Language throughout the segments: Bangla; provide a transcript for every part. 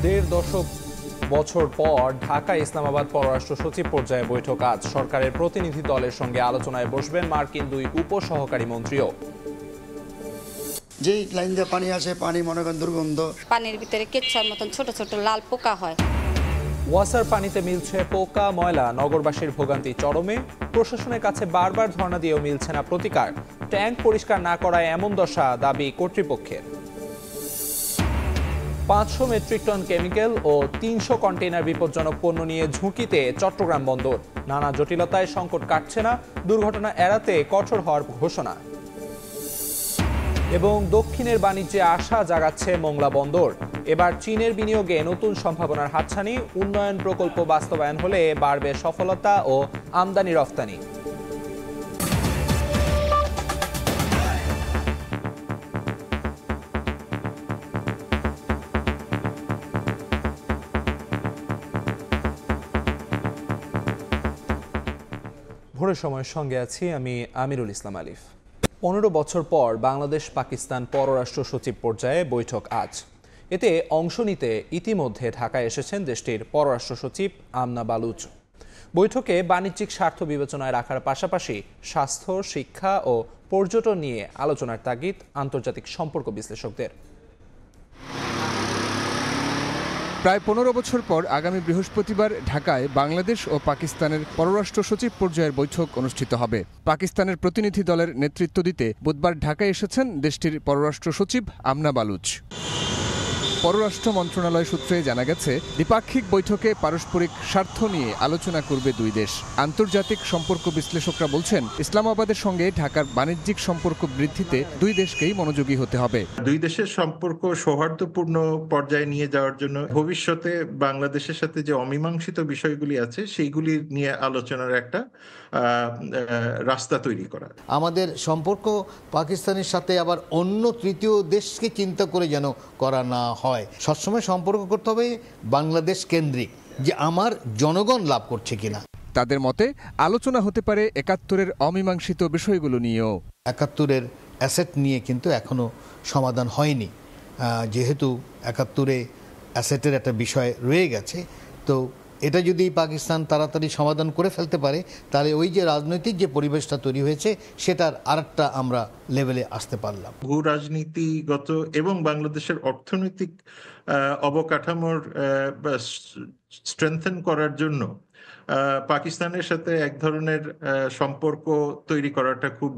দেড় দশক বছর পর ঢাকা ইসলামাবাদ পররাষ্ট্র সচিব পর্যায়ে বৈঠক আজ। সরকারের প্রতিনিধি দলের সঙ্গে আলোচনায় বসবেন মার্কিন দুই উপসহকারী মন্ত্রীও। যেই লাইন দিয়ে পানি আসে, পানি মনে করেন দুর্গন্ধ, পানির ভিতরে কেচ্ছার মতন ছোট ছোট লাল পোকা হয়। ওয়াসার পানিতে মিলছে পোকা ময়লা, নগরবাসীর ভোগান্তি চরমে। প্রশাসনের কাছে বারবার ধর্ণা দিয়েও মিলছে না প্রতিকার। ট্যাঙ্ক পরিষ্কার না করায় এমন দশা, দাবি কর্তৃপক্ষের। 500 মেট্রিক টন কেমিক্যাল ও 300 কন্টেইনার বিপজ্জনক পণ্য নিয়ে ঝুঁকিতে চট্টগ্রাম বন্দর। নানা জটিলতায় সংকট কাটছে না, দুর্ঘটনা এড়াতে কঠোর হওয়ার ঘোষণা। এবং দক্ষিণের বাণিজ্যে আশা জাগাচ্ছে মোংলা বন্দর। এবার চীনের বিনিয়োগে নতুন সম্ভাবনার হাতছানি। উন্নয়ন প্রকল্প বাস্তবায়ন হলে বাড়বে সফলতা ও আমদানি রফতানি। ভোরের সময়ের সঙ্গে আছি আমি আমিরুল ইসলাম আলিফ। 15 বছর পর বাংলাদেশ পাকিস্তান পররাষ্ট্র সচিব পর্যায়ে বৈঠক আজ। এতে অংশ নিতে ইতিমধ্যে ঢাকায় এসেছেন দেশটির পররাষ্ট্র সচিব আমনা বালুচ। বৈঠকে বাণিজ্যিক স্বার্থ বিবেচনায় রাখার পাশাপাশি স্বাস্থ্য, শিক্ষা ও পর্যটন নিয়ে আলোচনার তাগিদ আন্তর্জাতিক সম্পর্ক বিশ্লেষকদের। প্রায় 15 বছর পর আগামী বৃহস্পতিবার ঢাকায় বাংলাদেশ ও পাকিস্তানের পররাষ্ট্র সচিব পর্যায়ের বৈঠক অনুষ্ঠিত হবে। পাকিস্তানের প্রতিনিধি দলের নেতৃত্ব দিতে বুধবার ঢাকায় এসেছেন দেশটির পররাষ্ট্র সচিব আমনা বালুচ। পররাষ্ট্র মন্ত্রণালয় সূত্রে জানা গেছে, দ্বিপাক্ষিক বৈঠকে পারস্পরিক স্বার্থ নিয়ে আলোচনা করবে দুই দেশ। আন্তর্জাতিক সম্পর্ক বিশ্লেষকরা বলছেন, ইসলামাবাদের সঙ্গে ঢাকার বাণিজ্যিক সম্পর্ক বৃদ্ধিতে দুই দেশকেই মনোযোগী হতে হবে। দুই দেশের সম্পর্ক সৌহার্দ্যপূর্ণ পর্যায়ে নিয়ে যাওয়ার জন্য ভবিষ্যতে বাংলাদেশের সাথে যে অমীমাংসিত বিষয়গুলি আছে সেইগুলি নিয়ে আলোচনার একটা রাস্তা তৈরি করা। আমাদের সম্পর্ক পাকিস্তানের সাথে আবার অন্য তৃতীয় দেশকে চিন্তা করে যেন করা না হয়। সবসময় সম্পর্ক করতে হবে বাংলাদেশ কেন্দ্রিক, যে আমার জনগণ লাভ করছে কিনা। তাদের মতে আলোচনা হতে পারে 71-এর অমীমাংসিত বিষয়গুলো নিয়েও। 71-এর অ্যাসেট নিয়ে কিন্তু এখনো সমাধান হয়নি। যেহেতু 71-এ অ্যাসেটের একটা বিষয় রয়ে গেছে, তো এটা যদি পাকিস্তান তাড়াতাড়ি সমাধান করে ফেলতে পারে, তাহলে ওই যে রাজনৈতিক যে পরিবেশটা তৈরি হয়েছে সেটার আরেকটা আমরা লেভেলে আসতে পারলাম। ভূ রাজনীতিগত এবং বাংলাদেশের অর্থনৈতিক অবকাঠামোর স্ট্রেংথেন করার জন্য পাকিস্তানের সাথে এক ধরনের সম্পর্ক তৈরি করাটা খুব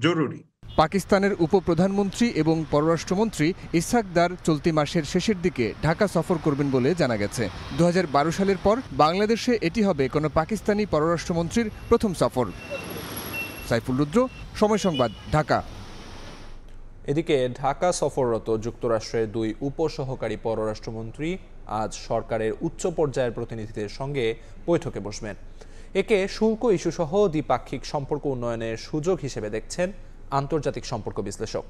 জরুরি। পাকিস্তানের উপপ্রধানমন্ত্রী এবং পররাষ্ট্রমন্ত্রী ইসহাক দার চলতি মাসের শেষের দিকে ঢাকা সফর করবেন বলে জানা গেছে। 2012 সালের পর বাংলাদেশে এটি হবে কোনো পাকিস্তানি পররাষ্ট্রমন্ত্রীর প্রথম সফর। সাইফুল রুদ্র, সময় সংবাদ, ঢাকা। এদিকে ঢাকা সফররত যুক্তরাষ্ট্রের দুই উপসহকারী পররাষ্ট্রমন্ত্রী আজ সরকারের উচ্চ পর্যায়ের প্রতিনিধিদের সঙ্গে বৈঠকে বসবেন। একে শুল্ক ইস্যুসহ দ্বিপাক্ষিক সম্পর্ক উন্নয়নের সুযোগ হিসেবে দেখছেন আন্তর্জাতিক সম্পর্ক বিশ্লেষক।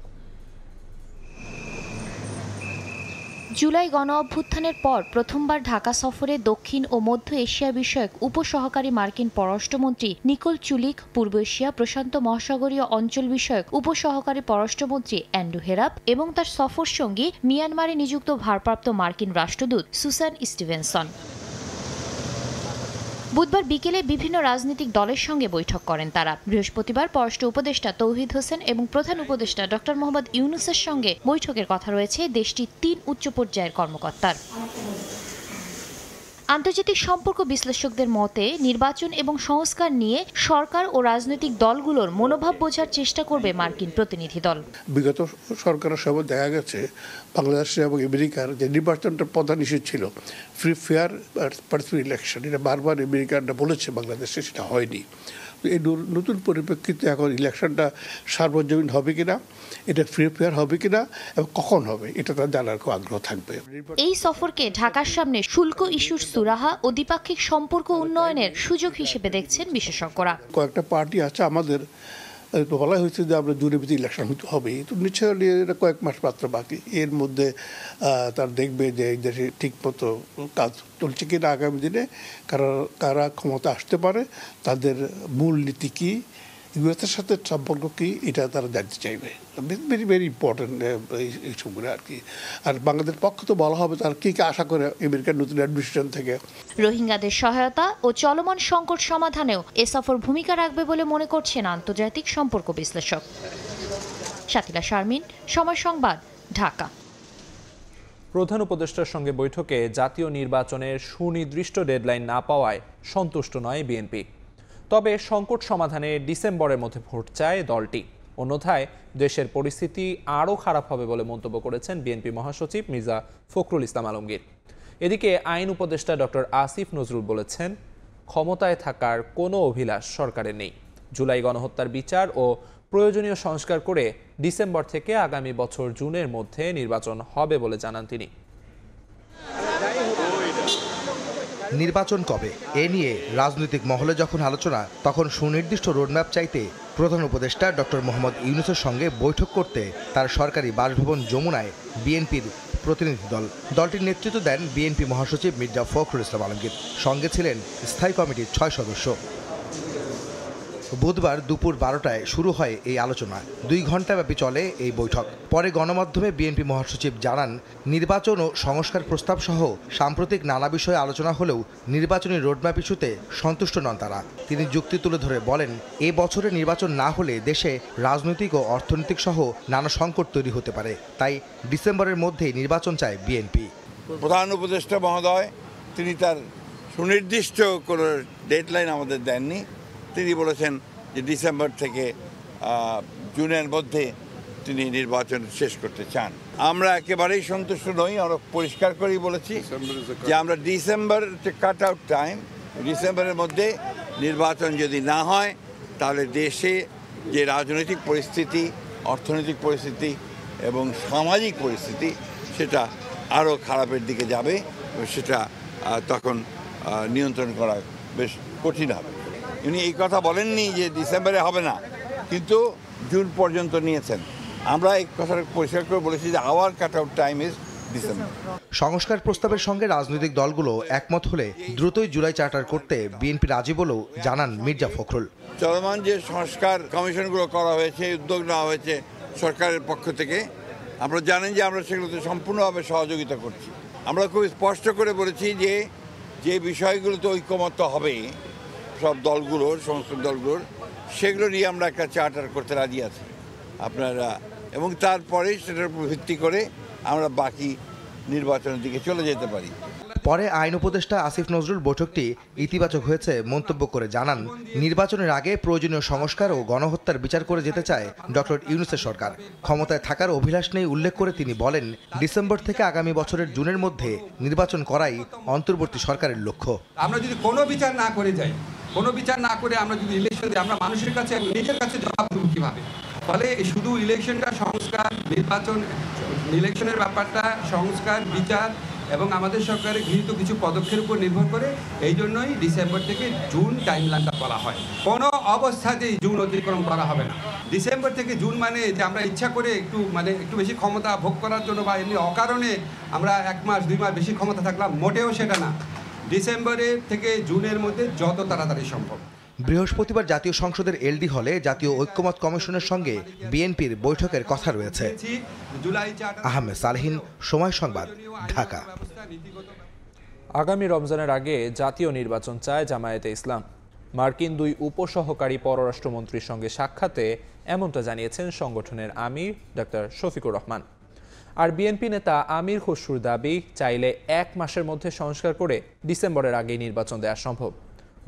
জুলাই গণ অভ্যুত্থানের পর প্রথমবার ঢাকা সফরে দক্ষিণ ও মধ্য এশিয়া বিষয়ক উপসহকারী মার্কিন পররাষ্ট্রমন্ত্রী নিকোল চুলিক, পূর্ব এশিয়া প্রশান্ত মহাসাগরীয় অঞ্চল বিষয়ক উপসহকারী পররাষ্ট্রমন্ত্রী অ্যান্ড্রু হেরাপ এবং তার সফর সঙ্গী মিয়ানমারে নিযুক্ত ভারপ্রাপ্ত মার্কিন রাষ্ট্রদূত সুসান স্টিভেনসন। বুধবার বিকেলে বিভিন্ন রাজনৈতিক দলের সঙ্গে বৈঠক করেন তারা। বৃহস্পতিবার পররাষ্ট্র উপদেষ্টা তৌহিদ হোসেন এবং প্রধান উপদেষ্টা ডক্টর মোহাম্মদ ইউনূসের সঙ্গে বৈঠকের কথা রয়েছে দেশটির 3 উচ্চ পর্যায়ের কর্মকর্তার। আন্তর্জাতিক সম্পর্ক বিশ্লেষকদের মতে, নির্বাচন এবং সংস্কার নিয়ে সরকার ও রাজনৈতিক দলগুলোর মনোভাব বোঝার চেষ্টা করবে মার্কিন প্রতিনিধি দল। বিগত সরকারের সময় দেখা গেছে বাংলাদেশ এবং আমেরিকার যে নির্বাচনটা প্রধান ইস্যু ছিল, ফ্রি ফেয়ার পার্টিসিপেটরি ইলেকশন, এটা বারবার আমেরিকানরা বলেছে, বাংলাদেশে সেটা হয়নি। এই নতুন পরিপ্রেক্ষিতে এখন ইলেকশনটা সার্বজনীন হবে কিনা, এটা ফ্রি ফেয়ার হবে কিনা এবং কখন হবে, এটা তার জানার খুব আগ্রহ থাকবে। এই সফরকে ঢাকার সামনে শুল্ক ইস্যুর সুরাহা ও দ্বিপাক্ষিক সম্পর্ক উন্নয়নের সুযোগ হিসেবে দেখছেন বিশেষজ্ঞরা। কয়েকটা পার্টি আছে আমাদের, বলা হয়েছে যে আমরা জুড়ে ভিত্তিক ইলেকশন হবে, তো নিশ্চয়ই এটা কয়েক মাস মাত্র বাকি। এর মধ্যে তার দেখবে যে এই দেশে ঠিক মতো কাজ চলছে কিনা, আগামী দিনে কারা ক্ষমতা আসতে পারে, তাদের মূল নীতি কী, ইউএসের সাথে সম্পর্ক কি এটা তারা জানতে চাইবে। ভেরি ভেরি ইম্পর্টেন্ট এইসবগুলো আর কি। আর বাংলাদেশ পক্ষ তো বলা হবে তার কী কী আশা করে আমেরিকার নতুন অ্যাডমিনিস্ট্রেশন থেকে। রোহিঙ্গাদের সহায়তা ও চলমান সংকট সমাধানেও এ সফর ভূমিকা রাখবে বলে মনে করছেন আন্তর্জাতিক সম্পর্ক বিশ্লেষক। শাকিলা শারমিন, সময় সংবাদ, ঢাকা। প্রধান উপদেষ্টার সঙ্গে বৈঠকে জাতীয় নির্বাচনের সুনির্দিষ্ট ডেডলাইন না পাওয়ায় সন্তুষ্ট নয় বিএনপি। তবে সংকট সমাধানে ডিসেম্বরের মধ্যে ভোট চায় দলটি। অন্যথায় দেশের পরিস্থিতি আরও খারাপ হবে বলে মন্তব্য করেছেন বিএনপি মহাসচিব মির্জা ফখরুল ইসলাম আলমগীর। এদিকে আইন উপদেষ্টা ডক্টর আসিফ নজরুল বলেছেন, ক্ষমতায় থাকার কোনো অভিলাষ সরকারের নেই। জুলাই গণহত্যার বিচার ও প্রয়োজনীয় সংস্কার করে ডিসেম্বর থেকে আগামী বছর জুনের মধ্যে নির্বাচন হবে বলে জানান তিনি। নির্বাচন কবে এ নিয়ে রাজনৈতিক মহলে যখন আলোচনা, তখন সুনির্দিষ্ট রোডম্যাপ চাইতে প্রধান উপদেষ্টা ডক্টর মোহাম্মদ ইউনূসের সঙ্গে বৈঠক করতে তার সরকারি বাসভবন যমুনায় বিএনপির প্রতিনিধি দল। দলটির নেতৃত্ব দেন বিএনপি মহাসচিব মির্জা ফখরুল ইসলাম আলমগীর। সঙ্গে ছিলেন স্থায়ী কমিটির 6 সদস্য। বুধবার দুপুর 12টায় শুরু হয় এই আলোচনা। 2 ঘণ্টাব্যাপী চলে এই বৈঠক। পরে গণমাধ্যমে বিএনপি মহাসচিব জানান, নির্বাচন ও সংস্কার প্রস্তাব সহ সাম্প্রতিক নানা বিষয়ে আলোচনা হলেও নির্বাচনী রোডম্যাপ ইস্যুতে সন্তুষ্ট নন তারা। তিনি যুক্তি তুলে ধরে বলেন, এ বছরে নির্বাচন না হলে দেশে রাজনৈতিক ও অর্থনৈতিক সহ নানা সংকট তৈরি হতে পারে। তাই ডিসেম্বরের মধ্যেই নির্বাচন চায় বিএনপি। প্রধান উপদেষ্টা মহোদয় তিনি তার সুনির্দিষ্ট কোনো ডেডলাইন আমাদের দেননি। তিনি বলেছেন যে ডিসেম্বর থেকে জুনের মধ্যে তিনি নির্বাচন শেষ করতে চান। আমরা একেবারেই সন্তুষ্ট নই। আমরা পরিষ্কার করেই বলেছি যে আমরা ডিসেম্বর কাট আউট টাইম, ডিসেম্বরের মধ্যে নির্বাচন যদি না হয় তাহলে দেশে যে রাজনৈতিক পরিস্থিতি, অর্থনৈতিক পরিস্থিতি এবং সামাজিক পরিস্থিতি সেটা আরও খারাপের দিকে যাবে। সেটা তখন নিয়ন্ত্রণ করা বেশ কঠিন হবে। উনি এই কথা বলেননি যে ডিসেম্বরে হবে না, কিন্তু জুন পর্যন্ত নিয়েছেন। আমরা এই কথাটা পরিষ্কার করে বলেছি যে hour cut out time is December. সংস্কার প্রস্তাবের সঙ্গে রাজনৈতিক দলগুলো একমত হলে দ্রুতই জুলাই চার্টার করতে বিএনপি রাজি বলেও জানান মির্জা ফখরুল। চলমান যে সংস্কার কমিশনগুলো করা হয়েছে, উদ্যোগ নেওয়া হয়েছে সরকারের পক্ষ থেকে, আমরা জানেন যে আমরা সেগুলোতে সম্পূর্ণভাবে সহযোগিতা করছি। আমরা খুব স্পষ্ট করে বলেছি যে যে বিষয়গুলোতে ঐকমত্য হবে সব দলগুলোর, সমস্ত দলগুলোর, সেগুলো নিয়ে আমরা একটা চার্টার করতে রাজি আছি আপনারা, এবং তারপরে সেটার উপর ভিত্তি করে আমরা বাকি নির্বাচনের দিকে চলে যেতে পারি। পরে আইন উপদেষ্টা আসিফ নজরুল বৈঠকটি ইতিবাচক হয়েছে মন্তব্য করে জানান, নির্বাচনের আগে প্রয়োজনীয় সংস্কার ও গণহত্যার বিচার করে যেতে চায় ডক্টর ইউনূসের সরকার। ক্ষমতায় থাকার অভিলাষ নেই উল্লেখ করে তিনি বলেন, ডিসেম্বর থেকে আগামী বছরের জুনের মধ্যে নির্বাচন করাই অন্তর্বর্তী সরকারের লক্ষ্য। আমরা যদি কোনো বিচার না করে যাই, কোনো বিচার না করে আমরা যদি ইলেকশন দিই, আমরা মানুষের কাছে নিজের কাছে জবাব দেবো কীভাবে? ফলে শুধু ইলেকশনটা সংস্কার, নির্বাচন, ইলেকশনের ব্যাপারটা সংস্কার, বিচার এবং আমাদের সরকারের গৃহীত কিছু পদক্ষেপের উপর নির্ভর করে। এই জন্যই ডিসেম্বর থেকে জুন টাইমলাইনটা বলা হয়। কোনো অবস্থাতেই জুন অতিক্রম করা হবে না। ডিসেম্বর থেকে জুন মানে যে আমরা ইচ্ছা করে একটু বেশি ক্ষমতা ভোগ করার জন্য বা এমনি অকারণে আমরা 1 মাস 2 মাস বেশি ক্ষমতা থাকলাম, মোটেও সেটা না। ডিসেম্বরের থেকে জুনের মধ্যে যত তাড়াতাড়ি সম্ভব। বৃহস্পতিবার জাতীয় সংসদের এলডি হলে জাতীয় ঐক্যমত কমিশনের সঙ্গে বিএনপির বৈঠকের কথা রয়েছে। আহমেদ সালেহীন, সময় সংবাদ, ঢাকা। আগামী রমজানের আগে জাতীয় নির্বাচন চায় জামায়াতে ইসলাম। মার্কিন 2 উপসহকারী পররাষ্ট্রমন্ত্রীর সঙ্গে সাক্ষাতে এমনটা জানিয়েছেন সংগঠনের আমির ডক্টর শফিকুর রহমান। আর বিএনপি নেতা আমির খসরুর দাবি, চাইলে 1 মাসের মধ্যে সংস্কার করে ডিসেম্বরের আগেই নির্বাচন দেওয়া সম্ভব।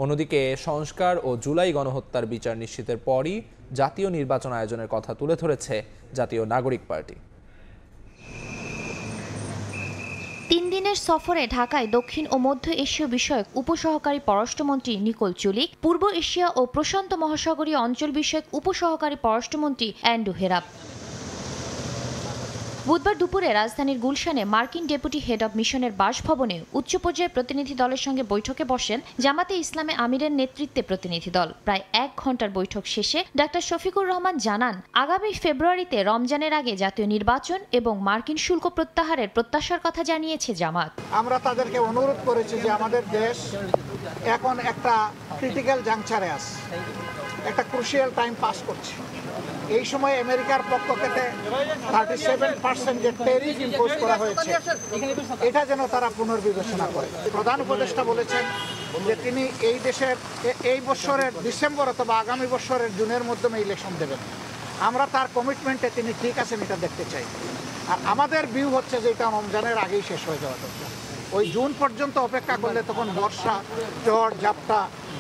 অন্যদিকে সংস্কার ও জুলাই গণহত্যার বিচার নিশ্চিতের পরই জাতীয় নির্বাচন আয়োজনের কথা তুলে ধরেছে জাতীয় নাগরিক পার্টি। 3 দিনের সফরে ঢাকায় দক্ষিণ ও মধ্য এশীয় বিষয়ক উপসহকারী পররাষ্ট্রমন্ত্রী নিকোল চুলিক, পূর্ব এশিয়া ও প্রশান্ত মহাসাগরীয় অঞ্চল বিষয়ক উপসহকারী পররাষ্ট্রমন্ত্রী অ্যান্ড্রু হেরাপ বুধবার দুপুরে রাজধানীর গুলশানে মার্কিন ডেপুটি হেড অব মিশনের বাসভবনে উচ্চ পর্যায়ের প্রতিনিধি দলের সঙ্গে বৈঠকে বসেন জামাতে ইসলামে আমিরের নেতৃত্বে প্রতিনিধি দল। প্রায় 1 ঘণ্টার বৈঠক শেষে ডাক্তার শফিকুর রহমান জানান, আগামী ফেব্রুয়ারিতে রমজানের আগে জাতীয় নির্বাচন এবং মার্কিন শুল্ক প্রত্যাহারের প্রত্যাশার কথা জানিয়েছে জামাত। আমরা তাদেরকে অনুরোধ করেছি যে আমাদের দেশ এখন একটা ক্রিটিক্যাল জাংচারে আছে একটা ক্রুশিয়াল টাইম পাস করছি। এই সময় আমেরিকার পক্ষ থেকে 37% যে ট্যারিফ ইম্পোজ করা হয়েছে এটা যেন তারা পুনর্বিবেচনা করে। প্রধান উপদেষ্টা বলেছেন যে তিনি এই দেশের এই বছরের ডিসেম্বর অথবা আগামী বছরের জুনের মধ্যে ইলেকশন দেবেন। আমরা তার কমিটমেন্টে তিনি ঠিক আছেন এটা দেখতে চাই। আর আমাদের ভিউ হচ্ছে যে এটা রমজানের আগেই শেষ হয়ে যাওয়া দরকার। ওই জুন পর্যন্ত অপেক্ষা করলে তখন বর্ষা, ঝড়, ঝাপটা,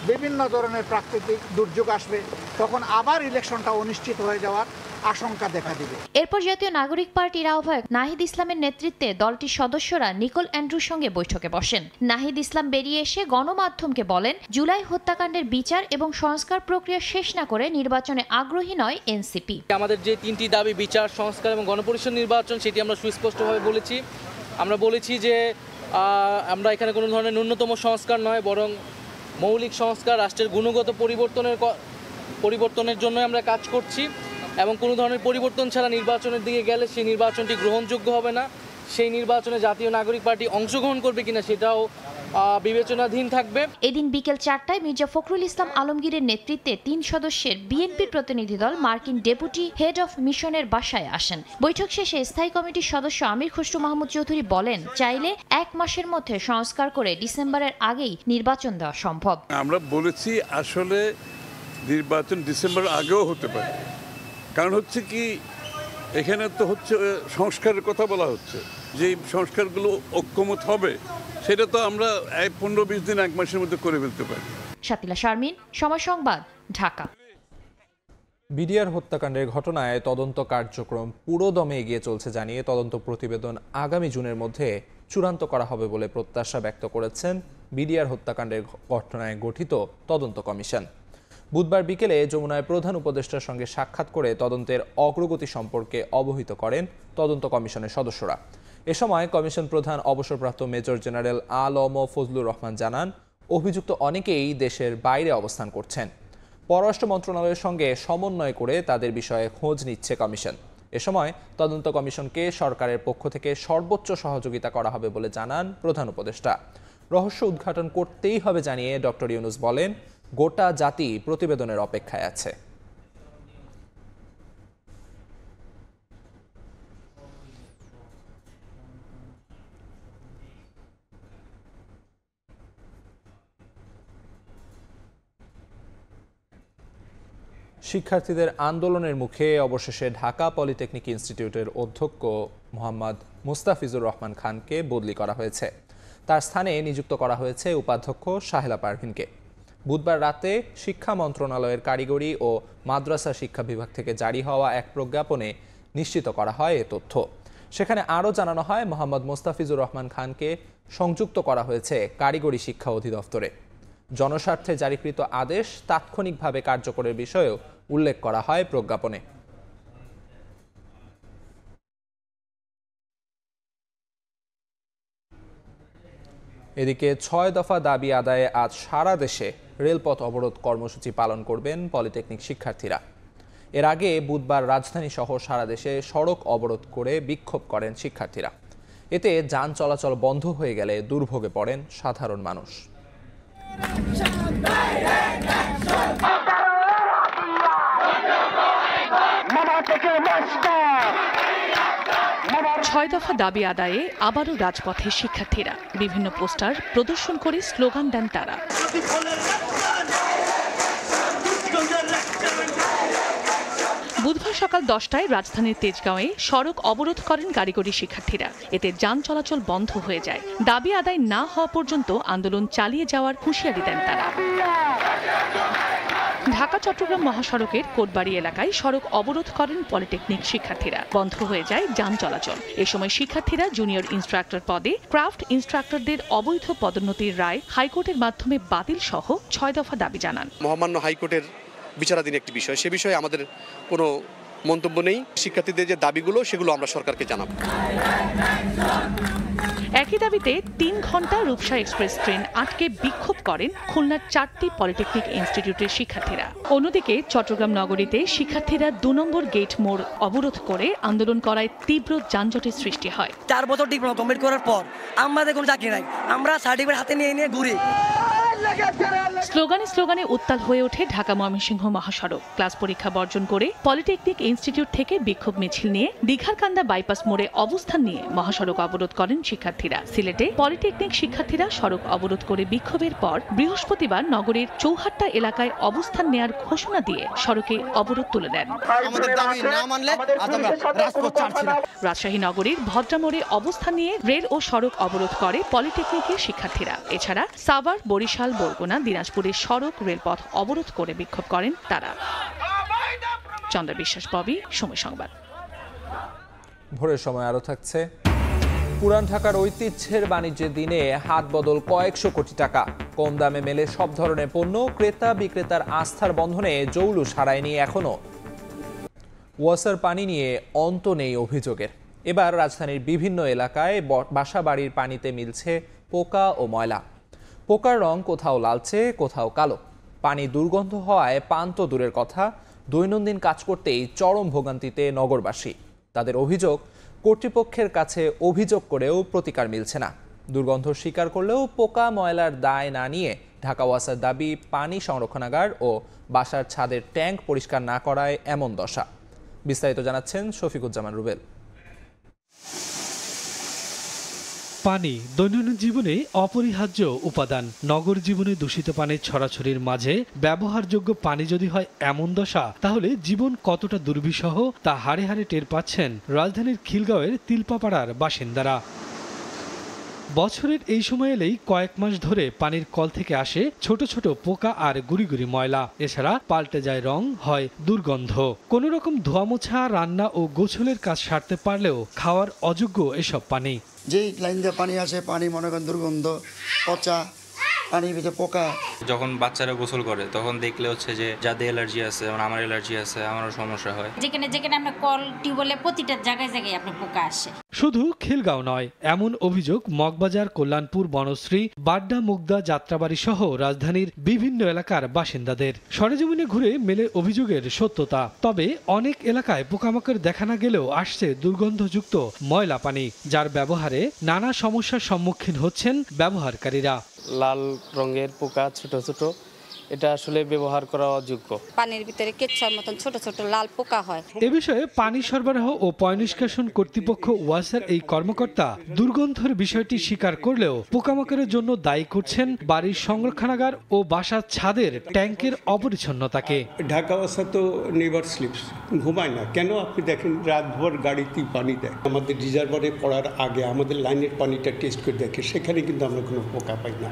বিভিন্ন ধরনের প্রাকৃতিক দুর্যোগ আসবে, তখন আবার ইলেকশনটা অনিশ্চিত হয়ে যাওয়ার আশঙ্কা দেখা দিবে। এরপর জাতীয় নাগরিক পার্টির আহ্বায়ক নাহিদ ইসলামের নেতৃত্বে দলটির সদস্যরা নিকোল অ্যান্ড্রুর সঙ্গে বৈঠকে বসেন। নাহিদ ইসলাম বেরিয়ে এসে গণমাধ্যমকে বলেন, জুলাই হত্যাকাণ্ডের বিচার এবং সংস্কার প্রক্রিয়া শেষ না করে নির্বাচনে আগ্রহী নয় এনসিপি। আমাদের যে তিনটি দাবি, বিচার, সংস্কার এবং গণপরিষদ নির্বাচন, সেটি আমরা সুস্পষ্টভাবে বলেছি। আমরা বলেছি যে আমরা এখানে কোনো ধরনের ন্যূনতম সংস্কার নয়, বরং মৌলিক সংস্কার, রাষ্ট্রের গুণগত পরিবর্তনের জন্য আমরা কাজ করছি এবং কোনো ধরনের পরিবর্তন ছাড়া নির্বাচনের দিকে গেলে সেই নির্বাচনটি গ্রহণযোগ্য হবে না। সেই নির্বাচনে জাতীয় নাগরিক পার্টি অংশগ্রহণ করবে কিনা সেটাও বিবেচনাধীন থাকবে। এদিন বিকেল 4টায় মির্জা ফখরুল ইসলাম আলমগীরের নেতৃত্বে 3 সদস্যের বিএনপির প্রতিনিধি দল মার্কিন ডেপুটি হেড অফ মিশনের বাসায় আসেন। বৈঠক শেষে স্থায়ী কমিটির সদস্য আমির খসরু মাহমুদ চৌধুরী বলেন, চাইলে 1 মাসের মধ্যে সংস্কার করে ডিসেম্বরের আগেই নির্বাচন দেওয়া সম্ভব। আমরা বলেছি আসলে নির্বাচন ডিসেম্বর আগেও হতে পারে, কারণ হচ্ছে কি এখানে তো হচ্ছে সংস্কারের কথা বলা হচ্ছে, যে সংস্কারগুলো ঐক্যমত হবে সেটা তো আমরা 15-20 দিন 1 মাসের মধ্যে করে ফেলতে পারি। শাতিলা শারমিন, সময় সংবাদ, ঢাকা। বিডিআর হত্যাকাণ্ডের ঘটনায় তদন্ত কার্যক্রম পুরোদমে এগিয়ে চলছে জানিয়ে তদন্ত প্রতিবেদন আগামী জুনের মধ্যে চূড়ান্ত করা হবে বলে প্রত্যাশা ব্যক্ত করেছেন বিডিআর হত্যাকাণ্ডের ঘটনায় গঠিত তদন্ত কমিশন। বুধবার বিকেলে যমুনায় প্রধান উপদেষ্টার সঙ্গে সাক্ষাৎ করে তদন্তের অগ্রগতি সম্পর্কে অবহিত করেন তদন্ত কমিশনের সদস্যরা। এ সময় কমিশন প্রধান অবসরপ্রাপ্ত মেজর জেনারেল আলম ফজলুর রহমান জানান, অভিযুক্ত অনেকেই দেশের বাইরে অবস্থান করছেন। পররাষ্ট্র মন্ত্রণালয়ের সঙ্গে সমন্বয় করে তাদের বিষয়ে খোঁজ নিচ্ছে কমিশন। এ সময় তদন্ত কমিশনকে সরকারের পক্ষ থেকে সর্বোচ্চ সহযোগিতা করা হবে বলে জানান প্রধান উপদেষ্টা। রহস্য উদ্ঘাটন করতেই হবে জানিয়ে ডক্টর ইউনূস বলেন, গোটা জাতি প্রতিবেদনের অপেক্ষায় আছে। শিক্ষার্থীদের আন্দোলনের মুখে অবশেষে ঢাকা পলিটেকনিক ইনস্টিটিউটের অধ্যক্ষ মোহাম্মদ মুস্তাফিজুর রহমান খানকে বদলি করা হয়েছে। তার স্থানে নিযুক্ত করা হয়েছে উপাধ্যক্ষ শাহেলা পারভিনকে। বুধবার রাতে শিক্ষা মন্ত্রণালয়ের কারিগরি ও মাদ্রাসা শিক্ষা বিভাগ থেকে জারি হওয়া এক প্রজ্ঞাপনে নিশ্চিত করা হয় এ তথ্য। সেখানে আরও জানানো হয়, মোহাম্মদ মুস্তাফিজুর রহমান খানকে সংযুক্ত করা হয়েছে কারিগরি শিক্ষা অধিদপ্তরে। জনস্বার্থে জারিকৃত আদেশ তাৎক্ষণিকভাবে কার্যকরের বিষয়েও উল্লেখ করা হয় প্রজ্ঞাপনে। এদিকে 6 দফা দাবি আদায়ে আজ সারা দেশে রেলপথ অবরোধ কর্মসূচি পালন করবেন পলিটেকনিক শিক্ষার্থীরা। এর আগে বুধবার রাজধানী সহ সারা দেশে সড়ক অবরোধ করে বিক্ষোভ করেন শিক্ষার্থীরা। এতে যান চলাচল বন্ধ হয়ে গেলে দুর্ভোগে পড়েন সাধারণ মানুষ। 6 দফা দাবি আদায়ে আবারও রাজপথে শিক্ষার্থীরা। বিভিন্ন পোস্টার প্রদর্শন করে স্লোগান দেন তারা। বুধবার সকাল 10টায় রাজধানীর তেজগাঁওয়ে সড়ক অবরোধ করেন কারিগরি শিক্ষার্থীরা। এতে যান চলাচল বন্ধ হয়ে যায়। দাবি আদায় না হওয়া পর্যন্ত আন্দোলন চালিয়ে যাওয়ার হুঁশিয়ারি দেন তারা। ঢাকা চট্টগ্রাম মহাসড়কের কোটবাড়ি এলাকায় সড়ক অবরোধ করেন পলিটেকনিক শিক্ষার্থীরা। বন্ধ হয়ে যায় যান চলাচল। এ সময় শিক্ষার্থীরা জুনিয়র ইন্সট্রাক্টর পদে ক্রাফট ইন্সট্রাক্টরদের অবৈধ পদোন্নতির রায় হাইকোর্টের মাধ্যমে বাতিল সহ 6 দফা দাবি জানান। মহামান্য হাইকোর্টের বিচারাধীন একটি বিষয়, সে বিষয়ে আমাদের কোনো মন্তব্য নেই। শিক্ষার্থীদের যে দাবিগুলো সেগুলো আমরা সরকারকে জানাবো। একই দাবিতে 3 ঘন্টা রূপসা এক্সপ্রেস ট্রেন আটকে বিক্ষোভ করেন খুলনার 4টি পলিটেকনিক ইনস্টিটিউটের শিক্ষার্থীরা। অন্যদিকে চট্টগ্রাম নগরীতে শিক্ষার্থীরা 2 নম্বর গেট মোড় অবরোধ করে আন্দোলন করায় তীব্র যানজটের সৃষ্টি হয়। 4 বছর ডিপ্লোমা কমপ্লিট করার পর আমাদের কোনো চাকরি নাই, আমরা সার্টিফিকেট হাতে নিয়ে ঘুরি। স্লোগানে স্লোগানে উত্তাল হয়ে ওঠে ঢাকা ময়মনসিংহ মহাসড়ক। ক্লাস পরীক্ষা বর্জন করে পলিটেকনিক ইনস্টিটিউট থেকে বিক্ষোভ মিছিল নিয়ে দীঘারকান্দা বাইপাস মোড়ে অবস্থান নিয়ে মহাসড়ক অবরোধ করেন শিক্ষার্থীরা। সিলেটে পলিটেকনিক শিক্ষার্থীরা সড়ক অবরোধ করে বিক্ষোভের পর বৃহস্পতিবার নগরীর চৌহাট্টা এলাকায় অবস্থান নেয়ার ঘোষণা দিয়ে সড়কে অবরোধ তুলে দেন। রাজশাহী নগরীর ভদ্রা মোড়ে অবস্থান নিয়ে রেল ও সড়ক অবরোধ করে পলিটেকনিকের শিক্ষার্থীরা। এছাড়া সাভার, বরিশাল, বরগুনা, দিনাজপুরের সড়ক রেলপথ অবরোধ করে বিক্ষোভ করেন তারা। চন্দ্র বিশ্বাস, ববি, সময় সংবাদ। ভোরের সময় আরো থাকছে, পুরান ঢাকার ঐতিহ্যের বাণিজ্যের দিনে হাত বদল কয়েকশো কোটি টাকা। কম দামে মেলে সব ধরনের পণ্য, ক্রেতা বিক্রেতার আস্থার বন্ধনে জৌলুস হারায়নি এখনো। ওয়াসার পানি নিয়ে অন্ত নেই অভিযোগের। এবার রাজধানীর বিভিন্ন এলাকায় বাসা বাড়ির পানিতে মিলছে পোকা ও ময়লা। পোকার রং কোথাও লালচে, কোথাও কালো। পানি দুর্গন্ধ হওয়ায় পান তো দূরের কথা, দৈনন্দিন কাজ করতেই চরম ভোগান্তিতে নগরবাসী। তাদের অভিযোগ, কর্তৃপক্ষের কাছে অভিযোগ করেও প্রতিকার মিলছে না। দুর্গন্ধ স্বীকার করলেও পোকা ময়লার দায় না নিয়ে ঢাকা ওয়াসার দাবি, পানি সংরক্ষণাগার ও বাসার ছাদের ট্যাঙ্ক পরিষ্কার না করায় এমন দশা। বিস্তারিত জানাচ্ছেন শফিকুজ্জামান রুবেল। পানি দৈনন্দিন জীবনে অপরিহার্য উপাদান। নগর জীবনে দূষিত পানির ছড়াছড়ির মাঝে ব্যবহারযোগ্য পানি যদি হয় এমন দশা, তাহলে জীবন কতটা দুর্বিষহ তা হাড়ে হাড়ে টের পাচ্ছেন রাজধানীর খিলগাঁওয়ের তিলপাপাড়ার বাসিন্দারা। বছরের এই সময় এলেই কয়েক মাস ধরে পানির কল থেকে আসে ছোট ছোট পোকা আর গুড়ি গুড়ি ময়লা। এছাড়া পাল্টে যায় রং, হয় দুর্গন্ধ। কোনো রকম ধোয়া মোছা, রান্না ও গোসলের কাজ সারতে পারলেও খাওয়ার অযোগ্য এসব পানি। যেই লাইন দিয়ে পানি আসে, পানি মনে করেন দুর্গন্ধ, পচা, পানির ভিতরে পোকা। যখন বাচ্চারা গোসল করে তখন দেখলে হচ্ছে যে যাদের অ্যালার্জি আছে, আমার অ্যালার্জি আছে, আমারও সমস্যা হয়। যেখানে যেখানে আমরা কল টিউবওয়েলে প্রতিটা জায়গায় জায়গায় আপনার পোকা আসে। শুধু খিলগাঁও নয়, এমন অভিযোগ মগবাজার, কল্যাণপুর, বনশ্রী, বাড্ডা, মুগদা, যাত্রাবাড়ি সহ রাজধানীর বিভিন্ন এলাকার বাসিন্দাদের। সরেজমিনে ঘুরে মেলে অভিযোগের সত্যতা। তবে অনেক এলাকায় পোকামাকড় দেখা না গেলেও আসছে দুর্গন্ধযুক্ত ময়লা পানি, যার ব্যবহারে নানা সমস্যার সম্মুখীন হচ্ছেন ব্যবহারকারীরা। লাল রঙের পোকা, ছোট ছোট, এটা আসলে ব্যবহার করা অযোগ্য। পানির ভিতরে কেচ্ছার মতন ছোট ছোট লাল পোকা হয়। এ বিষয়ে পানি সরবরাহ ও পয়ঃনিষ্কাশন কর্তৃপক্ষ ওয়াসার এই কর্মকর্তা দুর্গন্ধের বিষয়টি স্বীকার করলেও পোকামাকড়ের জন্য দায়ী করছেন বাড়ির সংরক্ষণাগার ও বাসার ছাদের ট্যাঙ্কের অপরিচ্ছন্নতাকে। ঢাকা ওয়াসা তো নেভার স্লিপস, ঘুমায় না। কেন? আপনি দেখেন রাতভর গাড়িতেই পানি দেয়। আমাদের রিজার্ভারে পড়ার আগে আমাদের লাইনের পানিটা টেস্ট করে দেখে, সেখানে কিন্তু আমরা কোনো পোকা পাই না।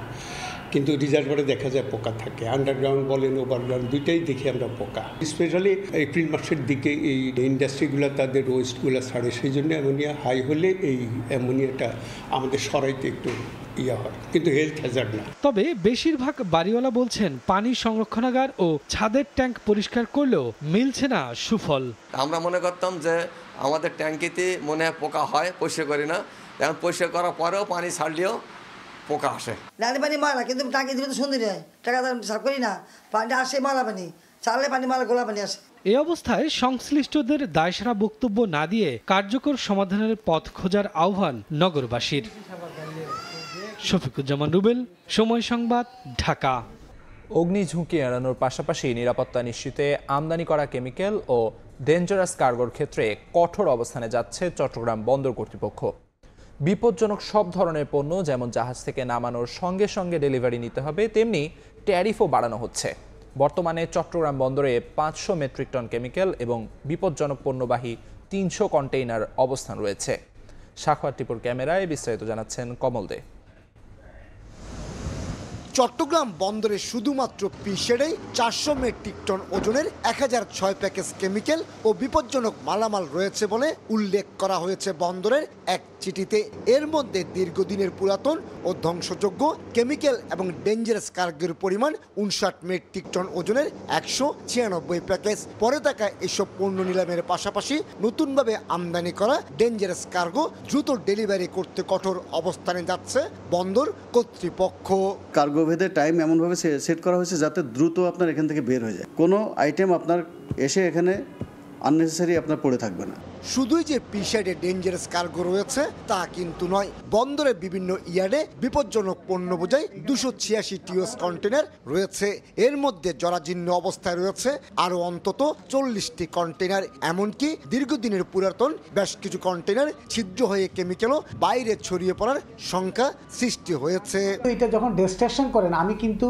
কিন্তু রিজার্ভারে দেখা যায় পোকা থাকে। আন্ডারগ্রাউন্ড বলেন, ওভারগ্রাউন্ড, দুইটাই দেখি আমরা পোকা। স্পেশালি এপ্রিল মাসের দিকে এই ইন্ডাস্ট্রিগুলো তাদের ওয়েস্টগুলো ছাড়ে, সেই জন্য অ্যামোনিয়া হাই হলে এই অ্যামোনিয়াটা আমাদের সরাইতে একটু হয়, কিন্তু হেলথ হ্যাজার্ড না। তবে বেশিরভাগ বাড়িওয়ালা বলছেন পানি সংরক্ষণাগার ও ছাদের ট্যাঙ্ক পরিষ্কার করলেও মিলছে না সুফল। আমরা মনে করতাম যে আমাদের ট্যাঙ্কিতে মনে হয় পোকা হয়, পরিষ্কার করি না। এখন পরিষ্কার করার পরেও পানি ছাড়লেও পোকা আসে। নালি পানি ময়লা, কিন্তু টাঙ্কি দিলে তো সুন্দর হয়, টাকা সাফ করি না, পানিটা আসে ময়লা পানি, ছাড়লে পানি ময়লা, গোলা পানি আসে। এই অবস্থায় সংশ্লিষ্টদের দায়সারা বক্তব্য না দিয়ে কার্যকর সমাধানের পথ খোঁজার আহ্বান নগরবাসীর। শফিকুজ্জামান রুবেল, সময় সংবাদ, ঢাকা। অগ্নি ঝুঁকি এড়ানোর পাশাপাশি নিরাপত্তা নিশ্চিতে আমদানি করা কেমিক্যাল ও ডেঞ্জারাস কার্গোর ক্ষেত্রে কঠোর অবস্থানে যাচ্ছে চট্টগ্রাম বন্দর কর্তৃপক্ষ। বিপজ্জনক সব ধরনের পণ্য যেমন জাহাজ থেকে নামানোর সঙ্গে সঙ্গে ডেলিভারি নিতে হবে, তেমনি ট্যারিফও বাড়ানো হচ্ছে। বর্তমানে চট্টগ্রাম বন্দরে 500 মেট্রিক টন কেমিক্যাল এবং বিপজ্জনক পণ্যবাহী 300 কন্টেইনার অবস্থান রয়েছে। সাখোয়ার টিপুর ক্যামেরায় বিস্তারিত জানাচ্ছেন কমল দে। চট্টগ্রাম বন্দরে শুধুমাত্র পিসেড়েই 400 মেট্রিক টন ওজনের 1006 প্যাকেজ কেমিক্যাল ও বিপজ্জনক মালামাল রয়েছে বলে উল্লেখ করা হয়েছে বন্দরের এক চিঠিতে। এর মধ্যে দীর্ঘদিনের পুরাতন ও ধ্বংসযোগ্য কেমিক্যাল এবং ডেঞ্জারাস কার্গোর পরিমাণ 59 মেট্রিক টন ওজনের 196 প্যাকেজ। পরে থাকা এসব পণ্য নিলামের পাশাপাশি নতুনভাবে আমদানি করা ডেঞ্জারাস কার্গো দ্রুত ডেলিভারি করতে কঠোর অবস্থানে যাচ্ছে বন্দর কর্তৃপক্ষ। কার্গো ভেদে টাইম এমনভাবে সেট করা হয়েছে যাতে দ্রুত আপনার এখান থেকে বের হয়ে যায়, কোনো আইটেম আপনার এসে এখানে আননেসেসারি আপনার পড়ে থাকবে না। শুধুই যে পিসাইডে ডেঞ্জারাস কার্গো রয়েছে তা কিন্তু নয়। বন্দরে বিভিন্ন ইয়ার্ডে বিপজ্জনক পণ্য বোঝাই 286 টিওএস কন্টেনার রয়েছে। এর মধ্যে জরাজীর্ণ অবস্থায় রয়েছে আরও অন্তত 40টি কন্টেনার। এমনকি দীর্ঘদিনের পুরাতন বেশ কিছু কন্টেনার ছিদ্র হয়ে কেমিক্যালও বাইরে ছড়িয়ে পড়ার শঙ্কা সৃষ্টি হয়েছে। এটা যখন ডেস্ট্রাকশন করেন আমি কিন্তু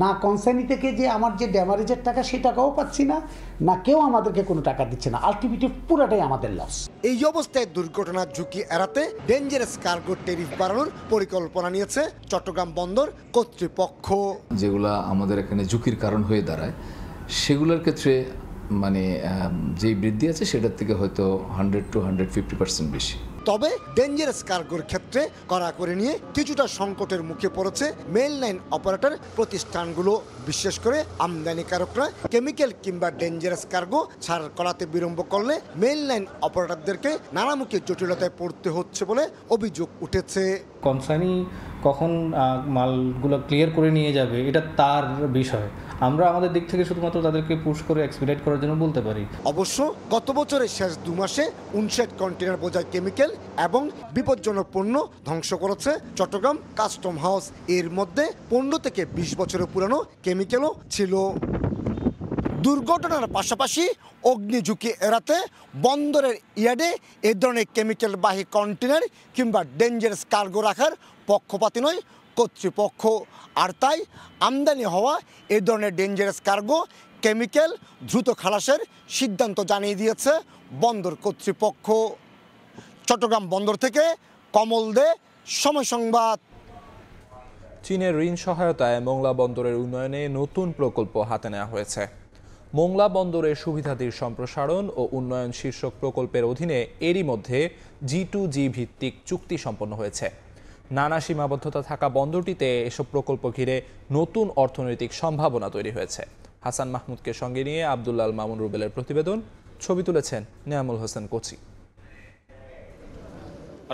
না কোম্পানি থেকে যে আমার যে ড্যামারেজের টাকা সেই টাকাও পাচ্ছি না, না কেউ আমাদেরকে কোনো টাকা দিচ্ছে না। আলটিমেটলি পুরোটাই আমাদের লস। এই অবস্থায় দুর্ঘটনার ঝুঁকি এড়াতে ডেঞ্জারাস কার্গো ট্যারিফ বাড়ানোর পরিকল্পনা নিয়েছে চট্টগ্রাম বন্দর কর্তৃপক্ষ। যেগুলা আমাদের এখানে ঝুঁকির কারণ হয়ে দাঁড়ায় সেগুলোর ক্ষেত্রে মানে যেই বৃদ্ধি আছে সেটার থেকে হয়তো 100 to 150% বেশি। তবে ডেঞ্জারাস কার্গোর ক্ষেত্রে কড়াকড়ি নিয়ে কিছুটা সংকটের মুখে পড়েছে মেইল লাইন অপারেটর প্রতিষ্ঠানগুলো। বিশেষ করে আমদানিকারকরা কেমিক্যাল কিংবা ডেঞ্জারাস কার্গো ছাড় করাতে বিলম্ব করলে মেইল লাইন অপারেটরদেরকে নানামুখী জটিলতায় পড়তে হচ্ছে বলে অভিযোগ উঠেছে। কোম্পানি কখন মালগুলো ক্লিয়ার করে নিয়ে যাবে এটা তার বিষয়, আমরা আমাদের দিক থেকে শুধুমাত্র তাদেরকে পুশ করে এক্সপিডাইট করার জন্য বলতে পারি। অবশ্য গত বছরের শেষ 2 মাসে 59 কন্টেনার বোঝাই কেমিক্যাল এবং বিপজ্জনক পণ্য ধ্বংস করেছে চট্টগ্রাম কাস্টম হাউস। এর মধ্যে 15 থেকে 20 বছরের পুরানো কেমিক্যালও ছিল। দুর্ঘটনার পাশাপাশি অগ্নি ঝুঁকি এড়াতে বন্দরের ইয়ার্ডে এ ধরনের কেমিক্যালবাহী কন্টেনার কিংবা ডেঞ্জারাস কার্গো রাখার পক্ষপাতী নয় কর্তৃপক্ষ। আর তাই আমদানি হওয়া এ ধরনের ডেঞ্জারাস কার্গো কেমিক্যাল দ্রুত খালাসের সিদ্ধান্ত জানিয়ে দিয়েছে বন্দর কর্তৃপক্ষ। চট্টগ্রাম বন্দর থেকে কমল দে, সময় সংবাদ। চীনের ঋণ সহায়তায় মোংলা বন্দরের উন্নয়নে নতুন প্রকল্প হাতে নেওয়া হয়েছে। মোংলা বন্দরের সুবিধাদির সম্প্রসারণ ও উন্নয়ন শীর্ষক প্রকল্পের অধীনে এরই মধ্যে G2G ভিত্তিক চুক্তি সম্পন্ন হয়েছে। নানা সীমাবদ্ধতা থাকা বন্দরটিতে এসব প্রকল্প ঘিরে নতুন অর্থনৈতিক সম্ভাবনা তৈরি হয়েছে। হাসান মাহমুদকে সঙ্গে নিয়ে আব্দুল্লাহ মামুন রুবেলের প্রতিবেদন, ছবি তুলেছেন নিয়ামুল হোসেন কোচি।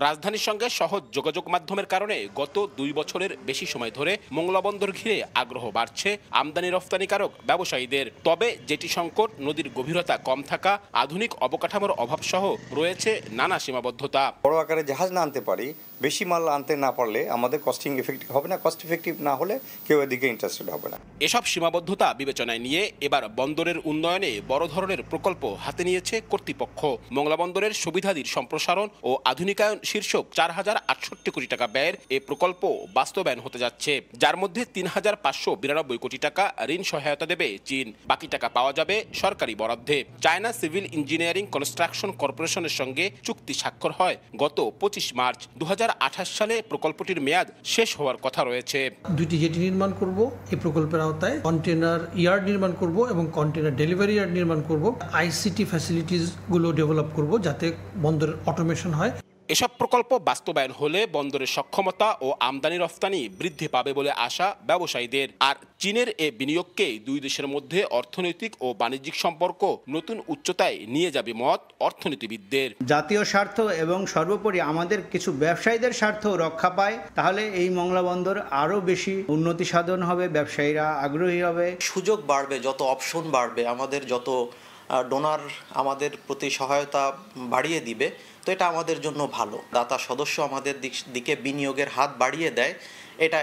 রাজধানীর সঙ্গে সহজ যোগাযোগ মাধ্যমের কারণে গত 2 বছরের বেশি সময় ধরে মোংলা বন্দর ঘিরে আগ্রহ বাড়ছে আমদানি রফতানিকারক ব্যবসায়ীদের। তবে জেটি সংকট, নদীর গভীরতা কম থাকা, আধুনিক অবকাঠামোর অভাব সহ রয়েছে নানা সীমাবদ্ধতা। বড় আকারে জাহাজ না আনতে পারি, বেশি মাল আনতে না পারলে আমাদের কস্টিং এফেক্টিভ হবে না, কস্ট এফেক্টিভ না হলে কেউ এদিকে ইন্টারেস্টেড হবে না। এসব সীমাবদ্ধতা বিবেচনায় নিয়ে এবার বন্দরের উন্নয়নে বড় ধরনের প্রকল্প হাতে নিয়েছে কর্তৃপক্ষ। মোংলা বন্দরের সুবিধাদির সম্প্রসারণ ও আধুনিকায়ন শীর্ষক 4068 কোটি টাকা ব্যয়ের এ প্রকল্প বাস্তবায়ন হতে যাচ্ছে, যার মধ্যে 3592 কোটি টাকা ঋণ সহায়তা দেবে চীন। বাকি টাকা পাওয়া যাবে সরকারি বরাদ্দে। চায়না সিভিল ইঞ্জিনিয়ারিং কনস্ট্রাকশন কর্পোরেশনের সঙ্গে চুক্তি স্বাক্ষর হয় গত 25 মার্চ। 2028 সালে প্রকল্পটির মেয়াদ শেষ হওয়ার কথা রয়েছে। 2টি জেটি নির্মাণ করব এই প্রকল্পের আওতায়, কন্টেনার ইয়ার্ড নির্মাণ করব এবং কন্টেনার ডেলিভারি ইয়ার্ড নির্মাণ করব। আইসিটি ফ্যাসিলিটিস গুলো ডেভেলপ করব যাতে বন্দরের অটোমেশন হয়। এসব প্রকল্প বাস্তবায়ন হলে বন্দরের সক্ষমতা ও আমদানি রফতানি বৃদ্ধি পাবে বলে আশা ব্যবসায়ীদের। আর চীনের এ বিনিয়োগকে দুই দেশের মধ্যে অর্থনৈতিক ও বাণিজ্যিক সম্পর্ক নতুন উচ্চতায় নিয়ে যাবে মত অর্থনীতিবিদদের। জাতীয় স্বার্থ এবং সর্বোপরি আমাদের কিছু ব্যবসায়ীদের স্বার্থ রক্ষা পায়, তাহলে এই মোংলা বন্দর আরও বেশি উন্নতি সাধন হবে, ব্যবসায়ীরা আগ্রহী হবে, সুযোগ বাড়বে, যত অপশন বাড়বে, আমাদের যত ডোনার আমাদের প্রতি সহায়তা বাড়িয়ে দিবে, তো এটা আমাদের জন্য ভালো। দাতা সদস্য আমাদের দিকে বিনিয়োগের হাত বাড়িয়ে দেয়,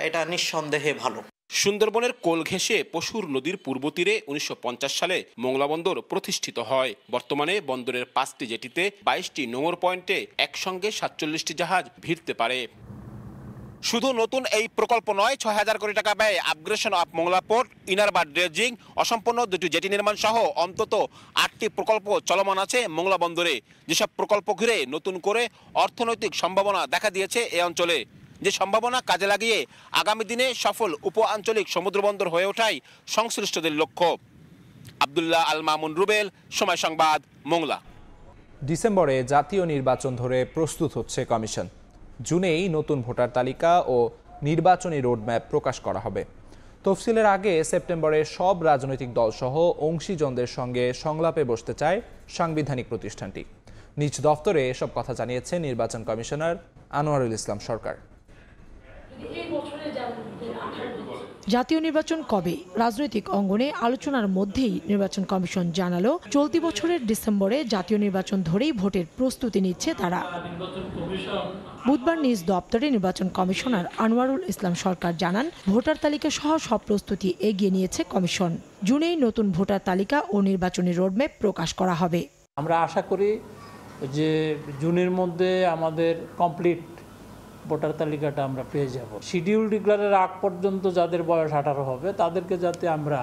এটা নিঃসন্দেহে ভালো। সুন্দরবনের কোল ঘেঁষে পশুর নদীর পূর্ব তীরে 1950 সালে মোংলা বন্দর প্রতিষ্ঠিত হয়। বর্তমানে বন্দরের 5টি জেটিতে 22টি নোঙর পয়েন্টে একসঙ্গে 47টি জাহাজ ভিড়তে পারে। শুধু নতুন এই প্রকল্প নয়, 6000 কোটি টাকা ব্যয়ে upgradation of Mongla port, inner bar dredging, অসম্পূর্ণ 2টি জেটি নির্মাণ সহ অন্তত 8টি প্রকল্প চলমান আছে মোংলা বন্দরে। যেসব প্রকল্প ঘিরে নতুন করে অর্থনৈতিক সম্ভাবনা দেখা দিয়েছে এ অঞ্চলে, যে সম্ভাবনা কাজে লাগিয়ে আগামী দিনে সফল উপ আঞ্চলিক সমুদ্র বন্দর হয়ে ওঠাই সংশ্লিষ্টদের লক্ষ্য। আব্দুল্লাহ আল মামুন রুবেল, সময় সংবাদ, মোংলা। ডিসেম্বরে জাতীয় নির্বাচন ধরে প্রস্তুত হচ্ছে কমিশন। জুনেই নতুন ভোটার তালিকা ও নির্বাচনী রোডম্যাপ প্রকাশ করা হবে। তফসিলের আগে সেপ্টেম্বরে সব রাজনৈতিক দলসহ অংশীজনদের সঙ্গে সংলাপে বসতে চায় সাংবিধানিক প্রতিষ্ঠানটি। নিজ দফতরে এসব কথা জানিয়েছে নির্বাচন কমিশনার আনোয়ারুল ইসলাম সরকার। জাতীয় নির্বাচন কবে? রাজনৈতিক অঙ্গনে আলোচনার মধ্যেই নির্বাচন কমিশন জানালো, চলতি বছরের ডিসেম্বরে জাতীয় নির্বাচন ধরেই ভোটের প্রস্তুতি নিচ্ছে তারা। বুধবার নিজ দপ্তরে নির্বাচন কমিশনার আনোয়ারুল ইসলাম সরকার জানান, ভোটার তালিকা সহ সব প্রস্তুতি এগিয়ে নিয়েছে কমিশন। জুনেই নতুন ভোটার তালিকা ও নির্বাচনী রোডম্যাপ প্রকাশ করা হবে। আমরা আশা করি যে জুনের মধ্যে আমাদের কমপ্লিট ভোটার তালিকাটা আমরা পেয়ে যাব। শিডিউল ডিক্লারের আগ পর্যন্ত যাদের বয়স 18 হবে তাদেরকে যাতে আমরা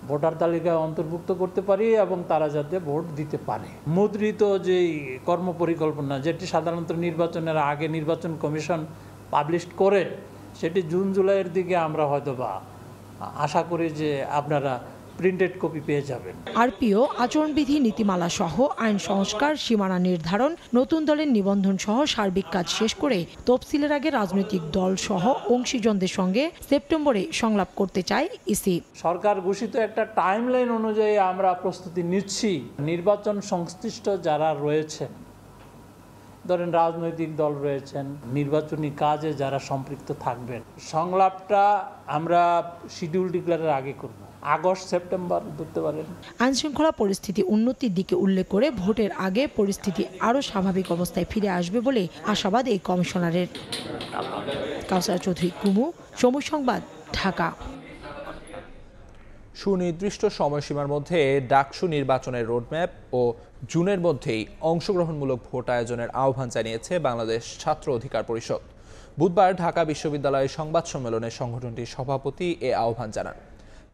ভোটার তালিকায় অন্তর্ভুক্ত করতে পারি এবং তারা যাতে ভোট দিতে পারে। মুদ্রিত যেই কর্মপরিকল্পনা, যেটি সাধারণত নির্বাচনের আগে নির্বাচন কমিশন পাবলিশ করে, সেটি জুন জুলাইয়ের দিকে আমরা হয়তোবা আশা করি যে আপনারা প্রিন্টেড কপি পেয়ে যাবেন। আরপিও, আচরণবিধি, নীতিমালা সহ আইন সংস্কার, সীমানা নির্ধারণ, নতুন দলের নিবন্ধন সহ সার্বিক কাজ শেষ করে তফসিলের আগে রাজনৈতিক দল সহ অংশীজনদের সঙ্গে সেপ্টেম্বরে সংলাপ করতে চায় ইসি। সরকার ঘোষিত একটা টাইমলাইন অনুযায়ী আমরা প্রস্তুতি নিচ্ছি। নির্বাচন সংশ্লিষ্ট যারা রয়েছেন, ধরেন রাজনৈতিক দল রয়েছেন, নির্বাচনী কাজে যারা সম্পৃক্ত থাকবেন, সংলাপটা আমরা শিডিউল ডিক্লারের আগে করব। আগস্ট সেপ্টেম্বর ধরতে পারেন। আইনশৃঙ্খলা পরিস্থিতি উন্নতির দিকে উল্লেখ করে ভোটের আগে পরিস্থিতি আরও স্বাভাবিক অবস্থায় ফিরে আসবে বলে আশাবাদ এই কমিশনারের। কাউসার চৌধুরী, কুমু, সময় সংবাদ, ঢাকা। সুনির্দিষ্ট সময়সীমার মধ্যে ডাকসু নির্বাচনের রোডম্যাপ ও জুনের মধ্যেই অংশগ্রহণমূলক ভোট আয়োজনের আহ্বান জানিয়েছে বাংলাদেশ ছাত্র অধিকার পরিষদ। বুধবার ঢাকা বিশ্ববিদ্যালয়ের সংবাদ সম্মেলনে সংগঠনটির সভাপতি এ আহ্বান জানান।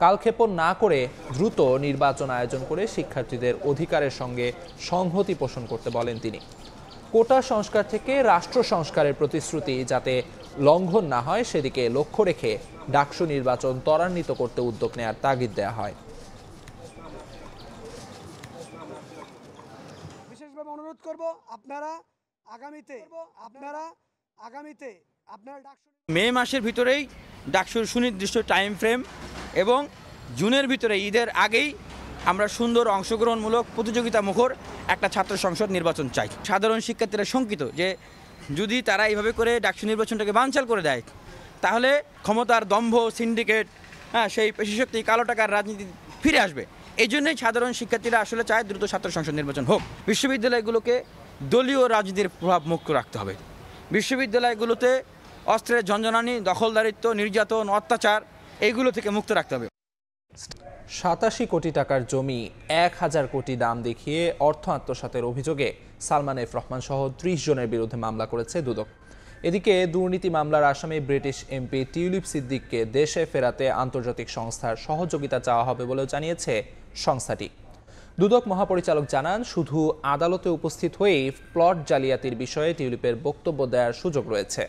কালক্ষেপণ না করে দ্রুত নির্বাচন আয়োজন করে শিক্ষার্থীদের অধিকারের সঙ্গে সংহতি পোষণ করতে বলেন তিনি। কোটা সংস্কার থেকে রাষ্ট্র সংস্কারের প্রতিশ্রুতি যাতে লঙ্ঘন না হয় সেদিকে লক্ষ্য রেখে ডাকসু নির্বাচন ত্বরান্বিত করতে উদ্যোগ নেওয়ার তাগিদ দেওয়া হয়। বিশেষভাবে অনুরোধ করব আপনারা আগামীতে মে মাসের ভিতরেই ডাকসুর সুনির্দিষ্ট টাইম ফ্রেম এবং জুনের ভিতরে ঈদের আগেই আমরা সুন্দর অংশগ্রহণমূলক প্রতিযোগিতামুখর একটা ছাত্র সংসদ নির্বাচন চাই। সাধারণ শিক্ষার্থীরা শঙ্কিত যে যদি তারা এইভাবে করে ডাকসু নির্বাচনটাকে বানচাল করে দেয় তাহলে ক্ষমতার দম্ভ, সিন্ডিকেট, সেই পেশিশক্তি, কালো টাকার রাজনীতি ফিরে আসবে। এই জন্যই সাধারণ শিক্ষার্থীরা আসলে চায় দ্রুত ছাত্র সংসদ নির্বাচন হোক। বিশ্ববিদ্যালয়গুলোকে দলীয় রাজনীতির প্রভাব মুক্ত রাখতে হবে। বিশ্ববিদ্যালয়গুলোতে অস্ত্রের ঝঞ্ঝনানি, দখলদারিত্ব, নির্যাতন, অত্যাচার এইগুলো থেকে মুক্ত রাখতে হবে। 87 কোটি টাকার জমি 1000 কোটি দাম দেখিয়ে অর্থ আত্মসাতের অভিযোগে সালমান এফ রহমান সহ 30 জনের বিরুদ্ধে মামলা করেছে দুদক। এদিকে দুর্নীতি মামলার আসামি ব্রিটিশ এমপি টিউলিপ সিদ্দিককে দেশে ফেরাতে আন্তর্জাতিক সংস্থার সহযোগিতা চাওয়া হবে বলেও জানিয়েছে সংস্থাটি। দুদক মহাপরিচালক জানান, শুধু আদালতে উপস্থিত হয়েই প্লট জালিয়াতির বিষয়ে টিউলিপের বক্তব্য দেওয়ার সুযোগ রয়েছে।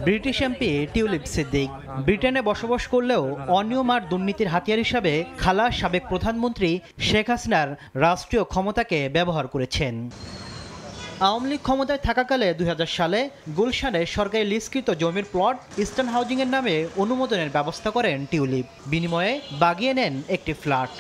ব্রিটিশ এমপি টিউলিপ সিদ্দিক ব্রিটেনে বসবাস করলেও অনিয়ম আর দুর্নীতির হাতিয়ার হিসাবে খালা সাবেক প্রধানমন্ত্রী শেখ হাসিনার রাষ্ট্রীয় ক্ষমতাকে ব্যবহার করেছেন। আওয়ামী লীগ ক্ষমতায় থাকাকালে 2000 সালে গুলশানে সরকারি লিজকৃত জমির প্লট ইস্টার্ন হাউজিংয়ের নামে অনুমোদনের ব্যবস্থা করেন টিউলিপ। বিনিময়ে বাগিয়ে নেন একটি ফ্ল্যাট।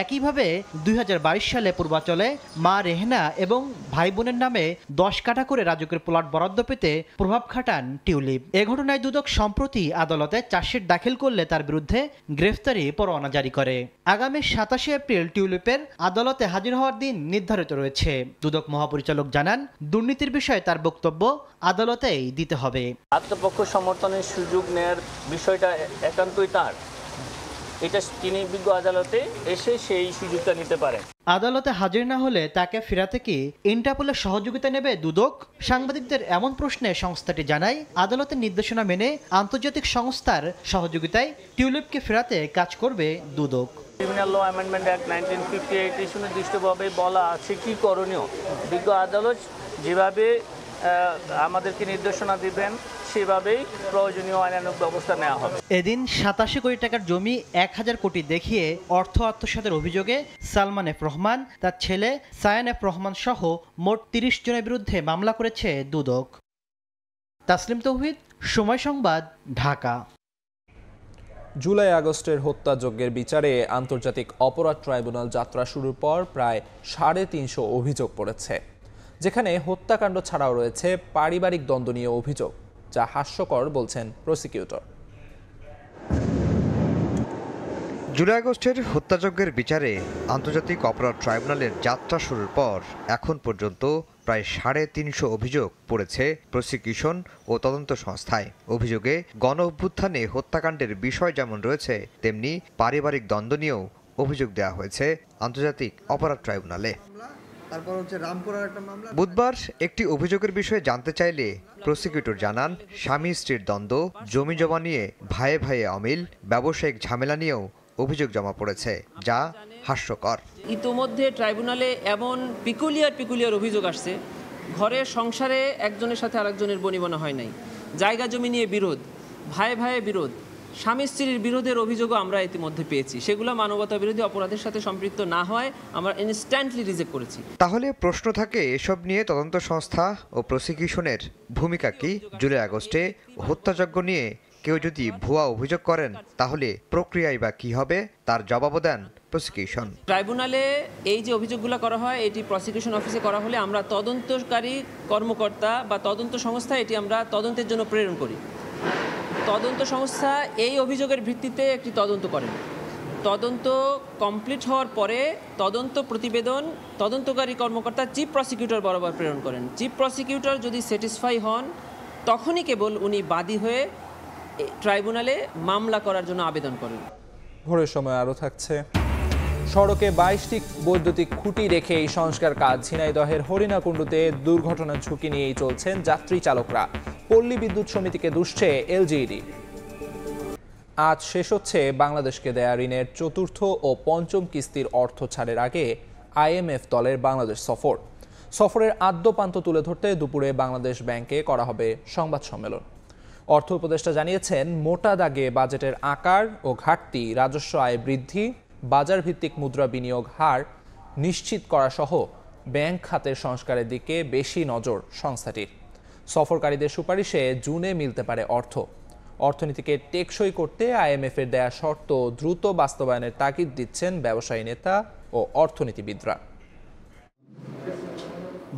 একইভাবে 2022 সালে পূর্বাচলে মা রেহনা এবং ভাই বোনের নামে 10 কাঠা করে রাজুকের প্লট বরাদ্দ পেতে প্রভাব খাটান টিউলিপ। এ ঘটনায় দুদক সম্প্রতি আদালতে চার্জশিট দাখিল করলে তার বিরুদ্ধে গ্রেফতারি পরোয়ানা জারি করে। আগামী 27 এপ্রিল টিউলিপের আদালতে হাজির হওয়ার দিন নির্ধারিত রয়েছে। দুদক মহাপরিচালক জানান, দুর্নীতির বিষয়ে তার বক্তব্য আদালতেই দিতে হবে। আত্মপক্ষ সমর্থনের সুযোগ নেয়ার বিষয়টা একান্তই তার, এটা তিনি বিজ্ঞ আদালতে এসে সেই সুযোগটা নিতে পারেন। আদালতে হাজির না হলে তাকে ফেরাতে কি ইন্টারপোলের সহযোগিতা নেবে দুদক? সাংবাদিকদের এমন প্রশ্নে সংস্থাটি জানায়, আদালতের নির্দেশনা মেনে আন্তর্জাতিক সংস্থার সহযোগিতায় টিউলিপকে ফেরাতে কাজ করবে দুদক। ক্রিমিনাল ল অ্যামেন্ডমেন্ট অ্যাক্ট 1958 সুনির্দিষ্টভাবে বলা আছে কি করণীয়। বিজ্ঞ আদালত যেভাবে আমাদেরকে নির্দেশনা দিবেন সেভাবেই প্রয়োজনীয় আইনানুগ ব্যবস্থা নেওয়া হবে। এদিন 87 কোটি টাকার জমি 1000 কোটি দেখিয়ে অর্থ আত্মসাতের অভিযোগে সালমান এফ রহমান, তার ছেলে সায়ান এফ রহমান সহ মোট 30 জনের বিরুদ্ধে মামলা করেছে দুদক। তাসলিম তৌহিদ, সময় সংবাদ, ঢাকা। জুলাই আগস্টের হত্যাযজ্ঞের বিচারে আন্তর্জাতিক অপরাধ ট্রাইব্যুনাল যাত্রা শুরুর পর প্রায় 350 অভিযোগ পড়েছে, যেখানে হত্যাকাণ্ড ছাড়াও রয়েছে পারিবারিক দ্বন্দ্ব নিয়ে অভিযোগ, যা হাস্যকর বলছেন প্রসিকিউটর। জুলাই আগস্টের হত্যাযজ্ঞের বিচারে আন্তর্জাতিক অপরাধ ট্রাইব্যুনালের যাত্রা শুরুর পর এখন পর্যন্ত প্রায় 350 অভিযোগ পড়েছে প্রসিকিউশন ও তদন্ত সংস্থায়। অভিযোগে গণ অভ্যুত্থানে হত্যাকাণ্ডের বিষয় যেমন রয়েছে, তেমনি পারিবারিক দ্বন্দ্ব নিয়েও অভিযোগ দেওয়া হয়েছে আন্তর্জাতিক অপরাধ ট্রাইব্যুনালে। বুধবার একটি অভিযোগের বিষয়ে জানতে চাইলে প্রসিকিউটর জানান, স্বামী স্ত্রীর দ্বন্দ্ব, জমি জমা নিয়ে ভাইয়ে ভাইয়ে অমিল, ব্যবসায়িক ঝামেলা নিয়েও অভিযোগ জমা পড়েছে, যা হাস্যকর। ইতোমধ্যে ট্রাইব্যুনালে এমন পিকুলিয়ার অভিযোগ আসছে, ঘরের সংসারে একজনের সাথে আরেকজনের বনিবনা হয় নাই, জায়গা জমি নিয়ে বিরোধ, ভাইয়ে ভাইয়ে বিরোধ, স্বামী স্ত্রীর বিরোধের অভিযোগও আমরা ইতিমধ্যে পেয়েছি। সেগুলো মানবতা বিরোধী অপরাধের সাথে সম্পৃক্ত না হয় আমরা ইনস্ট্যান্টলি রিজেক্ট করেছি। তাহলে প্রশ্ন থাকে, এসব নিয়ে তদন্ত সংস্থা ও প্রসিকিউশনের ভূমিকা কি? জুলাই আগস্টে হত্যাযজ্ঞ নিয়ে কেউ যদি ভুয়া অভিযোগ করেন, তাহলে প্রক্রিয়ায় বা কি হবে, তার জবাবও দেন প্রসিকিউশন। ট্রাইব্যুনালে এই যে অভিযোগগুলো করা হয়, এটি প্রসিকিউশন অফিসে করা হলে আমরা তদন্তকারী কর্মকর্তা বা তদন্ত সংস্থা এটি আমরা তদন্তের জন্য প্রেরণ করি। তদন্ত সংস্থা এই অভিযোগের ভিত্তিতে একটি তদন্ত করেন। তদন্ত কমপ্লিট হওয়ার পরে তদন্ত প্রতিবেদন তদন্তকারী কর্মকর্তা চিফ প্রসিকিউটর বরাবর প্রেরণ করেন। চিফ প্রসিকিউটর যদি স্যাটিসফাই হন, তখনই কেবল উনি বাদী হয়ে ট্রাইব্যুনালে মামলা করার জন্য আবেদন করেন। ভোরের সময় আরও থাকছে, সড়কে 22টি বৈদ্যুতিক খুঁটি রেখে এই সংস্কার কাজ। ঝিনাইদহের হরিণাকুণ্ডুতে দুর্ঘটনার ঝুঁকি নিয়েই চলছেন যাত্রী চালকরা। পল্লী বিদ্যুৎ সমিতিকে দুষছে এলজিইডি। আজ শেষ হচ্ছে বাংলাদেশকে দেয়া ঋণের চতুর্থ ও পঞ্চম কিস্তির অর্থ ছাড়ের আগে আইএমএফ দলের বাংলাদেশ সফরের আদ্যপান্ত তুলে ধরতে দুপুরে বাংলাদেশ ব্যাংকে করা হবে সংবাদ সম্মেলন। অর্থ উপদেষ্টা জানিয়েছেন, মোটা দাগে বাজেটের আকার ও ঘাটতি, রাজস্ব আয় বৃদ্ধি, বাজার ভিত্তিক মুদ্রা বিনিয়োগ হার নিশ্চিত করা সহ ব্যাংক খাতের সংস্কারের দিকে বেশি নজর সংস্থাটির। সফরকারীদের সুপারিশে জুনে মিলতে পারে অর্থ। অর্থনীতিকে টেকসই করতে আইএমএফের দেয়া শর্ত দ্রুত বাস্তবায়নের তাগিদ দিচ্ছেন ব্যবসায়ী নেতা ও অর্থনীতিবিদরা।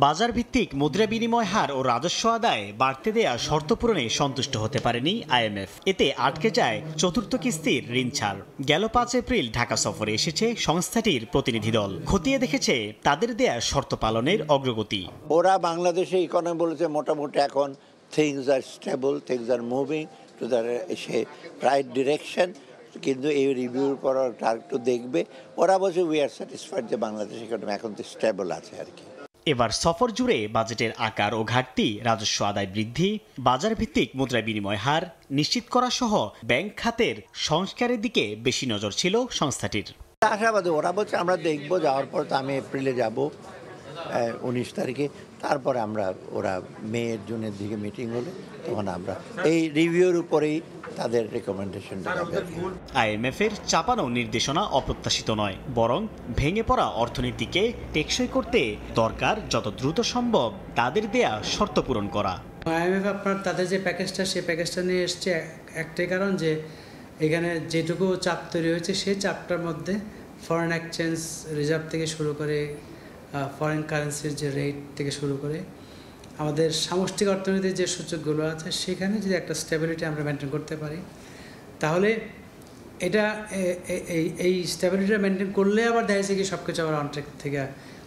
বাজার ভিত্তিক মুদ্রা বিনিময় হার ও রাজস্ব আদায় বাড়তে দেয়া শর্ত পূরণে সন্তুষ্ট হতে পারেনি আইএমএফ। এতে আটকে যায় চতুর্থ কিস্তির ঋণ ছাড়। গেল 5 এপ্রিল ঢাকা সফরে এসেছে সংস্থাটির প্রতিনিধি দল। খতিয়ে দেখেছে তাদের দেয়া শর্ত পালনের অগ্রগতি। ওরা বাংলাদেশে ইকোনমি বলেছে মোটামুটি এখন things are stable, things are moving to the right direction, কিন্তু এই রিভিউর পর একটু দেখবে। ওরা বলছে উই আর স্যাটিসফাইড যে বাংলাদেশ ইকোনমি এখন তো স্টেবল আছে আর কি। এবার সফর জুড়ে বাজেটের আকার ও ঘাটতি, রাজস্ব আদায় বৃদ্ধি, বাজার ভিত্তিক মুদ্রা বিনিময় হার নিশ্চিত করা সহ ব্যাংক খাতের সংস্কারের দিকে বেশি নজর ছিল সংস্থাটির। আশাবাদী ওরা বলছে আমরা দেখবো, যাওয়ার পর তো আমি এপ্রিলে যাব 19 তারিখে, তারপরে ওরা মে জুনের দিকে মিটিং হলে তখন আমরা এই রিভিউর উপরেই তাদের রেকমেন্ডেশনটা হবে। আইএমএফ এর চাপানো নির্দেশনা অপ্রত্যাশিত নয়, বরং ভেঙে পড়া অর্থনীতিকে টেকসই করতে দরকার যত দ্রুত সম্ভব তাদের দেয়া শর্ত পূরণ করা। আইএমএফ আপনার তাদের যে প্যাকেজটা, সেই প্যাকেজটা নিয়ে এসছে একটাই কারণ যে এখানে যেটুকু চাপ তৈরি হয়েছে সেই চাপটার মধ্যে ফরেন এক্সচেঞ্জ রিজার্ভ থেকে শুরু করে ফরেন কারেন্সির যে রেট থেকে শুরু করে আমাদের সামষ্টিক অর্থনীতির যে সূচকগুলো আছে, সেখানে যদি একটা স্টেবিলিটি আমরা মেনটেন করতে পারি, তাহলে এটা এই স্টেবিলিটিটা মেনটেন করলে আবার দেখা যাচ্ছে কি সব কিছু আবার অনট্র্যাক থেকে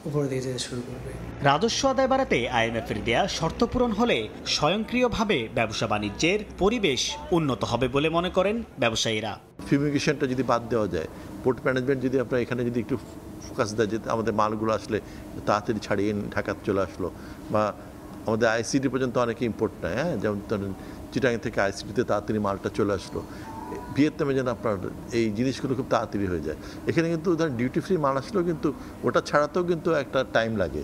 উপরে দিকে যেতে শুরু করবে। রাজস্ব আদায় বাড়াতে আইএমএফের দেয়া শর্ত পূরণ হলে স্বয়ংক্রিয়ভাবে ব্যবসা বাণিজ্যের পরিবেশ উন্নত হবে বলে মনে করেন ব্যবসায়ীরা। ফিউমিগেশনটা যদি বাদ দেওয়া যায়, পোর্ট ম্যানেজমেন্ট যদি আপনার এখানে যদি একটু ফোকাস দেয় যে আমাদের মালগুলো আসলে তাড়াতাড়ি ছাড়িয়ে ঢাকাতে চলে আসলো, বা আমাদের আইসিডি পর্যন্ত অনেকে ইম্পোর্ট নেয়, হ্যাঁ, যেমন ধরেন চিটাং থেকে আইসিডিতে তাড়াতাড়ি মালটা চলে আসলো, ভিয়েতনামে যেন আপনার এই জিনিসগুলো খুব তাড়াতাড়ি হয়ে যায়। এখানে কিন্তু ধরেন ডিউটি ফ্রি মাল আসলেও কিন্তু ওটা ছাড়াতেও কিন্তু একটা টাইম লাগে,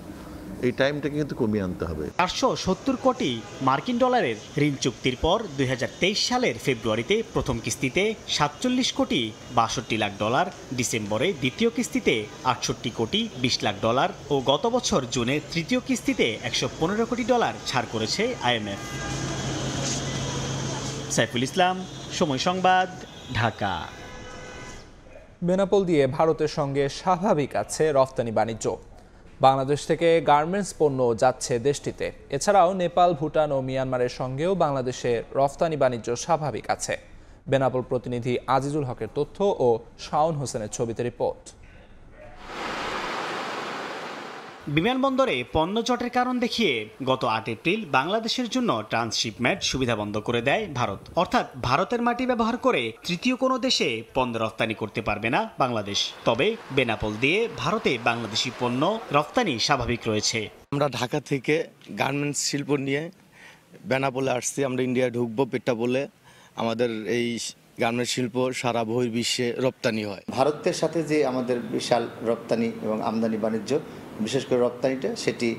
এই টাইমটাকে কিন্তু কমিয়ে আনতে হবে। 470 কোটি মার্কিন ডলারের ঋণ চুক্তির পর 2023 সালের ফেব্রুয়ারিতে প্রথম কিস্তিতে 47 কোটি 62 লাখ ডলার, ডিসেম্বরে দ্বিতীয় কিস্তিতে 68 কোটি 20 লাখ ডলার ও গত বছর জুনে তৃতীয় কিস্তিতে 115 কোটি ডলার ছাড় করেছে আইএমএফ। সাইফুল ইসলাম, সময় সংবাদ, ঢাকা। বেনাপোল দিয়ে ভারতের সঙ্গে স্বাভাবিক আছে রফতানি বাণিজ্য। বাংলাদেশ থেকে গার্মেন্টস পণ্য যাচ্ছে দেশটিতে। এছাড়াও নেপাল, ভুটান ও মিয়ানমারের সঙ্গেও বাংলাদেশের রফতানি বাণিজ্য স্বাভাবিক আছে। বেনাপোল প্রতিনিধি আজিজুল হকের তথ্য ও শাওন হোসেনের ছবিতে রিপোর্ট। বিমানবন্দরে পণ্য জটের কারণ দেখিয়ে গত ৮ এপ্রিল বাংলাদেশের জন্য ট্রান্সশিপমেন্ট সুবিধা বন্ধ করে দেয় ভারত। অর্থাৎ ভারতের মাটি ব্যবহার করে তৃতীয় কোনো দেশে পণ্য রফতানি করতে পারবে না বাংলাদেশ। তবে বেনাপোল দিয়ে ভারতে বাংলাদেশি পণ্য রফতানি স্বাভাবিক রয়েছে। আমরা ঢাকা থেকে গার্মেন্টস শিল্প নিয়ে বেনাপোলে আসছি। আমরা ইন্ডিয়া ঢুকবো পেট্টাপোলে। আমাদের এই গার্মেন্টস শিল্প সারা বহির্বিশ্বে রপ্তানি হয়। ভারতের সাথে যে আমাদের বিশাল রপ্তানি এবং আমদানি বাণিজ্য, বিশেষ করে রপ্তানিটা, সেটি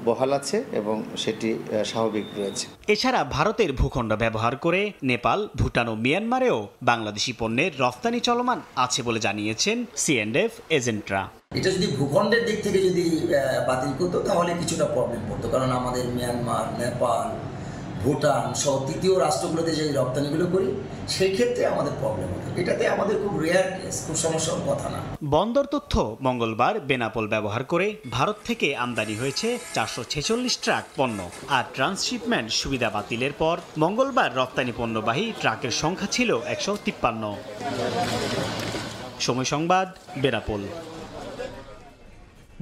বহাল আছে এবং সেটি স্বাভাবিক রয়েছে। এছাড়া ভারতের ভূখণ্ড ব্যবহার করে নেপাল, ভুটান ও মিয়ানমারেও বাংলাদেশি পণ্যের রফতানি চলমান আছে বলে জানিয়েছেন C&F এজেন্টরা। এটা যদি ভূখণ্ডের দিক থেকে যদি বাতিল করতো তাহলে কিছুটা প্রবলেম পড়তো, কারণ আমাদের মিয়ানমার, নেপাল, ভুটান সহ তৃতীয় রাষ্ট্রগুলোতে যে রপ্তানিগুলো করি সেই ক্ষেত্রে আমাদের প্রবলেম হতো। এটাতে আমাদের খুব রেয়ার কেস, খুব সমস্যার কথা না। বন্দর তথ্য মঙ্গলবার বেনাপোল ব্যবহার করে ভারত থেকে আমদানি হয়েছে 446 ট্রাক পণ্য। আর ট্রান্সশিপমেন্ট সুবিধা বাতিলের পর মঙ্গলবার রপ্তানি পণ্যবাহী ট্রাকের সংখ্যা ছিল 153। সময় সংবাদ, বেনাপোল।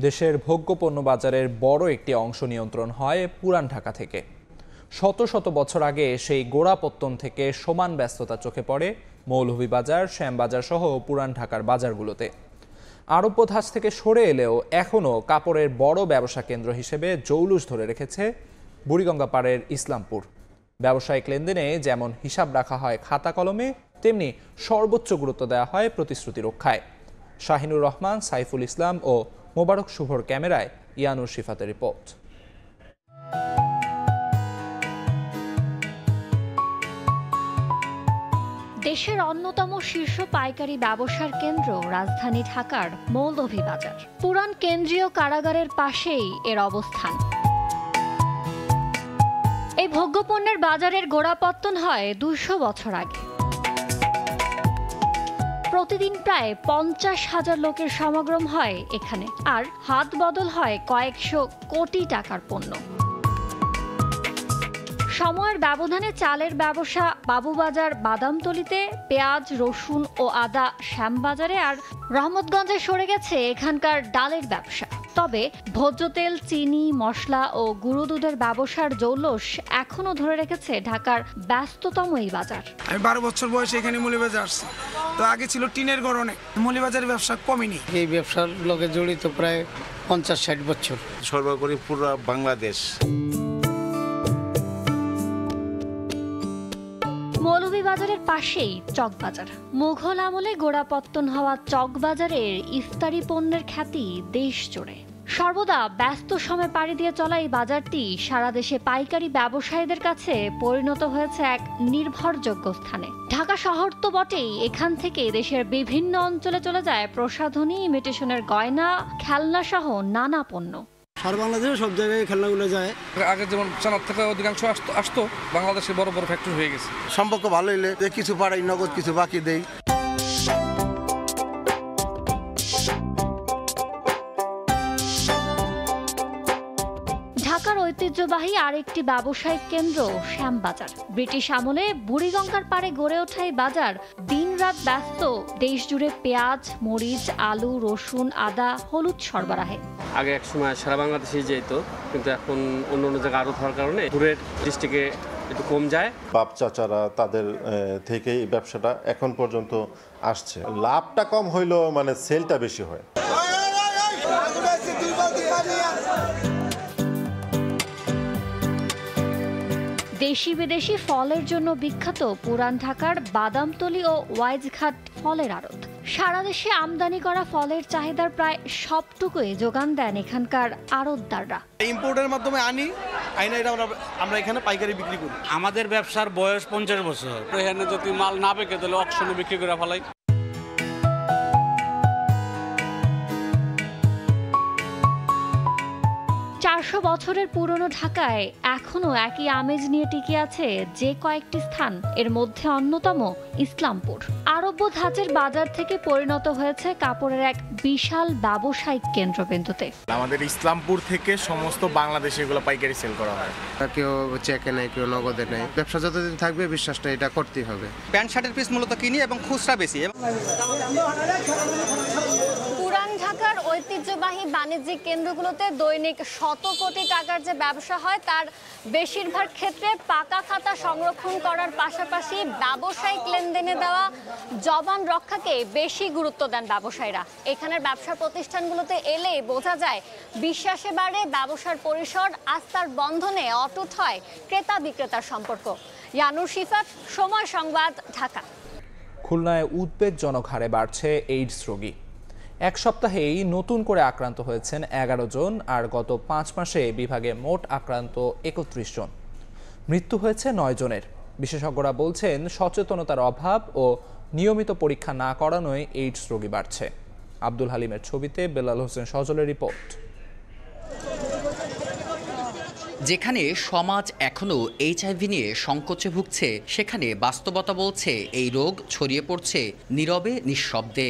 দেশের ভোগ্য পণ্য বাজারের বড় একটি অংশ নিয়ন্ত্রণ হয় পুরান ঢাকা থেকে। শত শত বছর আগে সেই গোড়াপত্তন থেকে সমান ব্যস্ততা চোখে পড়ে মৌলভীবাজার, শ্যামবাজার সহ পুরান ঢাকার বাজারগুলোতে। আরব ধাঁচ থেকে সরে এলেও এখনও কাপড়ের বড় ব্যবসা কেন্দ্র হিসেবে জৌলুস ধরে রেখেছে বুড়িগঙ্গা পাড়ের ইসলামপুর। ব্যবসায়িক লেনদেনে যেমন হিসাব রাখা হয় খাতা কলমে, তেমনি সর্বোচ্চ গুরুত্ব দেওয়া হয় প্রতিশ্রুতি রক্ষায়। শাহিনুর রহমান, সাইফুল ইসলাম ও মোবারক শুভর ক্যামেরায় ইয়ানুর শিফাতের রিপোর্ট। দেশের অন্যতম শীর্ষ পাইকারি ব্যবসার কেন্দ্র রাজধানী ঢাকার মৌলভীবাজার। পুরান কেন্দ্রীয় কারাগারের পাশেই এর অবস্থান। এই ভোগ্যপণ্যের বাজারের গোড়াপত্তন হয় 200 বছর আগে। প্রতিদিন প্রায় 50,000 লোকের সমাগম হয় এখানে, আর হাত বদল হয় কয়েকশো কোটি টাকার পণ্য। সময়ের ব্যবধানে চালের ব্যবসা বাবুবাজার, বাদামতলিতে, পেঁয়াজ, রসুন ও আদা শ্যামবাজারে, আর রহমতগঞ্জে সরে গেছে এখানকার ডালের ব্যবসা। তবে ভোজ্য তেল, চিনি, মশলা ও গুঁড়ো দুধের ব্যবসার জৌলুস এখনো ধরে রেখেছে ঢাকার ব্যস্ততম এই বাজার। আমি 12 বছর বয়সে এখানে মৌলভীবাজার আসছি। তো আগে ছিল টিনের ঘর, অনেক মৌলভীবাজারের ব্যবসা কমেনি। এই ব্যবসার লগে জড়িত প্রায় 50-60 বছর। সর্বোপরি পুরো বাংলাদেশ। মৌলভীবাজারের পাশেই চকবাজার। মুঘল আমলে গোড়াপত্তন হওয়া চকবাজারের ইফতারি পণ্যের খ্যাতি দেশ জুড়ে। সর্বদা ব্যস্ত সময় পাড়ি দিয়ে চলা এই বাজারটি সারা দেশে পাইকারি ব্যবসায়ীদের কাছে পরিণত হয়েছে এক নির্ভরযোগ্য স্থানে। ঢাকা শহর তো বটেই, এখান থেকে দেশের বিভিন্ন অঞ্চলে চলে যায় প্রসাধনী, ইমিটেশনের গয়না, খেলনা সহ নানা পণ্য। সারা বাংলাদেশে সব জায়গায় খেলনাগুলো যায়। আগে যেমন চানার থেকে অধিকাংশ আসতো, বাংলাদেশে বড় বড় ফ্যাক্টরি হয়ে গেছে। সম্পর্ক ভালো হইলে কিছু পাড়াই নগদ, কিছু বাকি দেই। ঢাকার ঐতিহ্যবাহী আরেকটি ব্যবসায়িক কেন্দ্র শ্যামবাজার। ব্রিটিশ আমলে বুড়িগঙ্গার পাড়ে গড়ে ওঠা এই বাজার দিনরাত ব্যস্ত দেশ জুড়ে পেঁয়াজ, মরিচ, আলু, রসুন, আদা, হলুদ সরবরাহে। আগে এক সময় সারা বাংলাদেশে যেত, কিন্তু এখন অন্য অন্য জায়গায় আরো থাকার কারণে দূরের ডিস্ট্রিক্টে একটু কম যায়। বাপ চাচারা তাদের থেকে এই ব্যবসাটা এখন পর্যন্ত আসছে। লাভটা কম হইলেও মানে সেলটা বেশি হয়। দেশি বিদেশি ফলের জন্য বিখ্যাত পুরান ঢাকার বাদামতলি ও ওয়াইজঘাট ফলের আড়ত। সারা দেশে আমদানি করা ফলের চাহিদার প্রায় সবটুকুই যোগান দেন এখানকার আড়তদাররা। ইম্পোর্টের মাধ্যমে আইনা এটা আমরা এখানে পাইকারি বিক্রি করি। আমাদের ব্যবসার বয়স 50 বছর। এখানে যদি মাল না পেকে তাহলে অকশনে বিক্রি করে ফেলাই। বছরের পুরনো ঢাকায় এখনো একই আমেজ নিয়ে টিকে আছে যে কয়েকটি স্থান। এর মধ্যে অন্যতম ইসলামপুর। আরও আরব্য ধাঁচের বাজার থেকে পরিণত হয়েছে কাপড়ের এক বিশাল ব্যবসায়িক কেন্দ্রবিন্দুতে। আমাদের ইসলামপুর থেকে সমস্ত বাংলাদেশে এগুলো পাইকারি সেল করা হয়। কেউ চেকে নেয়, কেউ নগদে নেয়। ব্যবসা যতদিন থাকবে বিশ্বাসটা এটা করতেই হবে। প্যান্ট শার্টের পিস মূলত কিনি এবং খুচরা বেশি। পুরান ঢাকার ঐতিহ্যবাহী বাণিজ্যিক কেন্দ্রগুলোতে দৈনিক শত কোটি টাকার যে ব্যবসা হয় তার বেশিরভাগ ক্ষেত্রে পাকা খাতা সংরক্ষণ করার পাশাপাশি ব্যবসায়িক লেনদেনে দেওয়া জবান রক্ষাকে বেশি গুরুত্ব দেন ব্যবসায়ীরা। এখানের ব্যবসা প্রতিষ্ঠানগুলোতে এলে বোঝা যায় বিশ্বাসে বাড়ে ব্যবসার পরিসর, আস্থার বন্ধনে অটুট হয় ক্রেতা বিক্রেতার সম্পর্ক। ইয়ানুর শিফাত, সময় সংবাদ, ঢাকা। খুলনায় উদ্বেগজনক হারে বাড়ছে এইডস রোগী। এক সপ্তাহেই নতুন করে আক্রান্ত হয়েছেন 11 জন, আর গত 5 মাসে বিভাগে মোট আক্রান্ত 31 জন। মৃত্যু হয়েছে 9 জনের। বিশেষজ্ঞরা বলছেন সচেতনতার অভাব ও নিয়মিত পরীক্ষা না করানোয় এইডস রোগী বাড়ছে। আব্দুল হালিমের ছবিতে বেলাল হোসেন সজলের রিপোর্ট। যেখানে সমাজ এখনো এইচআইভি নিয়ে সংকোচে ভুগছে, সেখানে বাস্তবতা বলছে এই রোগ ছড়িয়ে পড়ছে নীরবে নিঃশব্দে।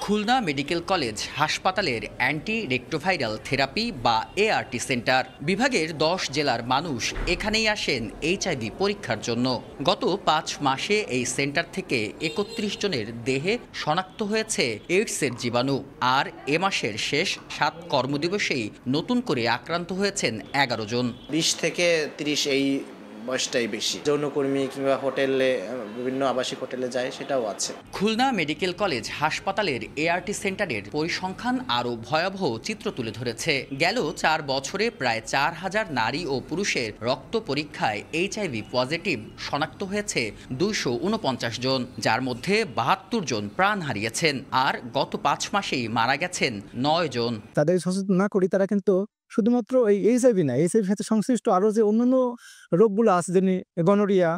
খুলনা মেডিকেল কলেজ হাসপাতালের অ্যান্টি রেক্টোভাইরাল থেরাপি বা এআরটি সেন্টার বিভাগের 10 জেলার মানুষ এখানেই আসেন এইচআইভি পরীক্ষার জন্য। গত 5 মাসে এই সেন্টার থেকে 31 জনের দেহে শনাক্ত হয়েছে এইডসের জীবাণু, আর এ মাসের শেষ 7 কর্মদিবসেই নতুন করে আক্রান্ত হয়েছেন 11 জন। 20 থেকে 30 এই বয়সটাই বেশি। যৌনকর্মী কিংবা হোটেলে, বিভিন্ন আবাসিক হোটেলে যায়, সেটাও আছে। খুলনা মেডিকেল কলেজ হাসপাতালের এআরটি সেন্টারের পরিসংখ্যান আরও ভয়াবহ চিত্র তুলে ধরেছে। গেল 4 বছরে প্রায় 4000 নারী ও পুরুষের রক্ত পরীক্ষায় এইচআইভি পজিটিভ শনাক্ত হয়েছে 249 জন, যার মধ্যে 72 জন প্রাণ হারিয়েছেন, আর গত 5 মাসেই মারা গেছেন 9 জন। তাদের সচেতন না করি, তারা কিন্তু শুধুমাত্র এই এইচআইভি না, এইচআইভির সাথে সংশ্লিষ্ট আরও যে অন্যান্য রোগগুলো আছে, যেমন গনোরিয়া,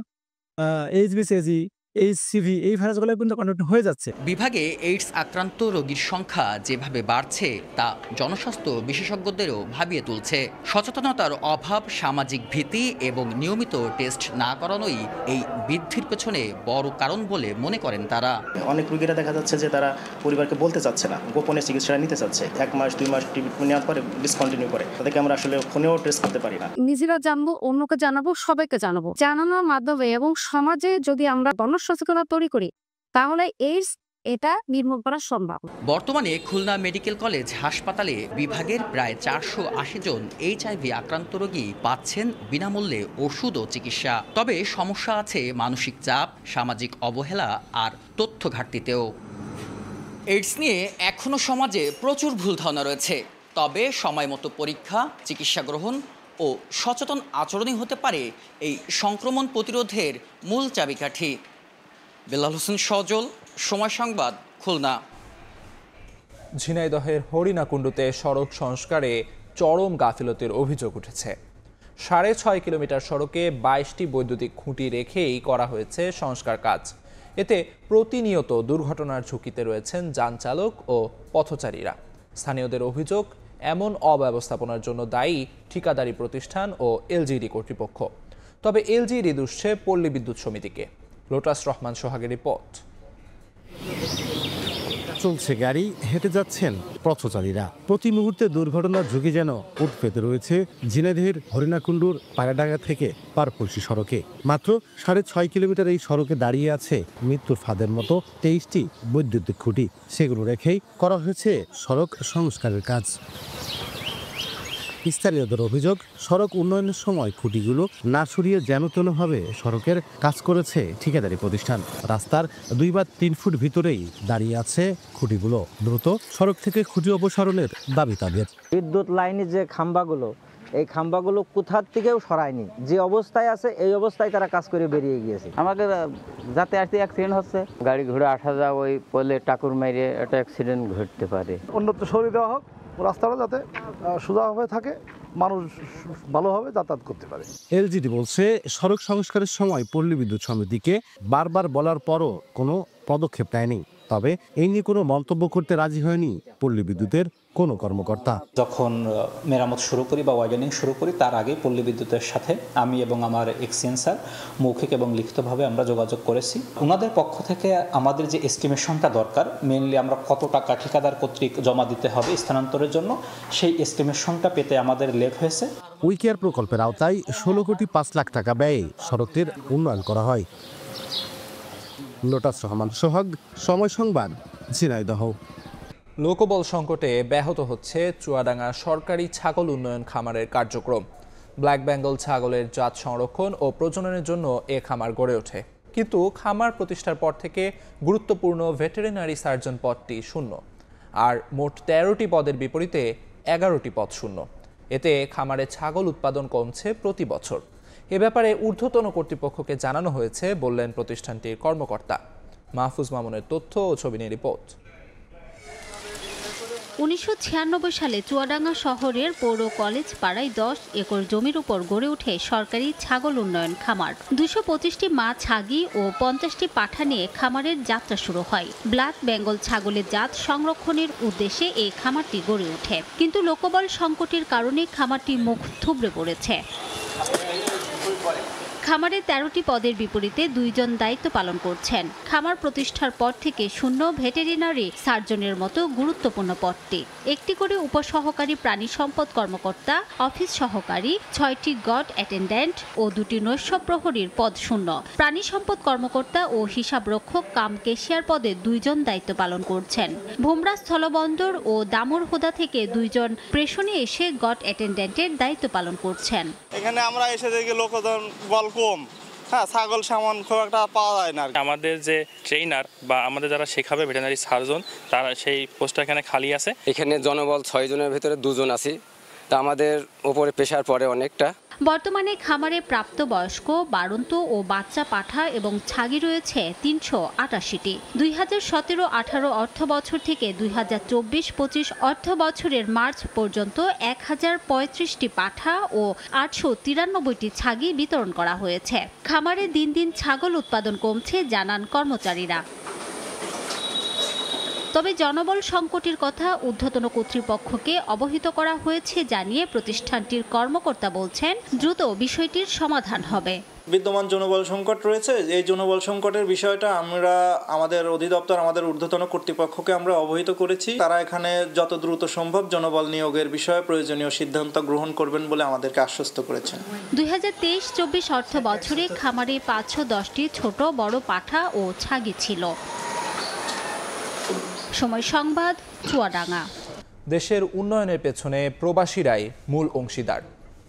এইচবিসিজি, এইচসিভি, এই ভাইরাসগুলো কিন্তু কন্টাক্ট হয়ে যাচ্ছে। বিভাগে এইডস আক্রান্ত রোগীর সংখ্যা যেভাবে বাড়ছে তা জনস্বাস্থ্য বিশেষজ্ঞদেরও ভাবিয়ে তুলছে। সচেতনতার অভাব, সামাজিক ভীতি এবং নিয়মিত টেস্ট না করানোই এই বৃদ্ধির পেছনে বড় কারণ বলে মনে করেন তারা। অনেক রোগীরা দেখা যাচ্ছে যে তারা পরিবারকে বলতে চাচ্ছে না, গোপনে চিকিৎসাটা নিতে চাচ্ছে। 1 মাস 2 মাস ট্রিটমেন্ট নেওয়ার পরে ডিসকন্টিনিউ করে। তাদেরকে আমরা আসলে ফোনেও টেস্ট করতে পারি না। নিজেরা জানবো, অন্যকে জানাবো, সবাইকে জানাবো। জানানোর মাধ্যমে এবং সমাজে যদি আমরা সচেতনতা তৈরি করি, তাহলে এইডস এটা নির্মূল করা সম্ভব। বর্তমানে খুলনা মেডিকেল কলেজ হাসপাতালে বিভাগের প্রায় 480 জন এইচআইভি আক্রান্ত রোগী পাচ্ছেন বিনামূল্যে ওষুধ ও চিকিৎসা। তবে সমস্যা আছে মানসিক চাপ, সামাজিক অবহেলা আর তথ্য ঘাটতিতেও। এইডস নিয়ে এখনো সমাজে প্রচুর ভুল ধারণা রয়েছে। তবে সময়মতো পরীক্ষা, চিকিৎসা গ্রহণ ও সচেতন আচরণই হতে পারে এই সংক্রমণ প্রতিরোধের মূল চাবিকাঠি। বেলাল হোসেন সজল, সময় সংবাদ, খুলনা। ঝিনাইদহের হরিণাকুণ্ডুতে সড়ক সংস্কারে চরম গাফিলতির অভিযোগ উঠেছে। 6.5 কিলোমিটার সড়কে 22টি বৈদ্যুতিক খুঁটি রেখেই করা হয়েছে সংস্কার কাজ। এতে প্রতিনিয়ত দুর্ঘটনার ঝুঁকিতে রয়েছেন যান চালক ও পথচারীরা। স্থানীয়দের অভিযোগ, এমন অব্যবস্থাপনার জন্য দায়ী ঠিকাদারি প্রতিষ্ঠান ও এলজিইডি কর্তৃপক্ষ। তবে এলজিইডি দুষছে পল্লী বিদ্যুৎ সমিতিকে। লোটাস রহমান সোহাগের রিপোর্ট। চলছে গাড়ি, হেঁটে যাচ্ছেন পথচারীরা। প্রতি মুহূর্তে দুর্ঘটনার ঝুঁকি যেন উঠ পেতে রয়েছে ঝিনাইদহের হরিণাকুণ্ডুর পায়রাডাঙ্গা থেকে পারপলসি সড়কে। মাত্র 6.5 কিলোমিটার এই সড়কে দাঁড়িয়ে আছে মৃত্যুর ফাঁদের মতো 23টি বৈদ্যুতিক খুঁটি। সেগুলো রেখেই করা হয়েছে সড়ক সংস্কারের কাজ। স্থানীয়দের অভিযোগ, সড়ক উন্নয়নের সময় খুঁটিগুলো না সরিয়ে যেন-তেনভাবে সড়কের কাজ করেছে ঠিকাদারি প্রতিষ্ঠান। রাস্তার 2 বা 3 ফুট ভিতরেই দাঁড়িয়ে আছে খুঁটিগুলো। দ্রুত সড়ক থেকে খুঁটি অপসারণের দাবি তাদের। বিদ্যুৎ লাইনের যে খাম্বাগুলো, এই খাম্বাগুলো কোথার থেকেও সরায়নি, যে অবস্থায় আছে এই অবস্থায় তারা কাজ করে বেরিয়ে গিয়েছে। আমাদের যাতে আসতে অ্যাক্সিডেন্ট হচ্ছে, গাড়ি ঘুরে আসা যাওয়া, ওই পোলে টাকুর মেরে একটা অ্যাক্সিডেন্ট ঘটতে পারে। অন্যত্র সরিয়ে দেওয়া হোক, রাস্তাটা যাতে সোজাভাবে থাকে, মানুষ ভালোভাবে যাতায়াত করতে পারে। এলজিডি বলছে, সড়ক সংস্কারের সময় পল্লী বিদ্যুৎ সমিতিকে বারবার বলার পরও কোনো পদক্ষেপ নেয়নি। তবে এই নিয়ে কোনো মন্তব্য করতে রাজি হয়নি পল্লী বিদ্যুতের কোনো কর্মকর্তা। যখন মেরামত শুরু করি বা ওয়াইডেনিং শুরু করি তার আগে পল্লী বিদ্যুতের সাথে আমি এবং আমার এক্সচেঞ্জার মৌখিক এবং লিখিতভাবে আমরা যোগাযোগ করেছি। ওনাদের পক্ষ থেকে আমাদের যে এস্টিমেশনটা দরকার, মেইনলি আমরা কত টাকা ঠিকাদার কর্তৃক জমা দিতে হবে স্থানান্তরের জন্য, সেই এস্টিমেশনটা পেতে আমাদের লেট হয়েছে। উইকেয়ার প্রকল্পের আওতায় 16 কোটি 5 লাখ টাকা ব্যয়ে সড়কটির উন্নয়ন করা হয়। লোটাস রহমান সোহাগ, সময় সংবাদ, ঝিনাইদহ। লোকবল সংকটে ব্যাহত হচ্ছে চুয়াডাঙ্গা সরকারি ছাগল উন্নয়ন খামারের কার্যক্রম। ব্ল্যাক বেঙ্গল ছাগলের জাত সংরক্ষণ ও প্রজননের জন্য এ খামার গড়ে ওঠে, কিন্তু খামার প্রতিষ্ঠার পর থেকে গুরুত্বপূর্ণ ভেটেরিনারি সার্জন পদটি শূন্য, আর মোট 13টি পদের বিপরীতে 11টি পদ শূন্য। এতে খামারে ছাগল উৎপাদন কমছে প্রতি বছর। এ ব্যাপারে ঊর্ধ্বতন কর্তৃপক্ষকে জানানো হয়েছে বললেন প্রতিষ্ঠানটির কর্মকর্তা। মাহফুজ মামুনের তথ্য ও ছবি নিয়ে রিপোর্ট। 1996 সালে চুয়াডাঙ্গা শহরের পৌর কলেজ পাড়ায় 10 একর জমির উপর গড়ে ওঠে সরকারি ছাগল উন্নয়ন খামার। 225টি মা ছাগি ও 50টি পাঠা নিয়ে খামারের যাত্রা শুরু হয়। ব্ল্যাক বেঙ্গল ছাগলের জাত সংরক্ষণের উদ্দেশ্যে এই খামারটি গড়ে ওঠে, কিন্তু লোকবল সংকটের কারণে খামারটি মুখ থুবড়ে পড়েছে। খামারে 13টি পদের বিপরীতে 2 জন দায়িত্ব পালন করছেন। খামার প্রতিষ্ঠার পর থেকে শূন্য ভেটেরিনারি সার্জনের মতো গুরুত্বপূর্ণ পদটি। একটি করে উপসহকারী প্রাণী সম্পদ কর্মকর্তা, অফিস সহকারী, 6টি গড অ্যাটেন্ডেন্ট ও 2টি নৈশ প্রহরীর পদ শূন্য। প্রাণী সম্পদ কর্মকর্তা ও হিসাবরক্ষক কাম কেশিয়ার পদে 2 জন দায়িত্ব পালন করছেন। ভোমরা স্থলবন্দর ও দামোরহুদা থেকে 2 জন প্রেষণে এসে গড অ্যাটেন্ডেন্টের দায়িত্ব পালন করছেন। এখানে আমরা এসে দেখি লোকজন কম, হ্যাঁ, ছাগল সামান খুব একটা পাওয়া যায় না। আমাদের যে ট্রেনার বা আমাদের যারা শেখাবে ভেটেরিনারি সার্জন, তারা সেই পোস্টটা এখানে খালি আছে। এখানে জনবল 6 জনের ভিতরে 2 জন আছি, তা আমাদের উপরে প্রেশার পড়ে অনেকটা। বর্তমানে খামারে প্রাপ্তবয়স্ক, বাড়ন্ত ও বাচ্চা পাঠা এবং ছাগি রয়েছে 388টি। 2017-18 অর্থ বছর থেকে 2024-25 অর্থ বছরের মার্চ পর্যন্ত 1035টি পাঠা ও 893টি ছাগি বিতরণ করা হয়েছে। খামারে দিন দিন ছাগল উৎপাদন কমছে জানান কর্মচারীরা। তবে জনবল সংকটের কথা ঊর্ধ্বতন কর্তৃপক্ষকে অবহিত করা হয়েছে জানিয়ে প্রতিষ্ঠানটির কর্মকর্তা বলছেন দ্রুত বিষয়টির সমাধান হবে। বিদ্যমান জনবল সংকট রয়েছে, এই জনবল সংকটের বিষয়টা আমরা আমাদের অধিদপ্তর, আমাদের ঊর্ধ্বতন কর্তৃপক্ষকে আমরা অবহিত করেছি। তারা এখানে যত দ্রুত সম্ভব জনবল নিয়োগের বিষয়ে প্রয়োজনীয় সিদ্ধান্ত গ্রহণ করবেন বলে আমাদেরকে আশ্বস্ত করেছেন। 2023-24 অর্থ বছরে খামারে 510টি ছোট বড় পাঠা ও ছাগি ছিল। সময় সংবাদ, চুয়াডাঙ্গা। দেশের উন্নয়নের পেছনে প্রবাসীরাই মূল অংশীদার।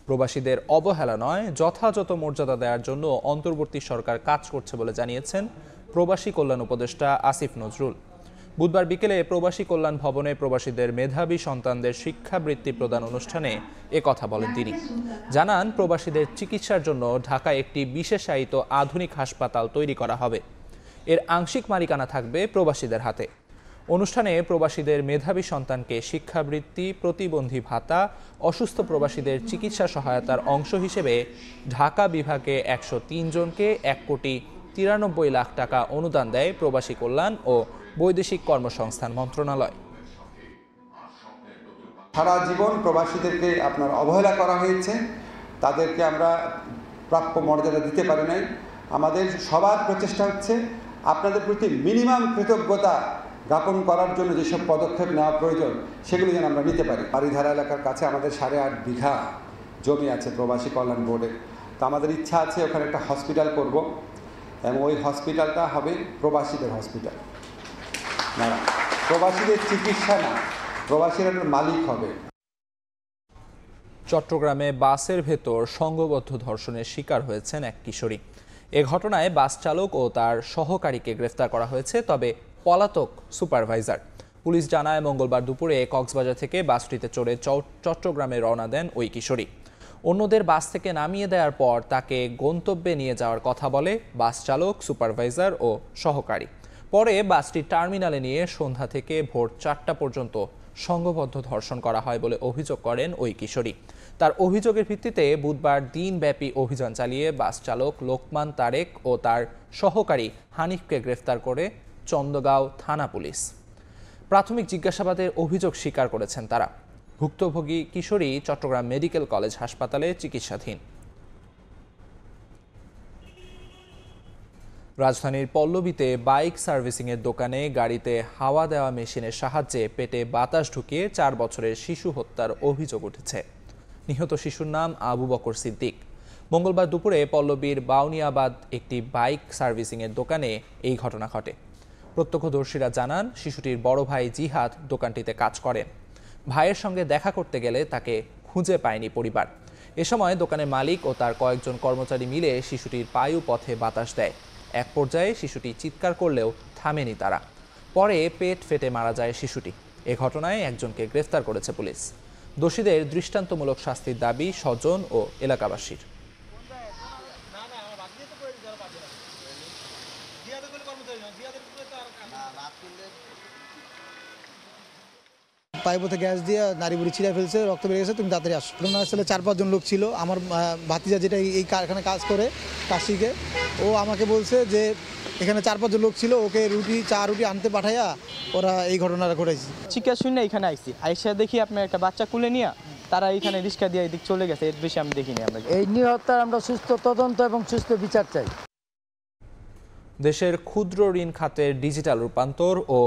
প্রবাসীদের অবহেলা নয়, যথাযথ মর্যাদা দেওয়ার জন্য অন্তর্বর্তী সরকার কাজ করছে বলে জানিয়েছেন প্রবাসী কল্যাণ উপদেষ্টা আসিফ নজরুল। বুধবার বিকেলে প্রবাসী কল্যাণ ভবনে প্রবাসীদের মেধাবী সন্তানদের শিক্ষাবৃত্তি প্রদান অনুষ্ঠানে একথা বলেন তিনি। জানান, প্রবাসীদের চিকিৎসার জন্য ঢাকায় একটি বিশেষায়িত আধুনিক হাসপাতাল তৈরি করা হবে। এর আংশিক মালিকানা থাকবে প্রবাসীদের হাতে। অনুষ্ঠানে প্রবাসীদের মেধাবী সন্তানকে শিক্ষাবৃত্তি, প্রতিবন্ধী ভাতা, অসুস্থ প্রবাসীদের চিকিৎসা সহায়তার অংশ হিসেবে ঢাকা বিভাগে 103 জনকে 1,93,00,000 টাকা অনুদান দেয় প্রবাসী কল্যাণ ও বৈদেশিক কর্মসংস্থান মন্ত্রণালয়। সারা জীবন প্রবাসীদেরকে আপনার অবহেলা করা হয়েছে, তাদেরকে আমরা প্রাপ্য মর্যাদা দিতে পারি নাই। আমাদের সবার প্রচেষ্টা হচ্ছে আপনাদের প্রতি মিনিমাম কৃতজ্ঞতা জ্ঞাপন করার জন্য যেসব পদক্ষেপ নেওয়া প্রয়োজন সেগুলি যেন আমরা নিতে পারি। বাড়িধারা এলাকার কাছে আমাদের 8.5 বিঘা জমি আছে প্রবাসী কল্যাণ বোর্ডের। তো আমাদের ইচ্ছা আছে ওখানে একটা হসপিটাল করব, এবং ওই হসপিটালটা হবে প্রবাসীদের হসপিটাল। না, প্রবাসীদের চিকিৎসা না, প্রবাসীরা মালিক হবে। চট্টগ্রামে বাসের ভেতর সংঘবদ্ধ ধর্ষণের শিকার হয়েছেন এক কিশোরী। এ ঘটনায় বাস চালক ও তার সহকারীকে গ্রেফতার করা হয়েছে, তবে পলাতক সুপারভাইজার। পুলিশ জানায়, মঙ্গলবার দুপুরে কক্সবাজার থেকে বাসটিতে চড়ে চট্টগ্রামে রওনা দেন ওই কিশোরী। অন্যদের বাস থেকে নামিয়ে দেওয়ার পর তাকে গন্তব্যে নিয়ে যাওয়ার কথা বলে বাস চালক, সুপারভাইজার ও সহকারী। পরে বাসটি টার্মিনালে নিয়ে সন্ধ্যা থেকে ভোর 4টা পর্যন্ত সংঘবদ্ধ ধর্ষণ করা হয় বলে অভিযোগ করেন ওই কিশোরী। তার অভিযোগের ভিত্তিতে বুধবার দিনব্যাপী অভিযান চালিয়ে বাস চালক লোকমান তারেক ও তার সহকারী হানিফকে গ্রেফতার করে চন্দগাঁও থানা পুলিশ। প্রাথমিক জিজ্ঞাসাবাদে অভিযোগ স্বীকার করেছেন তারা। ভুক্তভোগী কিশোরী চট্টগ্রাম মেডিকেল কলেজ হাসপাতালে চিকিৎসাধীন। রাজধানীর পল্লবীতে বাইক সার্ভিসিংয়ের দোকানে গাড়িতে হাওয়া দেওয়া মেশিনের সাহায্যে পেটে বাতাস ঢুকিয়ে 4 বছরের শিশু হত্যার অভিযোগ উঠেছে। নিহত শিশুর নাম আবু বকর সিদ্দিক। মঙ্গলবার দুপুরে পল্লবীর বাউনিয়াবাদ একটি বাইক সার্ভিসিংয়ের দোকানে এই ঘটনা ঘটে। প্রত্যক্ষদর্শীরা জানান, শিশুটির বড় ভাই জিহাদ দোকানটিতে কাজ করেন। ভাইয়ের সঙ্গে দেখা করতে গেলে তাকে খুঁজে পায়নি পরিবার। এ সময় দোকানের মালিক ও তার কয়েকজন কর্মচারী মিলে শিশুটির পায়ু পথে বাতাস দেয়। এক পর্যায়ে শিশুটি চিৎকার করলেও থামেনি তারা। পরে পেট ফেটে মারা যায় শিশুটি। এ ঘটনায় একজনকে গ্রেফতার করেছে পুলিশ। দোষীদের দৃষ্টান্তমূলক শাস্তির দাবি স্বজন ও এলাকাবাসীর। পাইপতে গ্যাস দিয়ে নারী বুড়ি ছিঁড়ে ফেলছে, রক্ত বেড়ে গেছে, তুমি তাড়াতাড়ি আসো। আসলে 4-5 জন লোক ছিল। আমার ভাতিজা যেটা এই কারখানায় কাজ করে কাজ শিখে, ও আমাকে বলছে যে এখানে 4-5 জন লোক ছিল, ওকে চা রুটি আনতে পাঠাইয়া ওরা এই ঘটনাটা ঘটেছে। চিকিৎসা শুনে এখানে আইছি, আইসা দেখি আপনার একটা বাচ্চা কুলে নিয়ে তারা এইখানে রিক্সা দিয়ে এদিক চলে গেছে। এর বেশি আমি দেখিনি। আমরা এই নিহত্যার আমরা সুস্থ তদন্ত এবং সুস্থ বিচার চাই। দেশের ক্ষুদ্র ঋণ খাতের ডিজিটাল রূপান্তর ও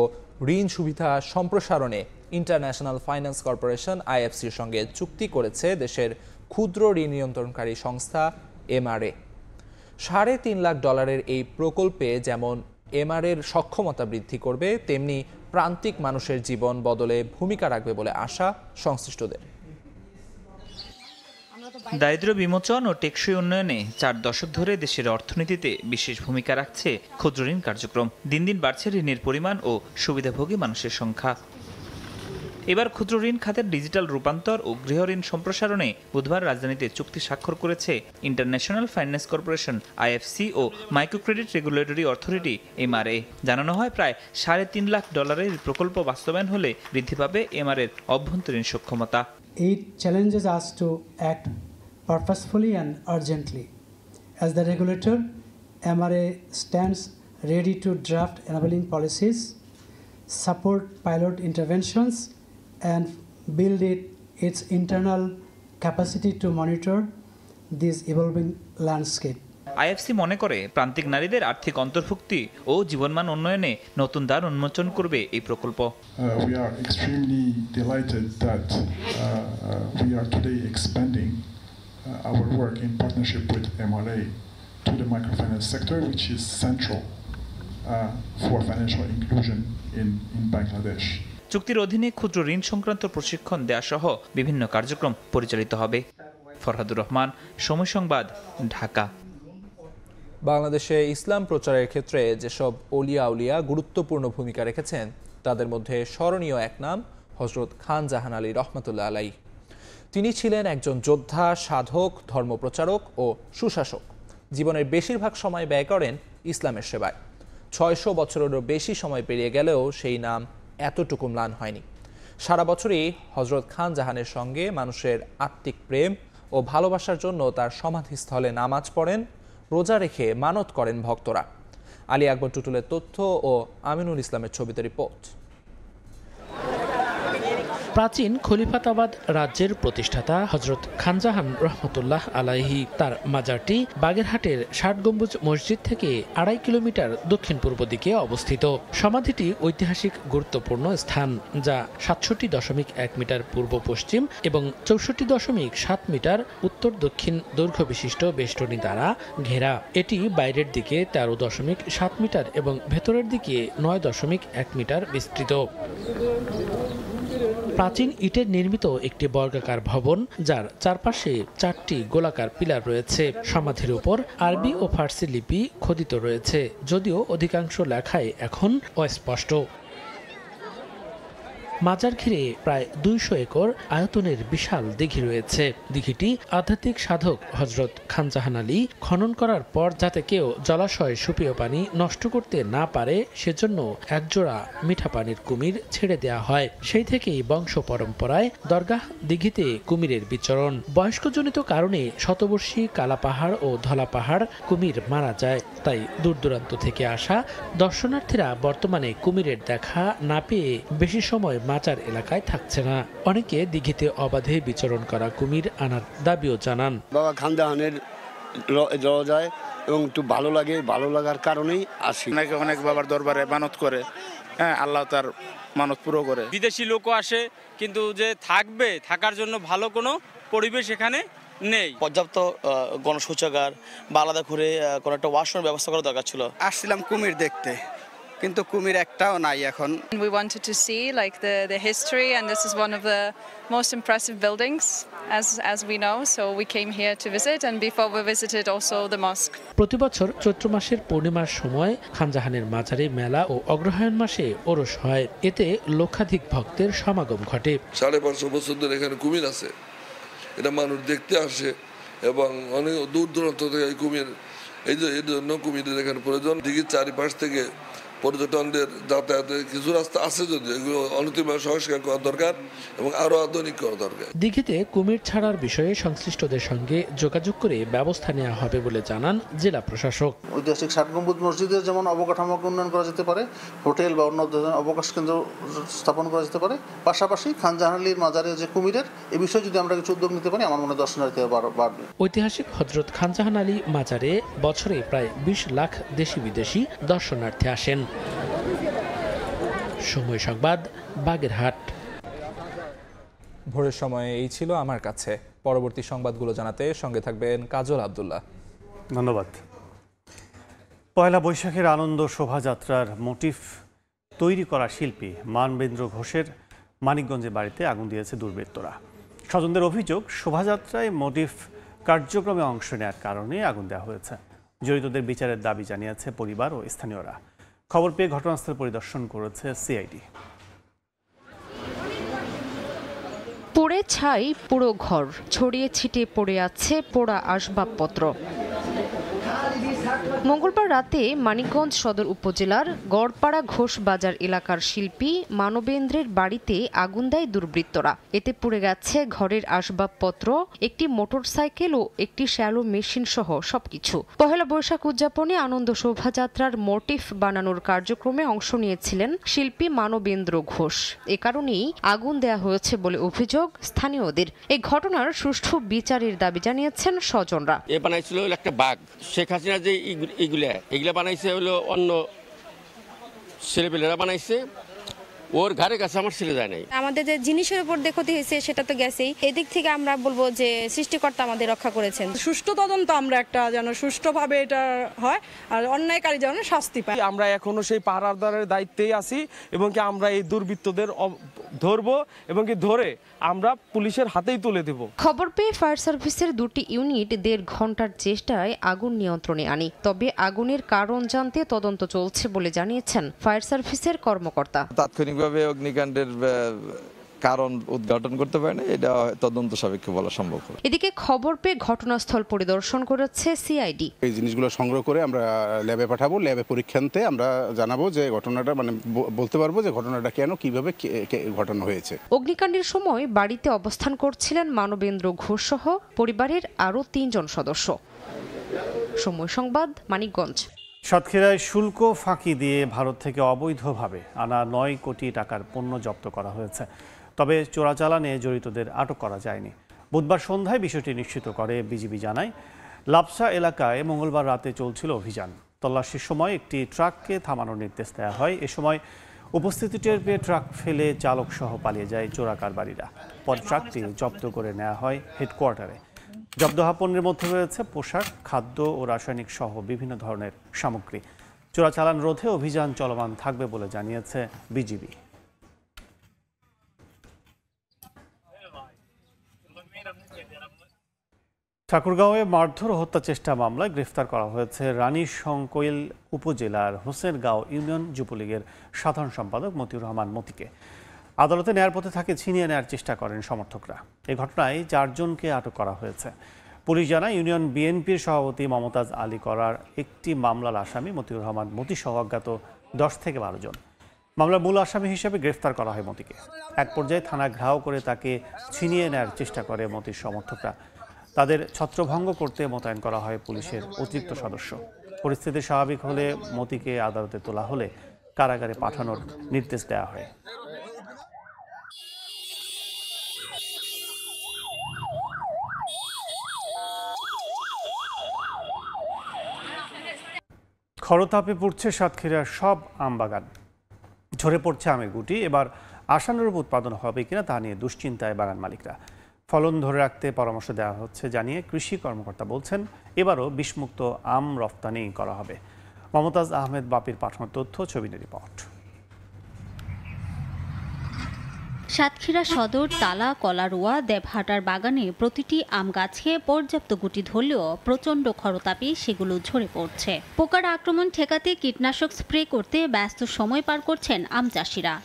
ঋণ সুবিধা সম্প্রসারণে ইন্টারন্যাশনাল ফাইন্যান্স কর্পোরেশন IFCর সঙ্গে চুক্তি করেছে দেশের ক্ষুদ্র ঋণ নিয়ন্ত্রণকারী সংস্থা MRA। $3.5 লাখ এই প্রকল্পে যেমন MRAর সক্ষমতা বৃদ্ধি করবে, তেমনি প্রান্তিক মানুষের জীবন বদলে ভূমিকা রাখবে বলে আশা সংশ্লিষ্টদের। দারিদ্র্য বিমোচন ও টেকসই উন্নয়নে 4 দশক ধরে দেশের অর্থনীতিতে বিশেষ ভূমিকা রাখছে ক্ষুদ্র ঋণ কার্যক্রম। দিন দিন বাড়ছে ঋণের পরিমাণ ও সুবিধাভোগী মানুষের সংখ্যা। এবার ক্ষুদ্র ঋণ খাতের ডিজিটাল রূপান্তর ও গৃহ ঋণ সম্প্রসারণে বুধবার রাজধানীতে চুক্তি স্বাক্ষর করেছে ইন্টারন্যাশনাল ফাইন্যান্স কর্পোরেশন IFC ও micro credit regulatory authority MRA। জানানো হয়, প্রায় $3.5 লাখ প্রকল্প বাস্তবায়ন হলে বৃদ্ধি পাবে MRAর অভ্যন্তরীণ সক্ষমতা। It challenges us to act purposefully and urgently. As the regulator, MRA stands ready to draft enabling policies, support pilot interventions, and build its internal capacity to monitor this evolving landscape. IFC মনে করে প্রান্তিক নারীদের আর্থিক অন্তর্ভুক্তি ও জীবনমান উন্নয়নে নতুন দ্বার উন্মোচন করবে এই প্রকল্প। We are extremely delighted that we are today expanding our work in partnership with MRA to the microfinance sector, which is central for financial inclusion in Bangladesh. চুক্তির অধীনে ক্ষুদ্র ঋণ সংক্রান্ত প্রশিক্ষণ দেয়া সহ বিভিন্ন কার্যক্রম পরিচালিত হবে। ফরহাদুর রহমান, সময় সংবাদ, ঢাকা। বাংলাদেশে ইসলাম প্রচারের ক্ষেত্রে যেসব অলিয়া উলিয়া গুরুত্বপূর্ণ ভূমিকা রেখেছেন, তাদের মধ্যে স্মরণীয় এক নাম হযরত খান জাহান আলী রহমাতুল্লাহ আলাইহি। তিনি ছিলেন একজন যোদ্ধা, সাধক, ধর্মপ্রচারক ও সুশাসক। জীবনের বেশিরভাগ সময় ব্যয় করেন ইসলামের সেবায়। 600 বছরেরও বেশি সময় পেরিয়ে গেলেও সেই নাম এতটুকু ম্লান হয়নি। সারা বছরই হযরত খান জাহানের সঙ্গে মানুষের আত্মিক প্রেম ও ভালোবাসার জন্য তার সমাধিস্থলে নামাজ পড়েন, রোজা রেখে মানত করেন ভক্তরা। আলী আকবর টুটুলের তথ্য ও আমিনুল ইসলামের ছবিতে রিপোর্ট। প্রাচীন খলিফাতাবাদ রাজ্যের প্রতিষ্ঠাতা হযরত খান জাহান রহমতুল্লাহ আলাইহি, তার মাজারটি বাগেরহাটের 60 গম্বুজ মসজিদ থেকে 2.5 কিলোমিটার দক্ষিণ পূর্ব দিকে অবস্থিত। সমাধিটি ঐতিহাসিক গুরুত্বপূর্ণ স্থান, যা 67.1 মিটার পূর্ব পশ্চিম এবং 64.7 মিটার উত্তর দক্ষিণ দৈর্ঘ্য বিশিষ্ট বেষ্টনী দ্বারা ঘেরা। এটি বাইরের দিকে 13.7 মিটার এবং ভেতরের দিকে 9.1 মিটার বিস্তৃত। প্রাচীন ইটের নির্মিত একটি বর্গাকার ভবন, যার চারপাশে 4টি গোলাকার পিলার রয়েছে। সমাধির উপর আরবি ও ফার্সি লিপি খোদিত রয়েছে, যদিও অধিকাংশ লেখাই এখন অস্পষ্ট। মাজার ঘিরে প্রায় 200 একর আয়তনের বিশাল দিঘি রয়েছে। দিঘিটি আধ্যাত্মিক সাধক হজরত খানজাহান আলী খনন করার পর যাতে কেউ জলাশয় সুপেয় পানি নষ্ট করতে না পারে সেজন্য একজোড়া মিঠা পানির কুমির ছেড়ে দেয়া হয়। সেই থেকেই বংশ পরম্পরায় দরগাহ দিঘিতে কুমিরের বিচরণ। বয়স্কজনিত কারণে শতবর্ষী কালা পাহাড় ও ধলা পাহাড় কুমির মারা যায়, তাই দূর দূরান্ত থেকে আসা দর্শনার্থীরা বর্তমানে কুমিরের দেখা না পেয়ে বেশি সময় মাজার এলাকায় থাকছে না। অনেকে দিঘিতে অবাধে বিচরণ করা কুমির আনার দাবিও জানান। বাবা খানজাহানের যায় এবং একটু ভালো লাগে, ভালো লাগার কারণেই আসি। অনেক বাবার দরবারে মানত করে, হ্যাঁ, আল্লাহ তার মানত পুরো করে। বিদেশি লোকও আসে, কিন্তু যে থাকবে, থাকার জন্য ভালো কোনো পরিবেশ এখানে নেই। পর্যাপ্ত গণশৌচাগার বা আলাদা করে কোনো একটা ওয়াশরুমের ব্যবস্থা করা দরকার ছিল। আসছিলাম কুমির দেখতে, কিন্তু কুমির একটাও নাই এখন। We wanted to see like the history, and this is one of the most impressive buildings as we know, so we came here to visit, and before we visited also the mosque. প্রতি বছর চৈত্র মাসের পূর্ণিমার সময় খানজাহানের মাজারে মেলা ও অগ্রহায়ণ মাসে ওরস হয়। এতে লক্ষাধিক ভক্তের সমাগম ঘটে। 550 বছর ধরে এখানে কুমির আছে, এটা মানুষ দেখতে আসে এবং অনেক দূর দূরান্ত থেকে এই কুমির, এই জন্য কুমিরের এখানে প্রয়োজন। দিঘির চারিপাশ থেকে পর্যটনদের যাতায়াতের কিছু রাস্তা আছে, যদি এগুলো অনতিবিলম্বে সংস্কার করা দরকার এবং আরো আধুনিক করা দরকার। দিঘিতে কুমির ছাড়ার বিষয়ে সংশ্লিষ্টদের সঙ্গে যোগাযোগ করে ব্যবস্থা নেওয়া হবে বলে জানান জেলা প্রশাসক। ঐতিহাসিক 60 গম্বুজ মসজিদের যেমন অবকাঠামো উন্নয়ন করা যেতে পারে, হোটেল বা অন্য অবকাশ কেন্দ্র স্থাপন করা যেতে পারে, পাশাপাশি খানজাহান আলীর মাজারে যে কুমিরের এই বিষয়ে যদি আমরা কিছু উদ্যোগ নিতে পারি, আমার মনে হয় দর্শনার্থী বাড়বে। ঐতিহাসিক হজরত খানজাহান আলী মাজারে বছরে প্রায় 20 লাখ দেশি বিদেশি দর্শনার্থী আসেন। সময় সংবাদ, বাগেরহাট। ভোরের সময় এই ছিল আমার কাছে। পরবর্তী সংবাদগুলো জানাতে সঙ্গে থাকবেন কাজল আব্দুল্লাহ। ধন্যবাদ। পয়লা বৈশাখের আনন্দ শোভাযাত্রার মোটিফ তৈরি করা শিল্পী মানবেন্দ্র ঘোষের মানিকগঞ্জের বাড়িতে আগুন দিয়েছে দুর্বৃত্তরা। স্বজনদের অভিযোগ, শোভাযাত্রায় মোটিফ কার্যক্রমে অংশ নেওয়ার কারণে আগুন দেওয়া হয়েছে। জড়িতদের বিচারের দাবি জানিয়েছে পরিবার ও স্থানীয়রা। খবর পেয়ে ঘটনাস্থল পরিদর্শন করেছে সিআইডি। পুড়ে ছাই পুরো ঘর, ছড়িয়ে ছিটিয়ে পড়ে আছে পোড়া আসবাবপত্র। মঙ্গলবার রাতে মানিকগঞ্জ সদর উপজেলার গড়পাড়া ঘোষ বাজার এলাকার শিল্পী মানবেন্দ্রের বাড়িতে আগুন দেয় দুর্বৃত্তরা। এতে পুড়ে গেছে ঘরের আসবাবপত্র, একটি মোটরসাইকেল ও একটি শ্যালো মেশিন সহ সবকিছু। পহেলা বৈশাখ উদযাপনে আনন্দ শোভাযাত্রার মোটিফ বানানোর কার্যক্রমে অংশ নিয়েছিলেন শিল্পী মানবেন্দ্র ঘোষ। এ কারণেই আগুন দেয়া হয়েছে বলে অভিযোগ স্থানীয়দের। এই ঘটনার সুষ্ঠু বিচারের দাবি জানিয়েছেন স্বজনরা। এ বানাইছিল একটা বাঘ, শেখ হাসিনা যে এগুলা বানাইছে হলো অন্য ছেলেপেলেরা বানাইছে, ওর ঘরে কাছে আমার ছেলে যায় নাই। আমাদের যে জিনিসের উপর ক্ষতি হয়েছে সেটা তো গেছেই, এদিক থেকে আমরা বলবো যে সৃষ্টিকর্তা আমাদের রক্ষা করেছেন। সুষ্ঠু তদন্ত আমরা একটা যেন সুষ্ঠুভাবে এটা হয় আর অন্যায়কারী যেন শাস্তি পায়। আমরা এখনো সেই পাহারাদারের দায়িত্বেই আছি এবং কি আমরা এই দুর্বৃত্তদের ধরবো এবং কি ধরে আমরা পুলিশের হাতেই তুলে দেব। খবর পেয়ে ফায়ার সার্ভিসের 2টি ইউনিট 1.5 ঘন্টার চেষ্টায় আগুন নিয়ন্ত্রণে আনে। তবে আগুনের কারণ জানতে তদন্ত চলছে বলে জানিয়েছেন ফায়ার সার্ভিসের কর্মকর্তা। তাৎক্ষণিকভাবে অগ্নিকাণ্ডের কারণ উদ্ঘাটন করতে পারে না, এটা তদন্ত সাপেক্ষে বলা সম্ভব। এদিকে খবর পেয়ে ঘটনাস্থল পরিদর্শন করেছে সিআইডি। এই জিনিসগুলো সংগ্রহ করে আমরা ল্যাবে পাঠাবো, ল্যাবে পরীক্ষান্তে আমরা জানাবো যে ঘটনাটা বলতে পারবো যে ঘটনাটা কেন কিভাবে ঘটানো হয়েছে। অগ্নিকাণ্ডের সময় বাড়িতে অবস্থান করছিলেন মানবেন্দ্র ঘোষ সহ পরিবারের আরও 3 জন সদস্য। সময় সংবাদ, মানিকগঞ্জ। সাতক্ষীরায় শুল্ক ফাঁকি দিয়ে ভারত থেকে অবৈধভাবে আনা 9 কোটি টাকার পণ্য জব্দ করা হয়েছে। তবে চোরাচালানে জড়িতদের আটক করা যায়নি। বুধবার সন্ধ্যায় বিষয়টি নিশ্চিত করে বিজিবি জানায়। লাপসা এলাকায় মঙ্গলবার রাতে চলছিল অভিযান। তল্লাশির সময় একটি ট্রাককে থামানোর নির্দেশ দেওয়া হয়। এ সময় উপস্থিতি টের পেয়ে ট্রাক ফেলে চালক সহ পালিয়ে যায় চোরা কারবারিরা। পরে ট্রাকটি জব্দ করে নেওয়া হয় হেডকোয়ার্টারে। জব্দ হওয়া পণ্যের মধ্যে রয়েছে পোশাক, খাদ্য ও রাসায়নিক সহ বিভিন্ন ধরনের সামগ্রী। চোরাচালান রোধে অভিযান চলমান থাকবে বলে জানিয়েছে বিজিবি। ঠাকুরগাঁওয়ে মারধর ও হত্যা চেষ্টা মামলায় গ্রেফতার করা হয়েছে রানীশংকৈল উপজেলার হোসেনগাঁও ইউনিয়ন যুবলীগের সাধারণ সম্পাদক মতিউর রহমান মতিকে। আদালতে নেয়ার পথে তাকে ছিনিয়ে নেয়ার চেষ্টা করেন সমর্থকরা। এই ঘটনায় 4 জনকে আটক করা হয়েছে। পুলিশ জানায় ইউনিয়ন বিএনপির সভাপতি মমতাজ আলী করার একটি মামলার আসামি মতিউর রহমান মতি সহ অজ্ঞাত 10 থেকে 12 জন। মামলার মূল আসামি হিসেবে গ্রেফতার করা হয় মতিকে। এক পর্যায়ে থানা ঘেরাও করে তাকে ছিনিয়ে নেয়ার চেষ্টা করে মতির সমর্থকরা। তাদের ছত্রভঙ্গ করতে মোতায়েন করা হয় পুলিশের অতিরিক্ত সদস্য। পরিস্থিতি স্বাভাবিক হলে মতিকে আদালতে তোলা হলে কারাগারে পাঠানোর নির্দেশ দেওয়া হয়। খরতাপে পড়ছে সাতক্ষীরার সব আমবাগান, ঝরে পড়ছে আমের গুটি। এবার আশানুরূপ উৎপাদন হবে কিনা তা নিয়ে দুশ্চিন্তায় বাগান মালিকরা। ফলন ধরে রাখতে পরামর্শ দেওয়া হচ্ছে জানিয়ে কৃষি কর্মকর্তা বলছেন এবারও বিষমুক্ত আম রফতানি করা হবে। মমতাজ আহমেদ বাপির পাঠানো তথ্য, ছবির রিপোর্ট। সাতক্ষীরা সদর তালা কলারোয়া দেবহাটার বাগানে প্রতিটি আম গাছে পর্যাপ্ত গুটি ধরলেও প্রচণ্ড খরতাপে সেগুলো ঝরে পড়ছে। পোকার আক্রমণ ঠেকাতে কীটনাশক স্প্রে করতে ব্যস্ত সময় পার করছেন আম চাষিরা।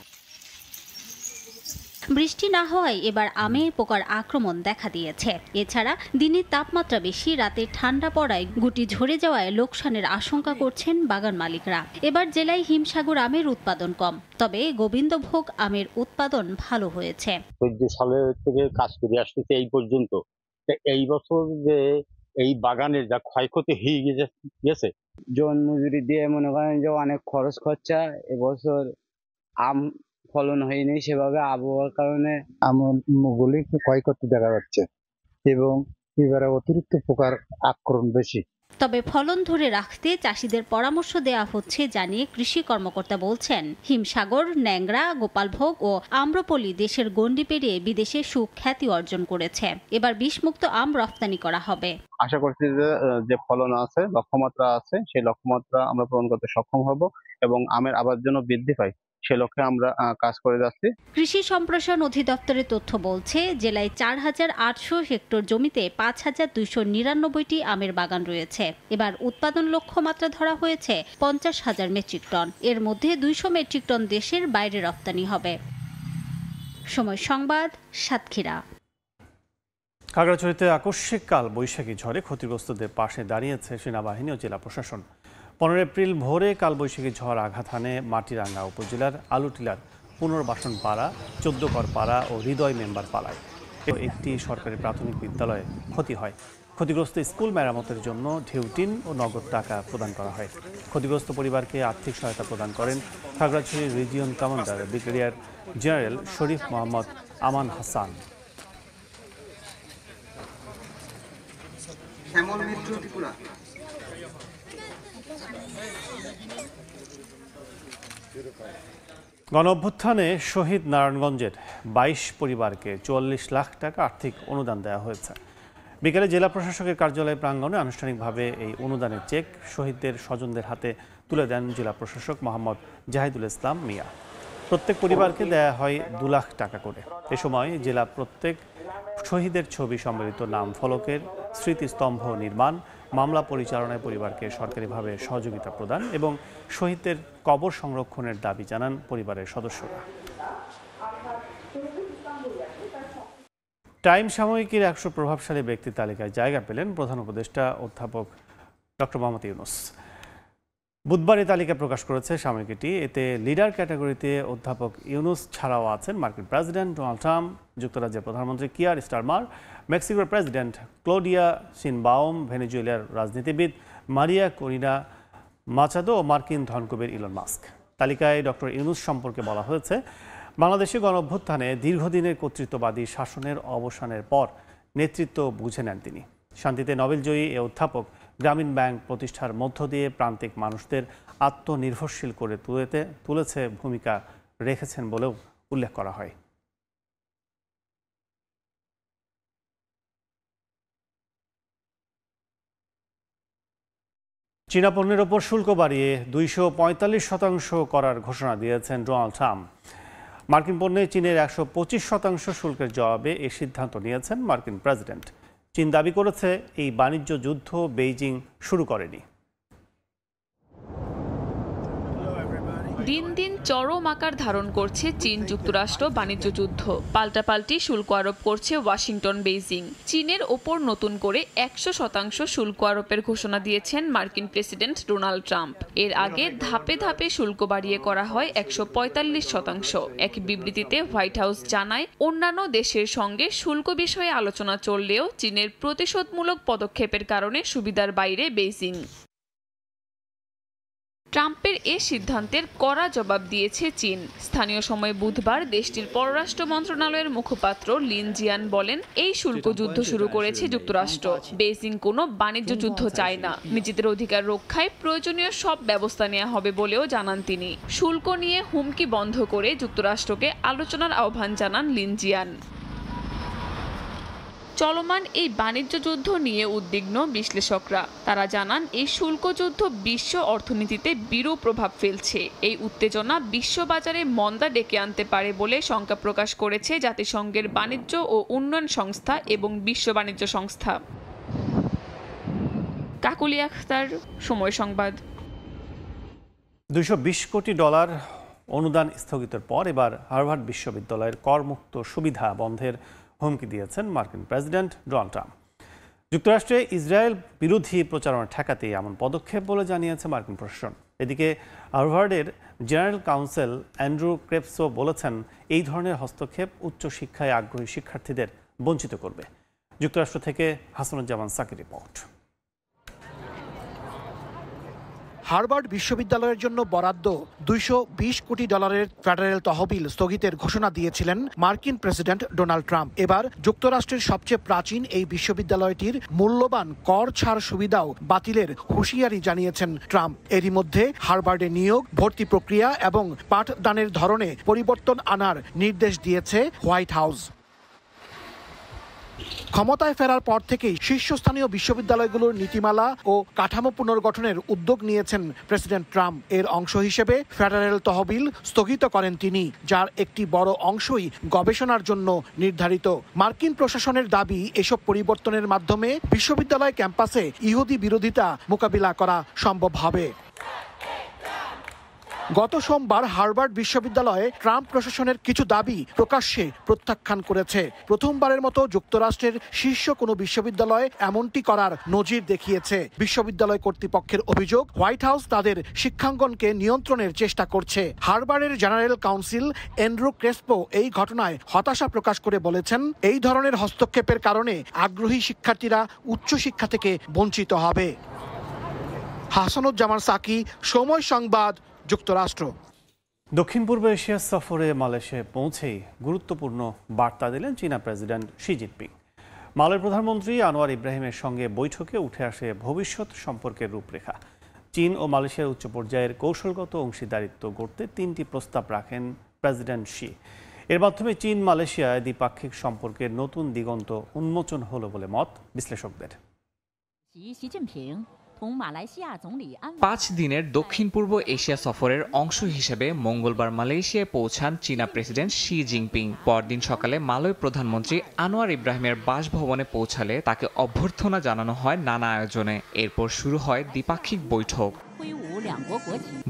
বৃষ্টি না হওয়ায় এবার আমে পোকার আক্রমণ দেখা দিয়েছে। এছাড়া দিনের তাপমাত্রা বেশি, রাতে ঠান্ডা পড়ায় গুটি ঝরে যাওয়ায় লোকসানের আশঙ্কা করছেন বাগান মালিকরা। এবার জেলায় হিমসাগর আমের উৎপাদন কম, তবে গোবিন্দভোগ আমের উৎপাদন ভালো হয়েছে। 14 সালের থেকে কাজ করে আসতেছে এই পর্যন্ত। এই বছর যে এই বাগানের যা ক্ষয়ক্ষতি হয়ে গেছে, জন মজুরি দিয়ে মনে করেন যে অনেক খরচ খরচা। এবছর আম ফলন হয়নি সেভাবে, আবহাওয়ার কারণে আমগুলি ক্ষয়ক্ষতি দেখা যাচ্ছে এবং এবারে অতিরিক্ত পোকার আক্রমণ বেশি। তবে ফলন ধরে রাখতে চাষিদের পরামর্শ দেওয়া হচ্ছে জানিয়ে কৃষি কর্মকর্তা বলছেন হিমসাগর, ন্যাংরা, গোপালভোগ ও আম্রপলি দেশের গণ্ডি পেরিয়ে বিদেশে সুখ্যাতি অর্জন করেছে। এবার বিষমুক্ত আম রফতানি করা হবে। আশা করছি যে ফলন আছে, লক্ষ্যমাত্রা আছে, সেই লক্ষ্যমাত্রা আমরা পূরণ করতে সক্ষম হব এবং আমের আবাদ যেন বৃদ্ধি পায় সে লক্ষ্যে আমরা কাজ করে যাচ্ছি। কৃষি সম্প্রসারণ অধিদপ্তরের তথ্য বলছে জেলায় 4800 হেক্টর জমিতে 5299টি আমের বাগান রয়েছে। এবার উৎপাদন লক্ষ্যমাত্রা ধরা হয়েছে 50,000 মেট্রিক টন। এর মধ্যে 200 মেট্রিক টন দেশের বাইরে রপ্তানি হবে। সময় সংবাদ, সাতক্ষীরা। খাগড়াছড়িতে আকস্মিক কাল বৈশাখী ঝড়ে ক্ষতিগ্রস্তদের পাশে দাঁড়িয়েছে সেনাবাহিনী ও জেলা প্রশাসন। 15 এপ্রিল ভোরে কালবৈশাখী ঝড় আঘাত হানে মাটিরাঙ্গা উপজেলার আলুটিলার পুনর্বাসন পাড়া, 14 পাড়া ও হৃদয় মেম্বার পাড়ায় একটি সরকারি প্রাথমিক বিদ্যালয়ে ক্ষতি হয়। ক্ষতিগ্রস্ত স্কুল মেরামতের জন্য ঢেউটিন ও নগদ টাকা প্রদান করা হয়। ক্ষতিগ্রস্ত পরিবারকে আর্থিক সহায়তা প্রদান করেন Khagrachhari region commander brigadier general Sharif Mohammad Aman Hasan. গণঅভ্যুত্থানে শহীদ নারায়ণগঞ্জের 22 পরিবারকে 44 লাখ টাকা আর্থিক অনুদান দেওয়া হয়েছে। বিকেলে জেলা প্রশাসকের কার্যালয় প্রাঙ্গণে আনুষ্ঠানিকভাবে এই অনুদানের চেক শহীদদের স্বজনদের হাতে তুলে দেন জেলা প্রশাসক মোহাম্মদ জাহিদুল ইসলাম মিয়া। প্রত্যেক পরিবারকে দেয়া হয় 2 লাখ টাকা করে। এ সময় জেলা প্রত্যেক শহীদের ছবি সম্বলিত নাম ফলকের স্মৃতিস্তম্ভ নির্মাণ, মামলা পরিচালনায় পরিবারকে সরকারিভাবে সহযোগিতা প্রদান এবং শহীদদের কবর সংরক্ষণের দাবি জানান পরিবারের সদস্যরা। টাইম সাময়িকীর 100 প্রভাবশালী ব্যক্তি তালিকায় জায়গা পেলেন প্রধান উপদেষ্টা অধ্যাপক ডক্টর মোহাম্মদ ইউনূস। বুধবার এই তালিকা প্রকাশ করেছে সাময়িকীটি। এতে লিডার ক্যাটাগরিতে অধ্যাপক ইউনূস ছাড়াও আছেন মার্কিন প্রেসিডেন্ট ডোনাল্ড ট্রাম্প, যুক্তরাজ্যের প্রধানমন্ত্রী কিয়ার স্টারমার, মেক্সিকোর প্রেসিডেন্ট ক্লোডিয়া শিনবাউম, ভেনেজুয়েলার রাজনীতিবিদ মারিয়া করিনা মাচাদো ও মার্কিন ধনকুবের ইলন মাস্ক। তালিকায় ডক্টর ইউনূস সম্পর্কে বলা হয়েছে, বাংলাদেশে গণঅভ্যুত্থানে দীর্ঘদিনের কর্তৃত্ববাদী শাসনের অবসানের পর নেতৃত্ব বুঝে নেন তিনি। শান্তিতে নোবেলজয়ী এ অধ্যাপক গ্রামীণ ব্যাংক প্রতিষ্ঠার মধ্য দিয়ে প্রান্তিক মানুষদের আত্মনির্ভরশীল করে তুলেছে ভূমিকা রেখেছেন বলেও উল্লেখ করা হয়। চীনা পণ্যের ওপর শুল্ক বাড়িয়ে 245% করার ঘোষণা দিয়েছেন ডোনাল্ড ট্রাম্প। মার্কিন পণ্যে চীনের 125% শুল্কের জবাবে এই সিদ্ধান্ত নিয়েছেন মার্কিন প্রেসিডেন্ট। চীন দাবি করেছে এই বাণিজ্য যুদ্ধ বেইজিং শুরু করেনি। দিন দিন চরম আকার ধারণ করছে চীন যুক্তরাষ্ট্র বাণিজ্য যুদ্ধ। পাল্টাপাল্টি শুল্ক আরোপ করছে ওয়াশিংটন বেইজিং। চীনের ওপর নতুন করে 100% শুল্ক আরোপের ঘোষণা দিয়েছেন মার্কিন প্রেসিডেন্ট ডোনাল্ড ট্রাম্প। এর আগে ধাপে ধাপে শুল্ক বাড়িয়ে করা হয় 145%। এক বিবৃতিতে হোয়াইট হাউস জানায়, অন্যান্য দেশের সঙ্গে শুল্ক বিষয়ে আলোচনা চললেও চীনের প্রতিশোধমূলক পদক্ষেপের কারণে সুবিধার বাইরে বেইজিং। ট্রাম্পের এ সিদ্ধান্তের কড়া জবাব দিয়েছে চীন। স্থানীয় সময় বুধবার দেশটির পররাষ্ট্র মন্ত্রণালয়ের মুখপাত্র লিন জিয়ান বলেন, এই শুল্ক যুদ্ধ শুরু করেছে যুক্তরাষ্ট্র। বেইজিং কোনো বাণিজ্য যুদ্ধ চায় না। নিজেদের অধিকার রক্ষায় প্রয়োজনীয় সব ব্যবস্থা নেওয়া হবে বলেও জানান তিনি। শুল্ক নিয়ে হুমকি বন্ধ করে যুক্তরাষ্ট্রকে আলোচনার আহ্বান জানান লিন জিয়ান। চলমান এই বাণিজ্য যুদ্ধ নিয়ে উদ্বিগ্ন বিশ্লেষকরা। তারা জানান, এই শুল্ক যুদ্ধ বিশ্ব অর্থনীতিতে বিরূপ প্রভাব ফেলছে। এই উত্তেজনা বিশ্ববাজারে মন্দা ডেকে আনতে পারে বলে শঙ্কা প্রকাশ করেছে জাতিসংঘের বাণিজ্য ও উন্নয়ন সংস্থা এবং বিশ্ব বাণিজ্য সংস্থা। কাকুলি আখতার, সময় সংবাদ। $220 কোটি অনুদান স্থগিতের পর এবার হার্ভার্ড বিশ্ববিদ্যালয়ের করমুক্ত সুবিধা বন্ধের হুমকি দিয়েছেন মার্কিন প্রেসিডেন্ট ডোনাল্ড ট্রাম্প। যুক্তরাষ্ট্রে ইসরায়েল বিরোধী প্রচারণা ঠেকাতে এমন পদক্ষেপ বলে জানিয়েছে মার্কিন প্রশাসন। এদিকে হার্ভার্ডের জেনারেল কাউন্সিল অ্যান্ড্রু ক্রেপসো বলেছেন, এই ধরনের হস্তক্ষেপ উচ্চশিক্ষায় আগ্রহী শিক্ষার্থীদের বঞ্চিত করবে। যুক্তরাষ্ট্র থেকে হাসানুজ্জামান সাকির রিপোর্ট। হার্ভার্ড বিশ্ববিদ্যালয়ের জন্য বরাদ্দ $220 কোটি ফেডারেল তহবিল স্থগিতের ঘোষণা দিয়েছিলেন মার্কিন প্রেসিডেন্ট ডোনাল্ড ট্রাম্প। এবার যুক্তরাষ্ট্রের সবচেয়ে প্রাচীন এই বিশ্ববিদ্যালয়টির মূল্যবান কর ছাড় সুবিধাও বাতিলের হুঁশিয়ারি জানিয়েছেন ট্রাম্প। এরই মধ্যে হার্ভার্ডে নিয়োগ, ভর্তি প্রক্রিয়া এবং পাঠদানের ধরনে পরিবর্তন আনার নির্দেশ দিয়েছে হোয়াইট হাউস। ক্ষমতায় ফেরার পর থেকেই শীর্ষস্থানীয় বিশ্ববিদ্যালয়গুলোর নীতিমালা ও কাঠামো পুনর্গঠনের উদ্যোগ নিয়েছেন প্রেসিডেন্ট ট্রাম্প। এর অংশ হিসেবে ফেডারেল তহবিল স্থগিত করেন তিনি, যার একটি বড় অংশই গবেষণার জন্য নির্ধারিত। মার্কিন প্রশাসনের দাবি, এসব পরিবর্তনের মাধ্যমে বিশ্ববিদ্যালয় ক্যাম্পাসে ইহুদি বিরোধিতা মোকাবিলা করা সম্ভব হবে। গত সোমবার হার্ভার্ড বিশ্ববিদ্যালয়ে ট্রাম্প প্রশাসনের কিছু দাবি প্রকাশ্যে প্রত্যাখ্যান করেছে। প্রথমবারের মতো যুক্তরাষ্ট্রের শীর্ষ কোনো বিশ্ববিদ্যালয় এমনটি করার নজির দেখিয়েছে। বিশ্ববিদ্যালয় কর্তৃপক্ষের অভিযোগ, হোয়াইট হাউস তাদের শিক্ষাঙ্গনকে নিয়ন্ত্রণের চেষ্টা করছে। হার্ভার্ডের জেনারেল কাউন্সিল অ্যান্ড্রু ক্রেসপো এই ঘটনায় হতাশা প্রকাশ করে বলেছেন, এই ধরনের হস্তক্ষেপের কারণে আগ্রহী শিক্ষার্থীরা উচ্চশিক্ষা থেকে বঞ্চিত হবে। হাসানুজ্জামান সাকি, সময় সংবাদ, যুক্তরাষ্ট্র। দক্ষিণ পূর্ব এশিয়া সফরে মালয়েশিয়ায় পৌঁছেই গুরুত্বপূর্ণ বার্তা দিলেন চীনা প্রেসিডেন্ট শি জিনপিং। মালয়ের প্রধানমন্ত্রী আনোয়ার ইব্রাহিমের সঙ্গে বৈঠকে উঠে আসে ভবিষ্যৎ সম্পর্কের রূপরেখা। চীন ও মালয়েশিয়ার উচ্চ পর্যায়ের কৌশলগত অংশীদারিত্ব গড়তে 3টি প্রস্তাব রাখেন প্রেসিডেন্ট শি। এর মাধ্যমে চীন মালয়েশিয়ায় দ্বিপাক্ষিক সম্পর্কের নতুন দিগন্ত উন্মোচন হলো বলে মত বিশ্লেষকদের। 5 দিনের দক্ষিণ পূর্ব এশিয়া সফরের অংশ হিসেবে মঙ্গলবার মালয়েশিয়ায় পৌঁছান চীনা প্রেসিডেন্ট শি জিনপিং। পরদিন সকালে মালয় প্রধানমন্ত্রী আনোয়ার ইব্রাহিমের বাসভবনে পৌঁছালে তাকে অভ্যর্থনা জানানো হয় নানা আয়োজনে। এরপর শুরু হয় দ্বিপাক্ষিক বৈঠক।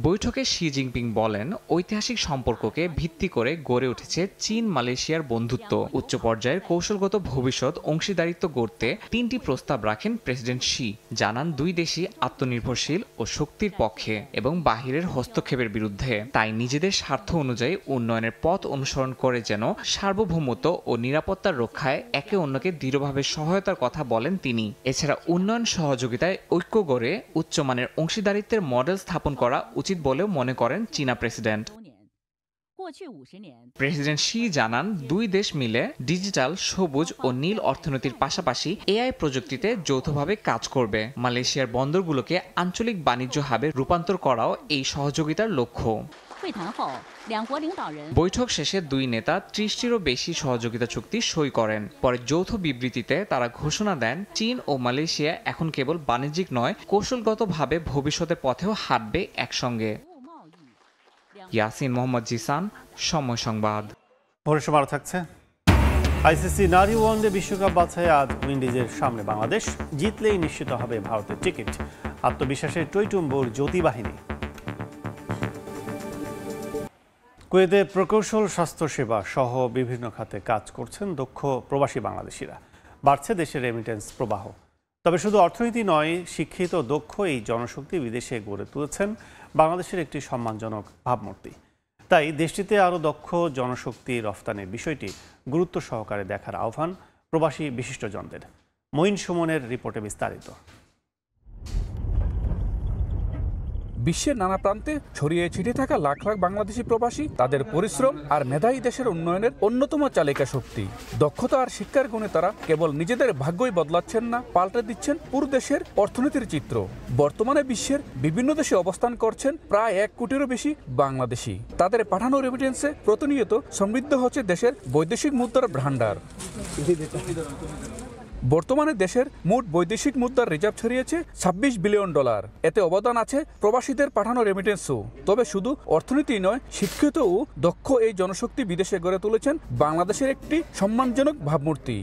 বৈঠকে শি জিনপিং বলেন, ঐতিহাসিক সম্পর্ককে ভিত্তি করে গড়ে উঠেছে চীন মালয়েশিয়ার বন্ধুত্ব। উচ্চ পর্যায়ের কৌশলগত ভবিষ্যৎ অংশীদারিত্ব গড়তে 3টি প্রস্তাব রাখেন প্রেসিডেন্ট শি। জানান, দুই দেশই আত্মনির্ভরশীল ও শক্তির পক্ষে এবং বাহিরের হস্তক্ষেপের বিরুদ্ধে। তাই নিজেদের স্বার্থ অনুযায়ী উন্নয়নের পথ অনুসরণ করে যেন সার্বভৌমত্ব ও নিরাপত্তার রক্ষায় একে অন্যকে দৃঢ়ভাবে সহায়তার কথা বলেন তিনি। এছাড়া উন্নয়ন সহযোগিতায় ঐক্য গড়ে উচ্চমানের অংশীদারিত্বের মডেল স্থাপন করা উচিত বলেও মনে করেন চীনা প্রেসিডেন্ট। প্রেসিডেন্ট শি জানান, দুই দেশ মিলে ডিজিটাল, সবুজ ও নীল অর্থনীতির পাশাপাশি এআই প্রযুক্তিতে যৌথভাবে কাজ করবে। মালয়েশিয়ার বন্দরগুলোকে আঞ্চলিক বাণিজ্য হাবে রূপান্তর করাও এই সহযোগিতার লক্ষ্য। বৈঠক শেষে দুই নেতা 30টিরও বেশি সহযোগিতা চুক্তি সই করেন। পরে যৌথ বিবৃতিতে তারা ঘোষণা দেন, চীন ও মালয়েশিয়া এখন কেবল বাণিজ্যিক নয়, কৌশলগতভাবে ভবিষ্যতের পথেও হাঁটবে একসঙ্গে। ইয়াসিন মোহাম্মদ জিসান, সময় সংবাদ। ভোরের সময় আরো থাকছে। আইসিসি নারী ওয়ানডে বিশ্বকাপ বাছাই আজ উইন্ডিজের সামনে বাংলাদেশ। জিতলেই নিশ্চিত হবে ভারতের টিকিট। আত্মবিশ্বাসের টইটুম্বুর জ্যোতি বাহিনী। কুয়েতে প্রকৌশল স্বাস্থ্যসেবা সহ বিভিন্ন খাতে কাজ করছেন দক্ষ প্রবাসী বাংলাদেশিরা। বাড়ছে দেশের রেমিটেন্স প্রবাহ। তবে শুধু অর্থনীতি নয়, শিক্ষিত দক্ষ এই জনশক্তি বিদেশে গড়ে তুলেছেন বাংলাদেশের একটি সম্মানজনক ভাবমূর্তি। তাই দেশটিতে আরও দক্ষ জনশক্তি রফতানির বিষয়টি গুরুত্ব সহকারে দেখার আহ্বান প্রবাসী বিশিষ্টজনদের। মঈন সুমনের রিপোর্টে বিস্তারিত। বিশ্বের নানা প্রান্তে ছড়িয়ে ছিটিয়ে থাকা লাখ লাখ বাংলাদেশি প্রবাসী তাদের পরিশ্রম আর মেধাই দেশের উন্নয়নের অন্যতম চালিকা শক্তি। দক্ষতা আর শিক্ষার গুণে তারা কেবল নিজেদের ভাগ্যই বদলাচ্ছেন না, পাল্টে দিচ্ছেন পুরো দেশের অর্থনীতির চিত্র। বর্তমানে বিশ্বের বিভিন্ন দেশে অবস্থান করছেন প্রায় 1 কোটিরও বেশি বাংলাদেশি। তাদের পাঠানো রেমিটেন্সে প্রতিনিয়ত সমৃদ্ধ হচ্ছে দেশের বৈদেশিক মুদ্রার ভান্ডার। বর্তমানে দেশের মোট বৈদেশিক মুদ্রার রিজার্ভ ছড়িয়েছে $26 বিলিয়ন। এতে অবদান আছে প্রবাসীদের পাঠানো রেমিটেন্সও। তবে শুধু অর্থনীতি নয়, শিক্ষিত ও দক্ষ এই জনশক্তি বিদেশে গড়ে তুলেছেন বাংলাদেশের একটি সম্মানজনক ভাবমূর্তি।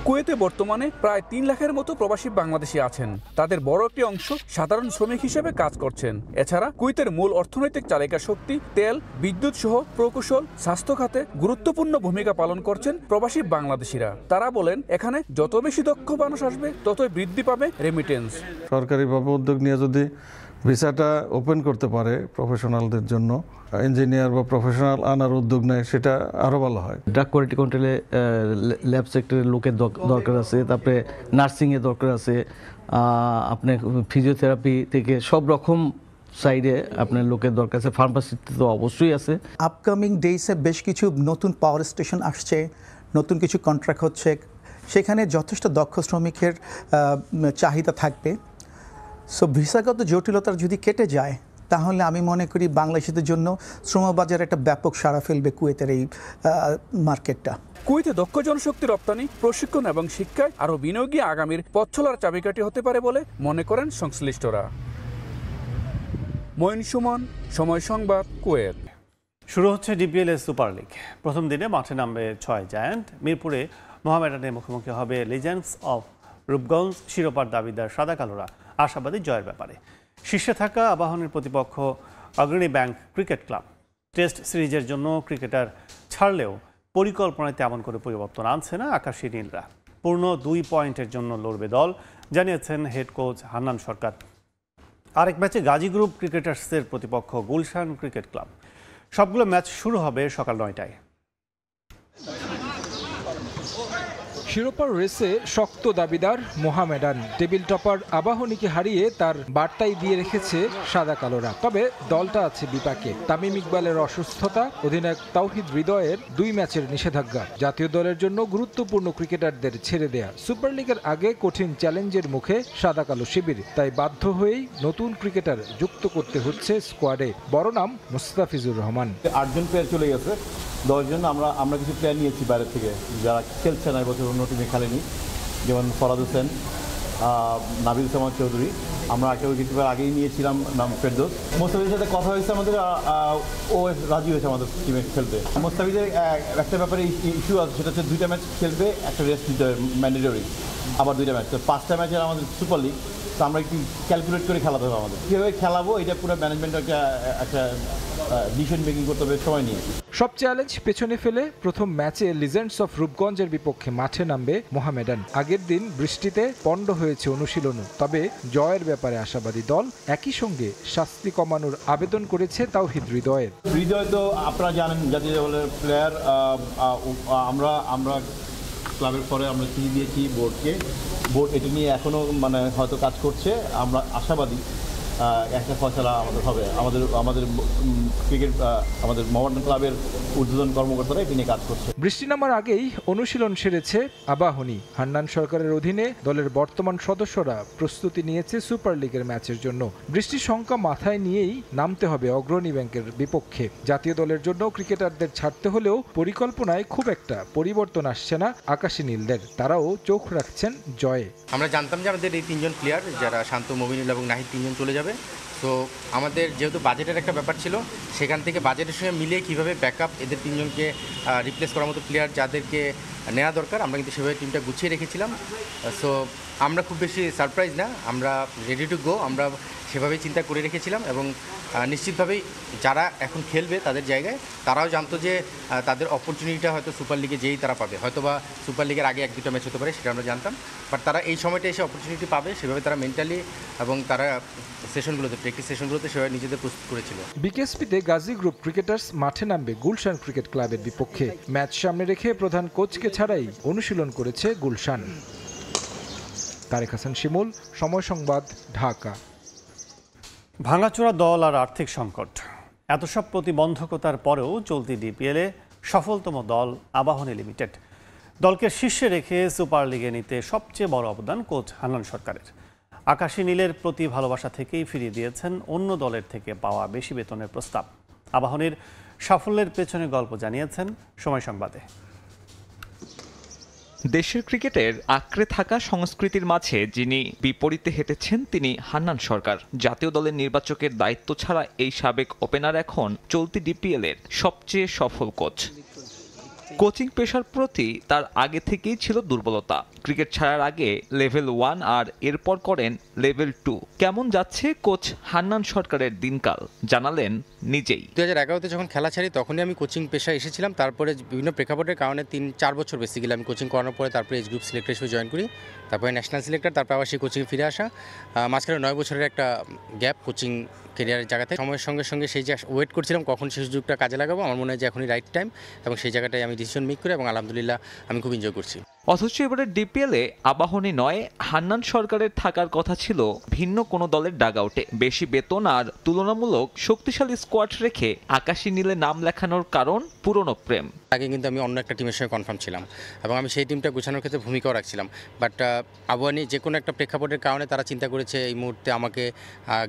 কুয়েতে বর্তমানে প্রায় 3 লাখের মতো প্রবাসী বাংলাদেশি আছেন। তাদের বড় একটি অংশ সাধারণ শ্রমিক হিসেবে কাজ করছেন। এছাড়া কুয়েতের মূল অর্থনৈতিক চালিকা শক্তি তেল, বিদ্যুৎ সহ প্রকৌশল, স্বাস্থ্য খাতে গুরুত্বপূর্ণ ভূমিকা পালন করছেন প্রবাসী বাংলাদেশিরা। তারা বলেন, এখানে যত বেশি দক্ষ মানুষ আসবে ততই বৃদ্ধি পাবে রেমিটেন্স। সরকারিভাবে উদ্যোগ নিয়ে যদি ভিসাটা ওপেন করতে পারে প্রফেশনালদের জন্য, ইঞ্জিনিয়ার বা প্রফেশনাল আনার উদ্যোগ নেয়, সেটা আরও ভালো হয়। ড্রাগ কোয়ালিটি কন্ট্রোলে ল্যাব সেক্টরের লোকের দরকার আছে, তারপরে নার্সিংয়ের দরকার আছে, আপনার ফিজিওথেরাপি থেকে সব রকম সাইডে আপনার লোকের দরকার আছে, ফার্মাসিতে তো অবশ্যই আছে। আপকামিং ডেইসে বেশ কিছু নতুন পাওয়ার স্টেশন আসছে, নতুন কিছু কন্ট্রাক্ট হচ্ছে, সেখানে যথেষ্ট দক্ষ শ্রমিকের চাহিদা থাকবে। সো ভিসাগত জটিলতা যদি কেটে যায় তাহলে আমি মনে করি বাংলাদেশিদের জন্য শ্রমবাজার একটা ব্যাপক সাড়া ফেলবে কুয়েতের এই মার্কেটটা। কুয়েতে দক্ষ জনশক্তি রপ্তানি, প্রশিক্ষণ এবং শিক্ষায় আরও বিনিয়োগী আগামীর পথ চলার চাবিকাঠি হতে পারে বলে মনে করেন সংশ্লিষ্টরা। মঈন সুমন, সময় সংবাদ, কুয়েত। শুরু হচ্ছে ডিপিএল সুপার লিগ। প্রথম দিনে মাঠে নামবে 6 জায়ান্ট। মিরপুরে মোহামেডানের মুখোমুখি হবে লিজেন্ডস অফ রূপগঞ্জ। শিরোপার দাবিদার সাদা কালোরা আশাবাদী জয়ের ব্যাপারে। শীর্ষে থাকা আবাহনের প্রতিপক্ষ অগ্রণী ব্যাংক ক্রিকেট ক্লাব। টেস্ট সিরিজের জন্য ক্রিকেটার ছাড়লেও পরিকল্পনায় তেমন করে পরিবর্তন আনছে না আকাশী নীলরা। পূর্ণ 2 পয়েন্টের জন্য লড়বে দল, জানিয়েছেন হেড কোচ হান্নান সরকার। আরেক ম্যাচে গাজী গ্রুপ ক্রিকেটার্সের প্রতিপক্ষ গুলশান ক্রিকেট ক্লাব। সবগুলো ম্যাচ শুরু হবে সকাল 9টায়। শিরোপার রেসে শক্ত দাবিদার মোহামেডান। টেবিল টপার আবাহনীকে হারিয়ে তার বার্তাই দিয়ে রেখেছে সাদা কালোরা। তবে দলটা আছে বিপাকে। তামিম ইকবালের অসুস্থতা, অধিনায়ক তাওহিদ হৃদয়ের 2 ম্যাচের নিষেধাজ্ঞা, জাতীয় দলের জন্য গুরুত্বপূর্ণ ক্রিকেটারদের ছেড়ে দেয়া। সুপার লিগের আগে কঠিন চ্যালেঞ্জের মুখে সাদা কালো শিবির। তাই বাধ্য হয়েই নতুন ক্রিকেটার যুক্ত করতে হচ্ছে স্কোয়াডে। বড় নাম মুস্তাফিজুর রহমান। 8 জন প্লেয়ার চলে গেছে, 10 জন আমরা কিছু প্লেয়ার নিয়েছি বাইরে থেকে যারা খেলছে না, এবছর অন্য টিমে খেলেনি, যেমন ফরাদ হোসেন, নাবিল সামাদ চৌধুরী। আমরা কিছু আগেই নিয়েছিলাম নাম ফেরদৌস। মোস্তাফিজের সাথে কথা হয়েছে আমাদের, ও রাজি হয়েছে আমাদের টিমে খেলতে। মোস্তাফিজের একটা ব্যাপারে ইস্যু আছে, সেটা হচ্ছে 2টা ম্যাচ খেলবে, একটা রেস্ট দিতে হবে ম্যান্ডেটরি, আবার 2টা ম্যাচ। তো 5টা ম্যাচের আমাদের সুপার লিগ, তো আমরা একটু ক্যালকুলেট করে খেলাতে হবে আমাদের। কীভাবে খেলাবো এটা পুরো ম্যানেজমেন্ট একটা ডিসিশন মেকিং করতে হবে সময় নিয়ে। সব চ্যালেঞ্জ পেছনে ফেলে প্রথম ম্যাচে লিজেন্ডস অফ রূপগঞ্জের বিপক্ষে মাঠে নামবে মোহামেডান। আগের দিন বৃষ্টিতে পণ্ড হয়েছে অনুশীলনও। তবে জয়ের ব্যাপারে আশাবাদী দল। একই সঙ্গে শাস্তি কমানোর আবেদন করেছে তাওহিদ হৃদয়ের। হৃদয় তো আপনারা জানেন জাতীয় দলের প্লেয়ার। আমরা ক্লাবের পরে আমরা চিঠি দিয়েছি বোর্ডকে। বোর্ড এটা নিয়ে এখনও হয়তো কাজ করছে। আমরা আশাবাদী একটা ফয়সালা আমাদের হবে। আমাদের মোহামেডান ক্লাবের ঊর্ধ্বতন কর্মকর্তারা এটা নিয়ে কাজ করছে। বৃষ্টি নামার আগেই অনুশীলন সেরেছে আবাহনী। হান্নান সরকারের অধীনে দলের বর্তমান সদস্যরা প্রস্তুতি নিয়েছে সুপার লিগের ম্যাচের জন্য। বৃষ্টির শঙ্কা মাথায় নিয়েই নামতে হবে অগ্রণী ব্যাংকের বিপক্ষে। জাতীয় দলের জন্য ক্রিকেটারদের ছাড়তে হলেও পরিকল্পনায় খুব একটা পরিবর্তন আসছে না আকাশী নীলদের। তারাও চোখ রাখছেন জয়ে। আমরা জানতাম যে আমাদের এই 3 জন প্লেয়ার যারা শান্ত, মমিনুল এবং নাহিদ 3 জন চলে যাবে। তো আমাদের যেহেতু বাজেটের একটা ব্যাপার ছিল, সেখান থেকে বাজেটের সঙ্গে মিলিয়ে কীভাবে ব্যাকআপ এদের 3 জনকে রিপ্লেস করার মতো প্লেয়ার যাদেরকে নেওয়া দরকার, আমরা কিন্তু সেভাবে টিমটা গুছিয়ে রেখেছিলাম। সো আমরা খুব বেশি সারপ্রাইজ না, আমরা রেডি টু গো। আমরা সেভাবেই চিন্তা করে রেখেছিলাম এবং নিশ্চিতভাবেই যারা এখন খেলবে তাদের জায়গায় তারাও জানতো যে তাদের অপরচুনিটিটা হয়তো সুপার লিগে যেই তারা পাবে, হয়তো বা সুপার লিগের আগে 1-2টা ম্যাচ হতে পারে, সেটা আমরা জানতাম। বাট তারা এই সময়টা এসে অপরচুনিটি পাবে সেভাবে তারা মেন্টালি এবং তারা সেশনগুলোতে প্র্যাকটিস সেশনগুলোতে সেভাবে নিজেদের প্রস্তুত করেছিল। বিকেএসপিতে গাজী গ্রুপ ক্রিকেটার্স মাঠে নামবে গুলশান ক্রিকেট ক্লাবের বিপক্ষে। ম্যাচ সামনে রেখে প্রধান কোচকে ছাড়াই অনুশীলন করেছে গুলশান। তারেক হাসান শিমুল, সময় সংবাদ, ঢাকা। ভাঙাচোরা দল আর আর্থিক সংকট, এত সব প্রতিবন্ধকতার পরেও চলতি ডিপিএলে সফলতম দল আবাহনী লিমিটেড। দলকে শীর্ষে রেখে সুপার লিগে নিতে সবচেয়ে বড় অবদান কোচ হান্নান সরকারের। আকাশী নীলের প্রতি ভালোবাসা থেকেই ফিরিয়ে দিয়েছেন অন্য দলের থেকে পাওয়া বেশি বেতনের প্রস্তাব। আবাহনীর সাফল্যের পেছনে গল্প জানিয়েছেন সময় সংবাদে। দেশের ক্রিকেটের আঁকড়ে থাকা সংস্কৃতির মাঝে যিনি বিপরীতে হেঁটেছেন তিনি হান্নান সরকার। জাতীয় দলের নির্বাচকের দায়িত্ব ছাড়া এই সাবেক ওপেনার এখন চলতি ডিপিএলের সবচেয়ে সফল কোচ। কোচিং পেশার প্রতি তার আগে থেকেই ছিল দুর্বলতা। ক্রিকেট ছাড়ার আগে লেভেল 1 আর এরপর করেন লেভেল 2। কেমন যাচ্ছে কোচ হান্নান সরকারের দিনকাল জানালেন নিজেই। 2011-তে যখন খেলা ছাড়ি তখনই আমি কোচিং পেশায় এসেছিলাম। তারপরে বিভিন্ন প্রেক্ষাপটের কারণে 3-4 বছর বেসিক্যালি আমি কোচিং করানোর পরে তারপরে এজ গ্রুপ সিলেক্টর হিসেবে জয়েন করি, তারপরে ন্যাশনাল সিলেক্টর, তারপরে আবার সেই কোচিংয়ে ফিরে আসা। মাঝখানে 9 বছরের একটা গ্যাপ কোচিং ক্যারিয়ারের জায়গাতে। সময়ের সঙ্গে সঙ্গে সেই যে ওয়েট করছিলাম কখন সেই সুযোগটা কাজে লাগাবো, আমার মনে হয় যে এখনই রাইট টাইম এবং সেই জায়গাটায় আমি ডিসিশন মেক করি এবং আলহামদুলিল্লাহ আমি খুব এনজয় করছি। অথচ এবারে ডিপিএলে আবাহনী নয়, হান্নান সরকারের থাকার কথা ছিল ভিন্ন কোনো দলের ডাগআউটে। বেশি বেতন আর তুলনামূলক শক্তিশালী স্কোয়াড রেখে আকাশী নীলে নাম লেখানোর কারণ পুরনো প্রেম। আগে কিন্তু আমি অন্য একটা টিমের সঙ্গে কনফার্ম ছিলাম এবং আমি সেই টিমটা গোছানোর ক্ষেত্রে ভূমিকাও রাখছিলাম। বাট আবাহনী যে কোনো একটা প্রেক্ষাপটের কারণে তারা চিন্তা করেছে এই মুহূর্তে আমাকে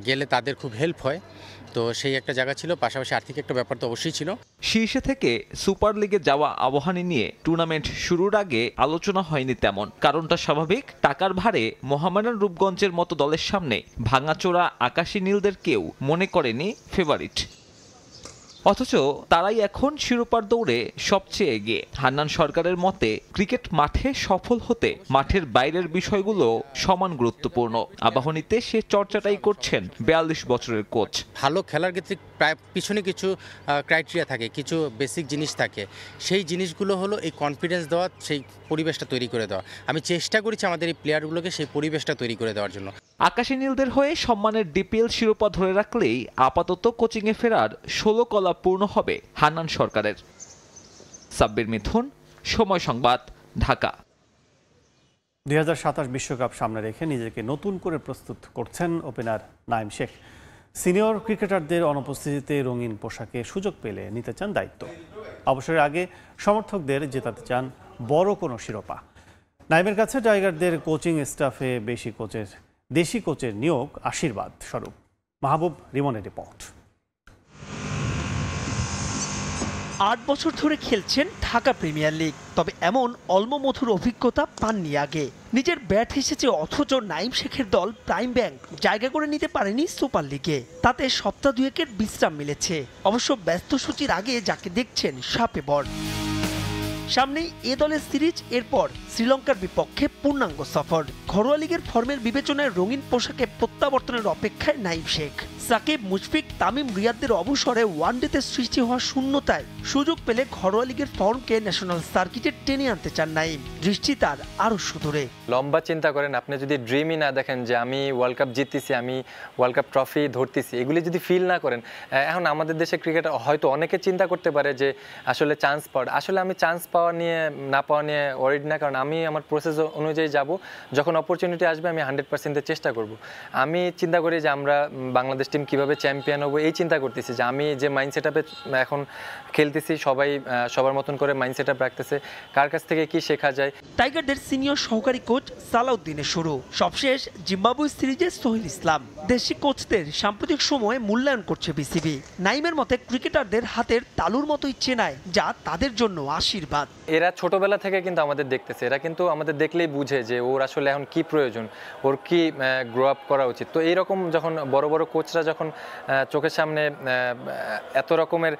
গেলে তাদের খুব হেল্প হয়, তো সেই একটা জায়গা ছিল। পাশাপাশি আর্থিক একটা ব্যাপার তো অবশ্যই ছিল। শীর্ষে থেকে সুপার লিগে যাওয়া আবাহনী নিয়ে টুর্নামেন্ট শুরুর আগে আলোচনা হয়নি তেমন। কারণটা স্বাভাবিক, টাকার ভারে মোহামেডান রূপগঞ্জের মতো দলের সামনে ভাঙাচোরা আকাশী নীলদের কেউ মনে করেনি ফেভারিট। অথচ তারাই এখন শিরোপার দৌড়ে সবচেয়ে এগিয়ে। হান্নান সরকারের মতে ক্রিকেট মাঠে সফল হতে মাঠের বাইরের বিষয়গুলো সমান গুরুত্বপূর্ণ। আবাহনীতে সে চর্চাটাই করছেন 42 বছরের কোচ। ভালো খেলার ক্ষেত্রে প্রায় পিছনে কিছু ক্রাইটেরিয়া থাকে, কিছু বেসিক জিনিস থাকে। সেই জিনিসগুলো হলো এই কনফিডেন্স দেওয়া, সেই পরিবেশটা তৈরি করে দেওয়া। আমি চেষ্টা করেছি আমাদের এই প্লেয়ারগুলোকে সেই পরিবেশটা তৈরি করে দেওয়ার জন্য। আকাশী নীলদের হয়ে সম্মানের ডিপিএল শিরোপা ধরে রাখলেই আপাতত কোচিংয়ে ফেরার 16 কলা পূর্ণ হবে হান্নান সরকারের। সাব্বির মিথুন, সময় সংবাদ, ঢাকা। 2027 বিশ্বকাপ সামনে রেখে নিজেকে নতুন করে প্রস্তুত করছেন ওপেনার নাঈম শেখ। সিনিয়র ক্রিকেটারদের অনুপস্থিতিতে রঙিন পোশাকে সুযোগ পেলে নিতে চান দায়িত্ব। অবসরের আগে সমর্থকদের জেতাতে চান বড় কোনো শিরোপা। নাঈমের কাছে টাইগারদের কোচিং স্টাফে দেশি কোচের নিয়োগ আশীর্বাদ স্বরূপ। মাহবুব রিমনের রিপোর্ট। 8 বছর ধরে খেলছেন ঢাকা প্রিমিয়ার লিগ, তবে এমন অলমমধুর অভিজ্ঞতা পাননি আগে। নিজের ব্যাট এসেছে অথচ নাঈম শেখের দল প্রাইম ব্যাংক জায়গা করে নিতে পারেনি সুপার লিগে। তাতে সপ্তাহ দুয়েকের বিশ্রাম মিলেছে। অবশ্য ব্যস্ত সূচির আগে যাকে দেখছেন সাপে বর। সামনেই এ দলের সিরিজ, এরপর শ্রীলঙ্কার বিপক্ষে পূর্ণাঙ্গ সফর। ঘরোয়া লিগের ফর্মের বিবেচনায় রঙিন পোশাকে প্রত্যাবর্তনের অপেক্ষায় নাঈম শেখ। সাকিব, মুশফিক, তামিম, রিয়াদদের অবসরে ওয়ানডেতে সৃষ্টি হওয়া শূন্যতায় সুযোগ পেলে ঘরোয়া লিগের ফর্মকে ন্যাশনাল সার্কিটে টেনে আনতে চান নাঈম। দৃষ্টি তার আরও সুদূরে। লম্বা চিন্তা করেন, আপনি যদি ড্রিমই না দেখেন যে আমি ওয়ার্ল্ড কাপ জিততেছি, আমি ওয়ার্ল্ড কাপ ট্রফি ধরতেছি, এগুলি যদি ফিল না করেন, এখন আমাদের দেশে ক্রিকেট হয়তো অনেকে চিন্তা করতে পারে যে আসলে চান্স পাওয়ার, আসলে আমি চান্স পাওয়া নিয়ে না পাওয়া নিয়ে ওয়ারিড না, কারণ আমি আমার প্রসেস অনুযায়ী যাব। যখন অপরচুনিটি আসবে আমি 100% চেষ্টা করব। আমি চিন্তা করি যে আমরা বাংলাদেশ টিম কিভাবে চ্যাম্পিয়ন হবো, এই চিন্তা করতেছি যে আমি যে মাইন্ড সেট আপে এখন খেলতেছি, সবাই সবার মতন করে মাইন্ড সেট আপ রাখতেছে, কার কাছ থেকে কি শেখা যায়। টাইগারদের সিনিয়র সহকারী কোচ সালাউদ্দিনের শুরু, সবশেষ জিম্বাবুয়ে সিরিজে সোহেল ইসলাম। দেশি কোচদের সাম্প্রতিক সময়ে মূল্যায়ন করছে বিসিবি। নাঈমের মতে ক্রিকেটারদের হাতের তালুর মতোই চেনায়, যা তাদের জন্য আশীর্বাদ। এরা ছোটবেলা থেকে কিন্তু আমাদের দেখতেছে, এরা কিন্তু আমাদের দেখলেই বুঝে যে ওর আসলে এখন কি প্রয়োজন, ওর কি গ্রো আপ করা উচিত। তো এইরকম যখন বড় বড় কোচরা যখন চোখের সামনে এত রকমের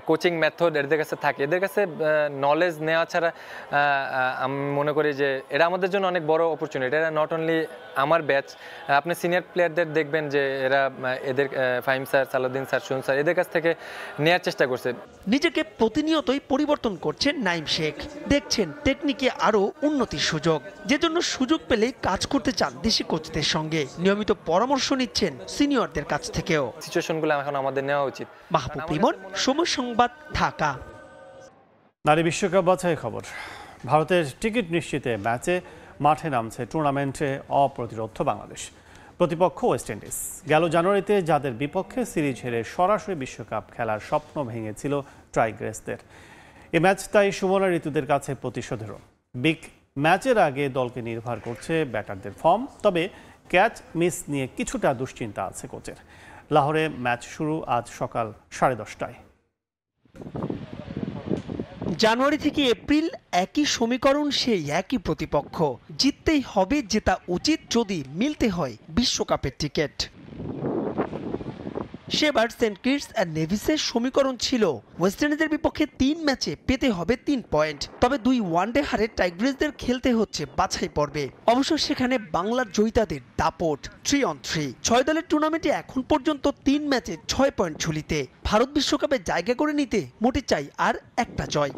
কোচিং মেথড এদের কাছে থাকে, এদের কাছে নলেজ নেওয়া ছাড়া আমি মনে করি যে এটা আমাদের জন্য অনেক বড় অপরচুনিটি। এটা নট অনলি আমার ব্যাচ, আপনি সিনিয়র প্লেয়ারদের দেখবেন যে এরা এদের ফাহিম স্যার, সালাউদ্দিন স্যার, সুন স্যার এদের কাছ থেকে নেওয়ার চেষ্টা করছে। নিজেকে প্রতিনিয়তই পরিবর্তন করছেন নাইম শেখ, দেখছেন টেকনিকে আরও উন্নতির সুযোগ, যে জন্য সুযোগ পেলে কাজ করতে চান দেশি কোচদের সঙ্গে। নিয়মিত পরামর্শ নিচ্ছেন সিনিয়রদের কাছ থেকেও। সিচুয়েশনগুলো এখন আমাদের নেওয়া উচিত। মাহবুব রিমন, সময় সংবাদ, ঢাকা। নারী বিশ্বকাপ বাছাই খবর। ভারতের টিকিট নিশ্চিতে ম্যাচে মাঠে নামছে টুর্নামেন্টে অপ্রতিরোধ্য বাংলাদেশ। প্রতিপক্ষ ওয়েস্ট ইন্ডিজ। গেল জানুয়ারিতে যাদের বিপক্ষে সিরিজ হেরে সরাসরি বিশ্বকাপ খেলার স্বপ্ন ভেঙেছিল টাইগ্রেসদের, এ ম্যাচ তাই সুমনা ঋতুদের কাছে প্রতিশোধেরও। বিগ ম্যাচের আগে দলকে নির্ভর করছে ব্যাটারদের ফর্ম, তবে ক্যাচ মিস নিয়ে কিছুটা দুশ্চিন্তা আছে কোচের। লাহোরে ম্যাচ শুরু আজ সকাল 10:30টায়। জানুয়ারি থেকে এপ্রিল একই সমীকরণ, সেই একই প্রতিপক্ষ। জিততেই হবে, জেতা উচিত যদি মিলতে হয় বিশ্বকাপের টিকিট। সেবার সেন্ট কিটস আর নেভিসের সমীকরণ ছিল ওয়েস্ট ইন্ডিজের বিপক্ষে 3 ম্যাচে পেতে হবে 3 পয়েন্ট, তবে 2 ওয়ানডে হারে টাইগ্রেসদের খেলতে হচ্ছে বাছাই পর্বে। অবশ্য সেখানে বাংলার জয়িতাদের দাপট 3-on-3। 6 দলের টুর্নামেন্টে এখন পর্যন্ত 3 ম্যাচে 6 পয়েন্ট ঝুলিতে। ভারত বিশ্বকাপে জায়গা করে নিতে মোটে চাই আর একটা জয়।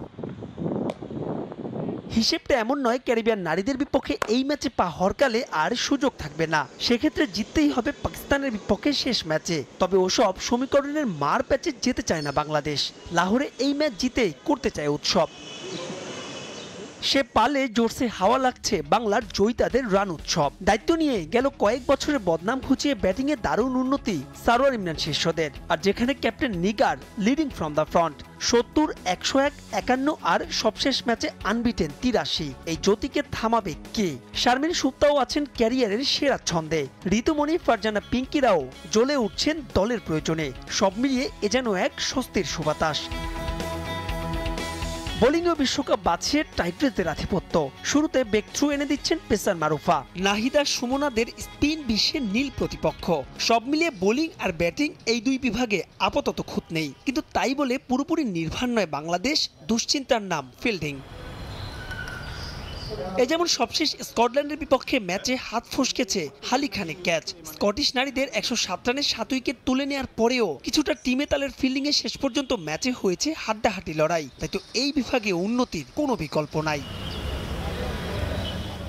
হিসেবটা এমন নয় ক্যারিবিয়ান নারীদের বিপক্ষে এই ম্যাচে পা হরকালে আর সুযোগ থাকবে না, সেক্ষেত্রে জিততেই হবে পাকিস্তানের বিপক্ষে শেষ ম্যাচে। তবে ওসব সমীকরণের মার প্যাচে যেতে চায় না বাংলাদেশ। লাহোরে এই ম্যাচ জিতেই করতে চায় উৎসব। সে পালে জোরসে হাওয়া লাগছে বাংলার জয়িতাদের রান উৎসব। দায়িত্ব নিয়ে গেল কয়েক বছরের বদনাম ঘুচিয়ে ব্যাটিংয়ে দারুণ উন্নতি সারোয়ার ইমরান শীর্ষদের। আর যেখানে captain Nigar leading from the front, 70, 101, 51 আর সবশেষ ম্যাচে আনবিটেন 83। এই জ্যোতিকে থামাবে কে? শারমিন সুপ্তাও আছেন ক্যারিয়ারের সেরা ছন্দে। ঋতুমণি, ফারজানা পিঙ্কিরাও জ্বলে উঠছেন দলের প্রয়োজনে। সব মিলিয়ে এ যেন এক স্বস্তির সুবাতাস। বোলিংয়ে বিশ্বকাপ বাছছে টাইগ্রেসদের আধিপত্য। শুরুতে ব্রেক থ্রু এনে দিচ্ছেন পেসার মারুফা। নাহিদা, সুমনাদের স্পিন বিশ্বের নীল প্রতিপক্ষ। সব মিলিয়ে বোলিং আর ব্যাটিং এই দুই বিভাগে আপাতত খুঁত নেই, কিন্তু তাই বলে পুরোপুরি নির্ভর নয় বাংলাদেশ। দুশ্চিন্তার নাম ফিল্ডিং। এ যেমন সবশেষ স্কটল্যান্ডের বিপক্ষে ম্যাচে হাত ফসকেছে হালি খানের ক্যাচ। স্কটিশ নারীদের 107 রানে 7 উইকেট তুলে নেওয়ার পরেও কিছুটা টিমে তালের ফিল্ডিংয়ে শেষ পর্যন্ত ম্যাচে হয়েছে হাড্ডাহাড্ডি লড়াই। তাই তো এই বিভাগে উন্নতির কোনো বিকল্প নাই।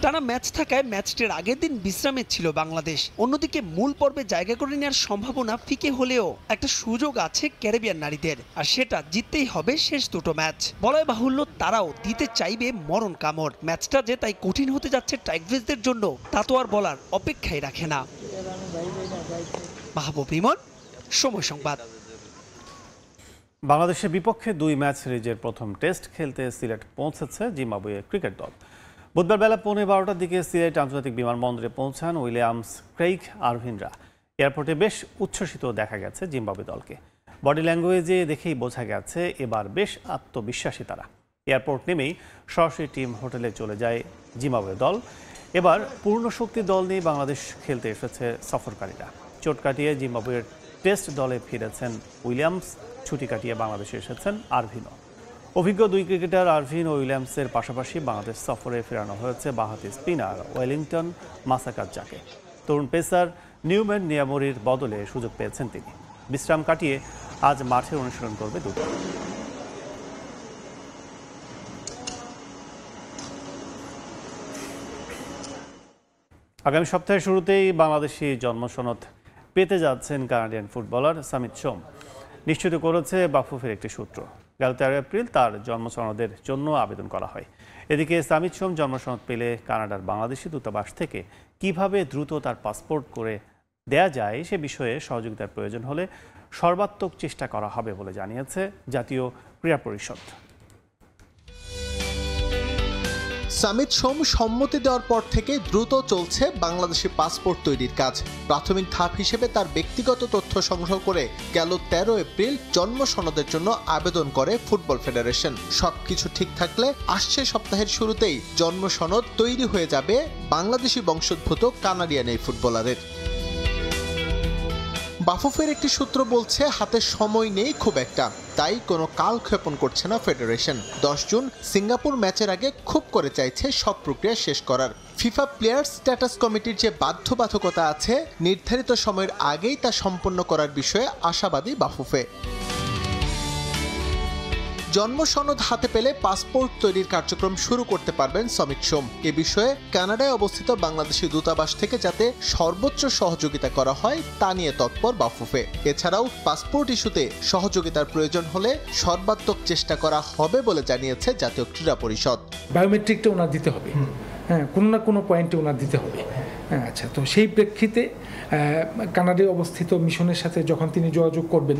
টানা ম্যাচ থাকায় ম্যাচটির আগের দিন বিশ্রামে ছিল বাংলাদেশ। অন্যদিকে মূল পর্বে জায়গা করে নেওয়ার সম্ভাবনা ফিকে হলেও একটা সুযোগ আছে ক্যারিবিয়ান নারীদের, আর সেটা জিততেই হবে শেষ দুটো ম্যাচ। বলাই বাহুল্য তারাও দিতে চাইবে মরণ কামড়। ম্যাচটা যে তাই কঠিন হতে যাচ্ছে টাইগ্রেসদের জন্য তা তো আর বলার অপেক্ষাই রাখে না। মাহবুব রিমন, সময় সংবাদ। বাংলাদেশের বিপক্ষে 2 ম্যাচ সিরিজের প্রথম টেস্ট খেলতে সিলেট পৌঁছেছে জিম্বাবুয়ে ক্রিকেট দল। বুধবার বেলা 12:15টার দিকে সিলেট আন্তর্জাতিক বিমানবন্দরে পৌঁছান উইলিয়ামস, ক্রেইগ, আরভিনরা। এয়ারপোর্টে বেশ উচ্ছ্বসিত দেখা গেছে জিম্বাবুয়ে দলকে। বডি ল্যাঙ্গুয়েজে দেখেই বোঝা গেছে এবার বেশ আত্মবিশ্বাসী তারা। এয়ারপোর্ট নেমেই সরাসরি টিম হোটেলে চলে যায় জিম্বাবুয়ে দল। এবার পূর্ণ শক্তির দল নিয়ে বাংলাদেশ খেলতে এসেছে সফরকারীরা। চোট কাটিয়ে জিম্বাবুয়ের টেস্ট দলে ফিরেছেন উইলিয়ামস, ছুটি কাটিয়ে বাংলাদেশে এসেছেন আরভিনও। অভিজ্ঞ 2 ক্রিকেটার আরভিন ও উইলিয়ামসের পাশাপাশি বাংলাদেশ সফরে ফেরানো হয়েছে বাঁহাতি স্পিনার ওয়েলিংটন মাসাকাজ্জাকে। তরুণ পেসার নিউম্যান নিয়ামরির বদলে সুযোগ পেয়েছেন তিনি। বিশ্রাম কাটিয়ে আজ মাঠে অনুশীলন করবে দুটো। আগামী সপ্তাহের শুরুতেই বাংলাদেশি জন্মসনদ পেতে যাচ্ছেন কানাডিয়ান ফুটবলার সামিত সোম, নিশ্চিত করেছে বাফুফের একটি সূত্র। গেল 13 এপ্রিল তার জন্মসনদের জন্য আবেদন করা হয়। এদিকে সামিত সোম জন্মসনদ পেলে কানাডার বাংলাদেশি দূতাবাস থেকে কিভাবে দ্রুত তার পাসপোর্ট করে দেয়া যায় সে বিষয়ে সহযোগিতার প্রয়োজন হলে সর্বাত্মক চেষ্টা করা হবে বলে জানিয়েছে জাতীয় ক্রীড়া পরিষদ। সামিত সোম সম্মতি দেওয়ার পর থেকে দ্রুত চলছে বাংলাদেশি পাসপোর্ট তৈরির কাজ। প্রাথমিক ধাপ হিসেবে তার ব্যক্তিগত তথ্য সংগ্রহ করে গেল 13 এপ্রিল জন্ম সনদের জন্য আবেদন করে ফুটবল ফেডারেশন। সবকিছু ঠিক থাকলে আসছে সপ্তাহের শুরুতেই জন্ম সনদ তৈরি হয়ে যাবে বাংলাদেশি বংশোদ্ভূত কানাডিয়ান এই ফুটবলারের। বাফুফের একটি সূত্র বলছে হাতে সময় নেই খুব একটা, তাই কোনো কালক্ষেপণ করছে না ফেডারেশন। 10 জুন সিঙ্গাপুর ম্যাচের আগে খুব করে চাইছে সব প্রক্রিয়া শেষ করার। ফিফা প্লেয়ার্স স্ট্যাটাস কমিটির যে বাধ্যবাধকতা আছে, নির্ধারিত সময়ের আগেই তা সম্পন্ন করার বিষয়ে আশাবাদী বাফুফে। জন্ম সনদ হাতে পেলে পাসপোর্ট তৈরির কার্যক্রম শুরু করতে পারবেন সমিত সোম। এ বিষয়ে কানাডায় অবস্থিত বাংলাদেশি দূতাবাস থেকে যাতে সর্বোচ্চ সহযোগিতা করা হয় তা নিয়ে তৎপর বাফুফে। এছাড়াও পাসপোর্ট ইস্যুতে সহযোগিতার প্রয়োজন হলে সর্বাত্মক চেষ্টা করা হবে বলে জানিয়েছে জাতীয় ক্রীড়া পরিষদ। বায়োমেট্রিকটা ওনার দিতে হবে, হ্যাঁ, কোনো না কোনো পয়েন্টে ওনার দিতে হবে। আচ্ছা, তো সেই প্রেক্ষিতে কানাডায় অবস্থিত মিশনের সাথে যখন তিনি যোগাযোগ করবেন,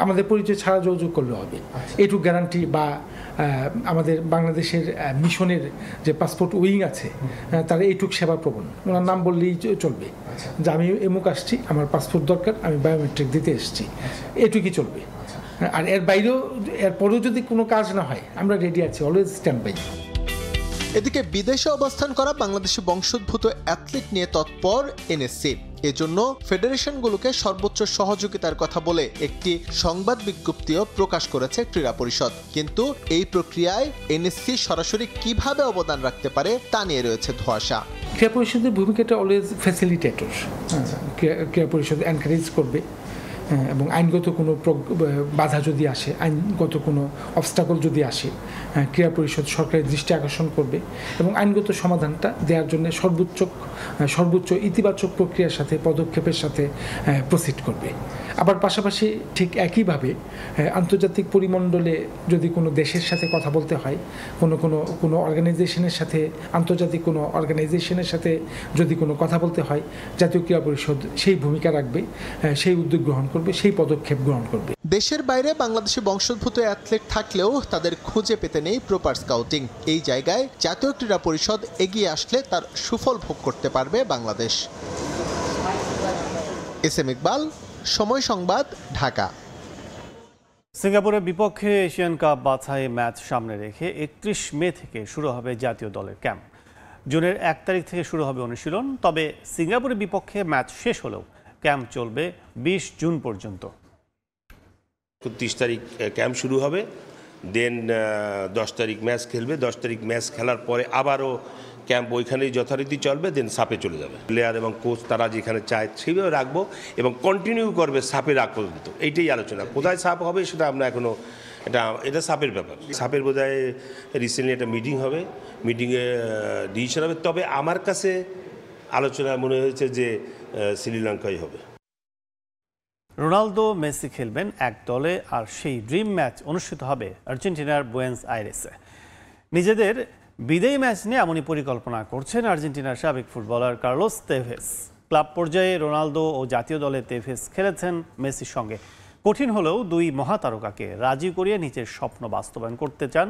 আমাদের পরিচয় ছাড়া যোগাযোগ করলে হবে। এইটুকু গ্যারান্টি বা আমাদের বাংলাদেশের মিশনের যে পাসপোর্ট উইং আছে তারা এইটুকু সেবা প্রবণ, ওনার নাম বললেই চলবে যে আমি এমুক আসছি, আমার পাসপোর্ট দরকার, আমি বায়োমেট্রিক দিতে এসেছি, এটুকুই চলবে। আর এর বাইরেও এরপরেও যদি কোনো কাজ না হয় আমরা রেডি আছি, অলওয়েজ স্ট্যান্ড বাই। এদিকে বিদেশে অবস্থান করা বাংলাদেশি বংশোদ্ভূত অ্যাথলিট নিয়ে তৎপর এনএসসি। এজন্য ফেডারেশনগুলোকে সর্বোচ্চ সহযোগিতার কথা বলে একটি সংবাদ বিজ্ঞপ্তিও প্রকাশ করেছে ক্রীড়া পরিষদ। কিন্তু এই প্রক্রিয়ায় এনএসসি সরাসরি কিভাবে অবদান রাখতে পারে তা নিয়ে রয়েছে ধোঁয়াশা। ক্রীড়া পরিষদের ভূমিকাটা অলওয়েজ ফ্যাসিলিটেটর। ক্রীড়া পরিষদ এনকারেজ করবে এবং আইনগত কোনো বাধা যদি আসে, আইনগত কোনো অবস্টাকল যদি আসে, ক্রীড়া পরিষদ সরকারের দৃষ্টি আকর্ষণ করবে এবং আইনগত সমাধানটা দেওয়ার জন্য সর্বোচ্চ ইতিবাচক প্রক্রিয়ার সাথে, পদক্ষেপের সাথে প্রসিড করবে। আবার পাশাপাশি ঠিক একইভাবে আন্তর্জাতিক পরিমণ্ডলে যদি কোনো দেশের সাথে কথা বলতে হয়, কোনো অর্গানাইজেশনের সাথে, আন্তর্জাতিক কোনো অর্গানাইজেশনের সাথে যদি কোনো কথা বলতে হয়, জাতীয় ক্রীড়া পরিষদ সেই ভূমিকা রাখবে, সেই উদ্যোগ গ্রহণ করবে, সেই পদক্ষেপ গ্রহণ করবে। দেশের বাইরে বাংলাদেশি বংশোদ্ভূত অ্যাথলেট থাকলেও তাদের খুঁজে পেতে নেই প্রপার স্কাউটিং। এই জায়গায় জাতীয় ক্রীড়া পরিষদ এগিয়ে আসলে তার সুফল ভোগ করতে পারবে বাংলাদেশ। এস.এম. ইকবাল, সময় সংবাদ, ঢাকা। সিঙ্গাপুরের বিপক্ষে এশিয়ান কাপ বাছাই ম্যাচ সামনে রেখে 31 মে থেকে শুরু হবে জাতীয় দলের ক্যাম্প। জুনের 1 তারিখ থেকে শুরু হবে অনুশীলন। তবে সিঙ্গাপুরের বিপক্ষে ম্যাচ শেষ হলেও ক্যাম্প চলবে 20 জুন পর্যন্ত। 30 তারিখ ক্যাম্প শুরু হবে, দেন 10 তারিখ ম্যাচ খেলবে। 10 তারিখ ম্যাচ খেলার পরে আবারও ক্যাম্প ওইখানেই যথারীতি চলবে, দেন সাপে চলে যাবে। প্লেয়ার এবং কোচ তারা যেখানে চায় সেভাবে রাখবো এবং কন্টিনিউ করবে সাপে রাখ পর্যন্ত। এইটাই আলোচনা। কোথায় সাপ হবে সেটা আমরা এখনও, এটা সাপের ব্যাপার। সাপের বোধহয় রিসেন্টলি একটা মিটিং হবে, মিটিংয়ে ডিসিশন হবে। তবে আমার কাছে আলোচনা মনে হয়েছে যে শ্রীলঙ্কাই হবে। রোনালদো, মেসি খেলবেন এক দলে, আর সেই ড্রিম ম্যাচ অনুষ্ঠিত হবে আর্জেন্টিনার বুয়েন্স আইরেসে। নিজেদের বিদায়ী ম্যাচ নিয়ে এমনই পরিকল্পনা করছেন আর্জেন্টিনার সাবেক ফুটবলার কার্লোস তেভেস। ক্লাব পর্যায়ে রোনালদো ও জাতীয় দলে তেভেস খেলেছেন মেসির সঙ্গে। কঠিন হলেও দুই মহাতারকাকে রাজি করিয়ে নিজের স্বপ্ন বাস্তবায়ন করতে চান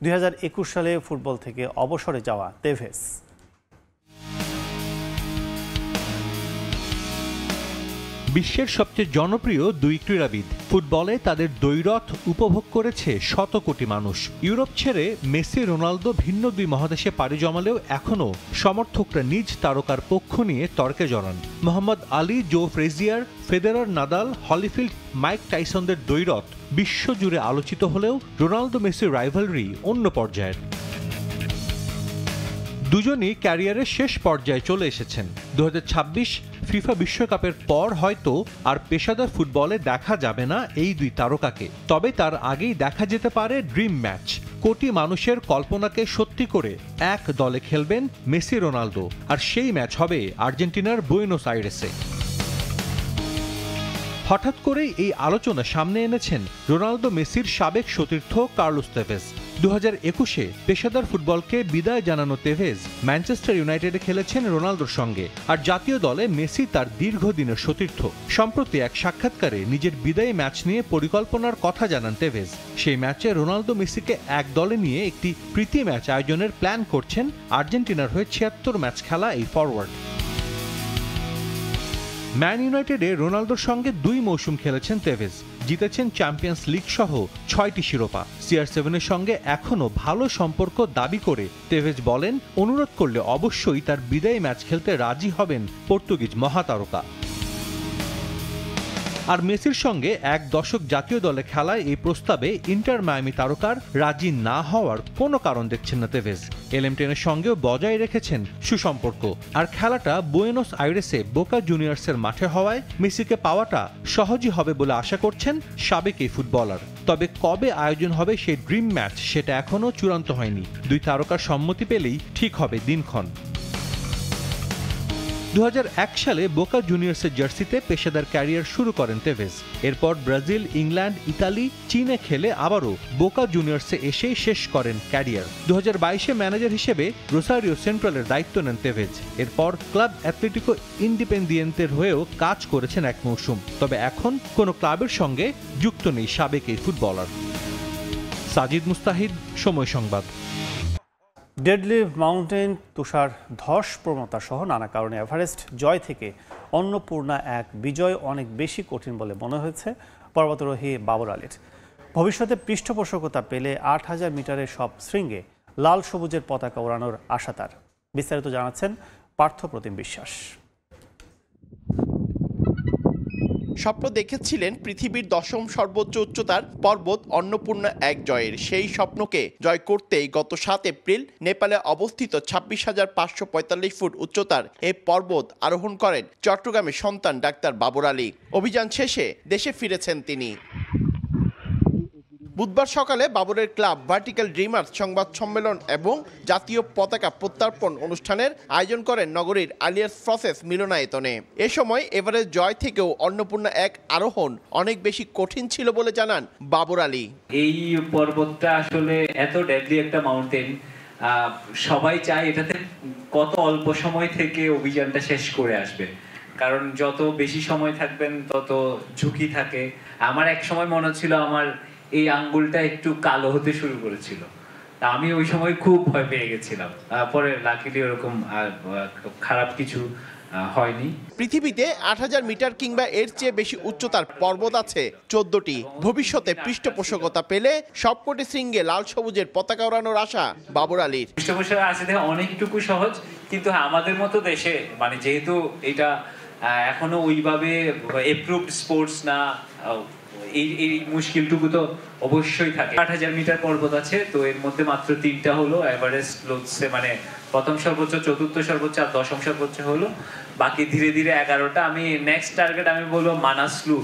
2021 সালে ফুটবল থেকে অবসরে যাওয়া তেভেস। বিশ্বের সবচেয়ে জনপ্রিয় দুই ক্রীড়াবিদ, ফুটবলে তাদের দ্বৈরথ উপভোগ করেছে শত কোটি মানুষ। ইউরোপ ছেড়ে মেসি, রোনালদো ভিন্ন দুই মহাদেশে পাড়ি জমালেও এখনও সমর্থকরা নিজ তারকার পক্ষ নিয়ে তর্কে জড়ান। মোহাম্মদ আলী, জো ফ্রেজিয়ার, ফেদেরার, নাদাল, হলিফিল্ড, মাইক টাইসনদের দ্বৈরথ বিশ্বজুড়ে আলোচিত হলেও রোনালদো মেসির রাইভালরি অন্য পর্যায়ের। দুজনই ক্যারিয়ারের শেষ পর্যায়ে চলে এসেছেন। 2026 ফিফা বিশ্বকাপের পর হয়তো আর পেশাদার ফুটবলে দেখা যাবে না এই দুই তারকাকে। তবে তার আগেই দেখা যেতে পারে ড্রিম ম্যাচ। কোটি মানুষের কল্পনাকে সত্যি করে এক দলে খেলবেন মেসি, রোনালদো, আর সেই ম্যাচ হবে আর্জেন্টিনার বুয়েনোস আইরেসে। হঠাৎ করেই এই আলোচনা সামনে এনেছেন রোনালদো মেসির সাবেক সতীর্থ কার্লোস তেভেস। 2021-এ পেশাদার ফুটবলকে বিদায় জানানো তেভেজ ম্যানচেস্টার ইউনাইটেডে খেলেছেন রোনালদোর সঙ্গে, আর জাতীয় দলে মেসি তার দীর্ঘদিনের সতীর্থ। সম্প্রতি এক সাক্ষাৎকারে নিজের বিদায়ী ম্যাচ নিয়ে পরিকল্পনার কথা জানান তেভেজ। সেই ম্যাচে রোনালদো মেসিকে এক দলে নিয়ে একটি প্রীতি ম্যাচ আয়োজনের প্ল্যান করছেন আর্জেন্টিনার হয়ে 76 ম্যাচ খেলা এই ফরওয়ার্ড। ম্যান ইউনাইটেডে রোনালদোর সঙ্গে 2 মৌসুম খেলেছেন তেভেজ, জিতেছেন চ্যাম্পিয়ন্স লিগ সহ 6টি শিরোপা। CR7-এর সঙ্গে এখনও ভালো সম্পর্ক দাবি করে তেভেজ বলেন, অনুরোধ করলে অবশ্যই তার বিদায়ী ম্যাচ খেলতে রাজি হবেন পর্তুগিজ মহাতারকা। আর মেসির সঙ্গে এক দশক জাতীয় দলে খেলায় এই প্রস্তাবে ইন্টার মায়ামি তারকার রাজি না হওয়ার কোনো কারণ দেখছেন না তেভেজ। LM10-এর সঙ্গেও বজায় রেখেছেন সুসম্পর্ক। আর খেলাটা বুয়েনোস আইরেসে বোকা জুনিয়র্সের মাঠে হওয়ায় মেসিকে পাওয়াটা সহজই হবে বলে আশা করছেন সাবেক এই ফুটবলার। তবে কবে আয়োজন হবে সেই ড্রিম ম্যাচ সেটা এখনও চূড়ান্ত হয়নি। 2 তারকার সম্মতি পেলেই ঠিক হবে দিনক্ষণ। 2001 সালে বোকা জুনিয়র্সের জার্সিতে পেশাদার ক্যারিয়ার শুরু করেন তেভেজ। এরপর ব্রাজিল, ইংল্যান্ড, ইতালি, চীনে খেলে আবারও বোকা জুনিয়র্সে এসেই শেষ করেন ক্যারিয়ার। 2022-এ ম্যানেজার হিসেবে রোসারিও সেন্ট্রালের দায়িত্ব নেন তেভেজ। এরপর ক্লাব অ্যাথলেটিকো ইন্ডিপেন্দিয়েন্তের হয়েও কাজ করেছেন এক মৌসুম। তবে এখন কোনো ক্লাবের সঙ্গে যুক্ত নেই সাবেক এই ফুটবলার। সাজিদ মুস্তাহিদ, সময় সংবাদ। ডেডলি মাউন্টেন, তুষার ধস প্রবণতা সহ নানা কারণে এভারেস্ট জয় থেকে অন্নপূর্ণা এক বিজয় অনেক বেশি কঠিন বলে মনে হয়েছে পর্বতারোহী বাবর আলীর। ভবিষ্যতে পৃষ্ঠপোষকতা পেলে 8000 মিটারের সব শৃঙ্গে লাল সবুজের পতাকা ওড়ানোর আশা তার। বিস্তারিত জানাচ্ছেন পার্থপ্রতিম বিশ্বাস। স্বপ্ন দেখেছিলেন পৃথিবীর 10ম সর্বোচ্চ উচ্চতার পর্বত অন্নপূর্ণা এক জয়ের। সেই স্বপ্নকে জয় করতেই গত 7 এপ্রিল নেপালে অবস্থিত 26,545 ফুট উচ্চতার এই পর্বত আরোহণ করেন চট্টগ্রামের সন্তান ডাক্তার বাবর আলী। অভিযান শেষে দেশে ফিরেছেন তিনি। বুধবার সকালে বাবরের ক্লাব ভার্টিক্যাল ড্রিমার্স সংবাদ সম্মেলন এবং জাতীয় পতাকা প্রত্যার্পণ অনুষ্ঠানের আয়োজন করেন নগরীর আলিয়াস প্রসেস মিলনায়তনে। এ সময় এভারেস্ট জয় থেকেও অন্নপূর্ণা এক আরোহণ অনেক বেশি কঠিন ছিল বলে জানান বাবর আলী। এই পর্বতটা আসলে এত ডেডলি একটা মাউন্টেন, সবাই চায় এটাতে কত অল্প সময় থেকে অভিযানটা শেষ করে আসবে, কারণ যত বেশি সময় থাকবেন তত ঝুঁকি থাকে। আমার এক সময় মনে ছিল আমার এই আঙ্গুলটা একটু কালো হতে শুরু করেছিল, আমি ওই সময় খুব ভয় পেয়ে গেছিলাম। পরে লাকিলি ওরকম খারাপ কিছু হয়নি। পৃথিবীতে 8000 মিটার কিংবা এর চেয়ে বেশি উচ্চতার পর্বত আছে 14টি। ভবিষ্যতে পৃষ্ঠপোষকতা পেলে সবকটি শৃঙ্গে লাল সবুজের পতাকা ওড়ানোর আশা বাবর আলীর। পৃষ্ঠপোষকতা আছে দেখে অনেকটুকু সহজ, কিন্তু আমাদের মতো দেশে মানে যেহেতু এটা এখনো ওইভাবে এপ্রুভড স্পোর্টস না, এই মুশকিলটুকু তো অবশ্যই থাকে। 8000 মিটার পর্বত আছে, তো এর মধ্যে মাত্র 3টা হলো এভারেস্ট, লোৎসে মানে প্রথম সর্বোচ্চ, চতুর্থ সর্বোচ্চ আর 10ম সর্বোচ্চ হলো। বাকি ধীরে ধীরে 11টা। আমি নেক্সট টার্গেট আমি বলবো মানাসলু,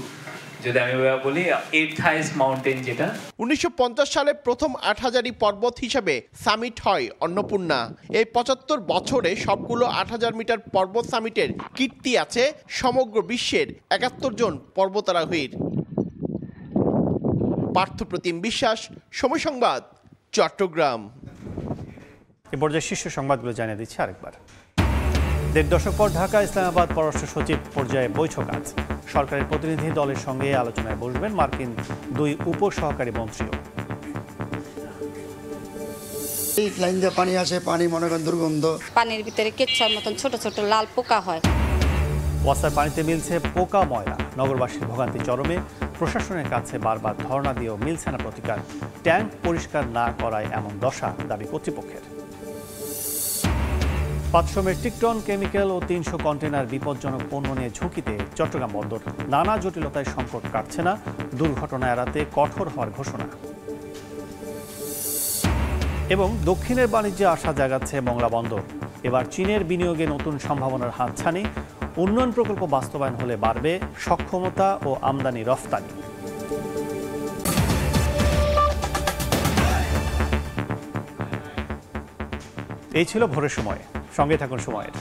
যদি আমি বলি 8th হাইয়েস্ট মাউন্টেন যেটা। 1950 সালে প্রথম 8000ই পর্বত হিসেবে সামিট হয় অন্নপূর্ণা। এই 75 বছরে সবগুলো 8000 মিটার পর্বত সামিটের কীর্তি আছে সমগ্র বিশ্বের 71 জন পর্বতারোহীর। পার্থপ্রতিম বিশ্বাস, সময় সংবাদ, চট্টগ্রাম। এ পর্যায়ে শীর্ষ সংবাদগুলো জানিয়ে দিচ্ছি আরেকবার। 1.5 দশক পর ঢাকা ইসলামাবাদ পররাষ্ট্র সচিব পর্যায়ে বৈঠক আজ। সরকারের প্রতিনিধি দলের সঙ্গে আলোচনায় বসবেন মার্কিন 2 উপসহকারী মন্ত্রীও। এই লাইন দিয়ে পানি আসে, পানি মনে করেন দুর্গন্ধ, পানির ভিতরে কেচ্ছার মতন ছোট ছোট লাল পোকা হয়। ওয়াসার পানিতে মিলছে পোকা ময়লা, নগরবাসীর ভোগান্তি চরমে। প্রশাসনের কাছে বারবার ধর্ণা দিয়েও মিলছে না প্রতিকার। ট্যাঙ্ক পরিষ্কার না করায় এমন দশা, দাবি কর্তৃপক্ষের। 500 মেট্রিক টন কেমিক্যাল ও 300 কন্টেনার বিপজ্জনক পণ্য নিয়ে ঝুঁকিতে চট্টগ্রাম বন্দর। নানা জটিলতায় সংকট কাটছে না, দুর্ঘটনা এড়াতে কঠোর হওয়ার ঘোষণা। এবং দক্ষিণের বাণিজ্যে আশা জাগাচ্ছে মংলা বন্দর। এবার চীনের বিনিয়োগে নতুন সম্ভাবনার হাতছানি। উন্নয়ন প্রকল্প বাস্তবায়ন হলে বাড়বে সক্ষমতা ও আমদানি রফতানি। এই ছিল ভোরের সময়। সঙ্গে থাকুন সময়ের।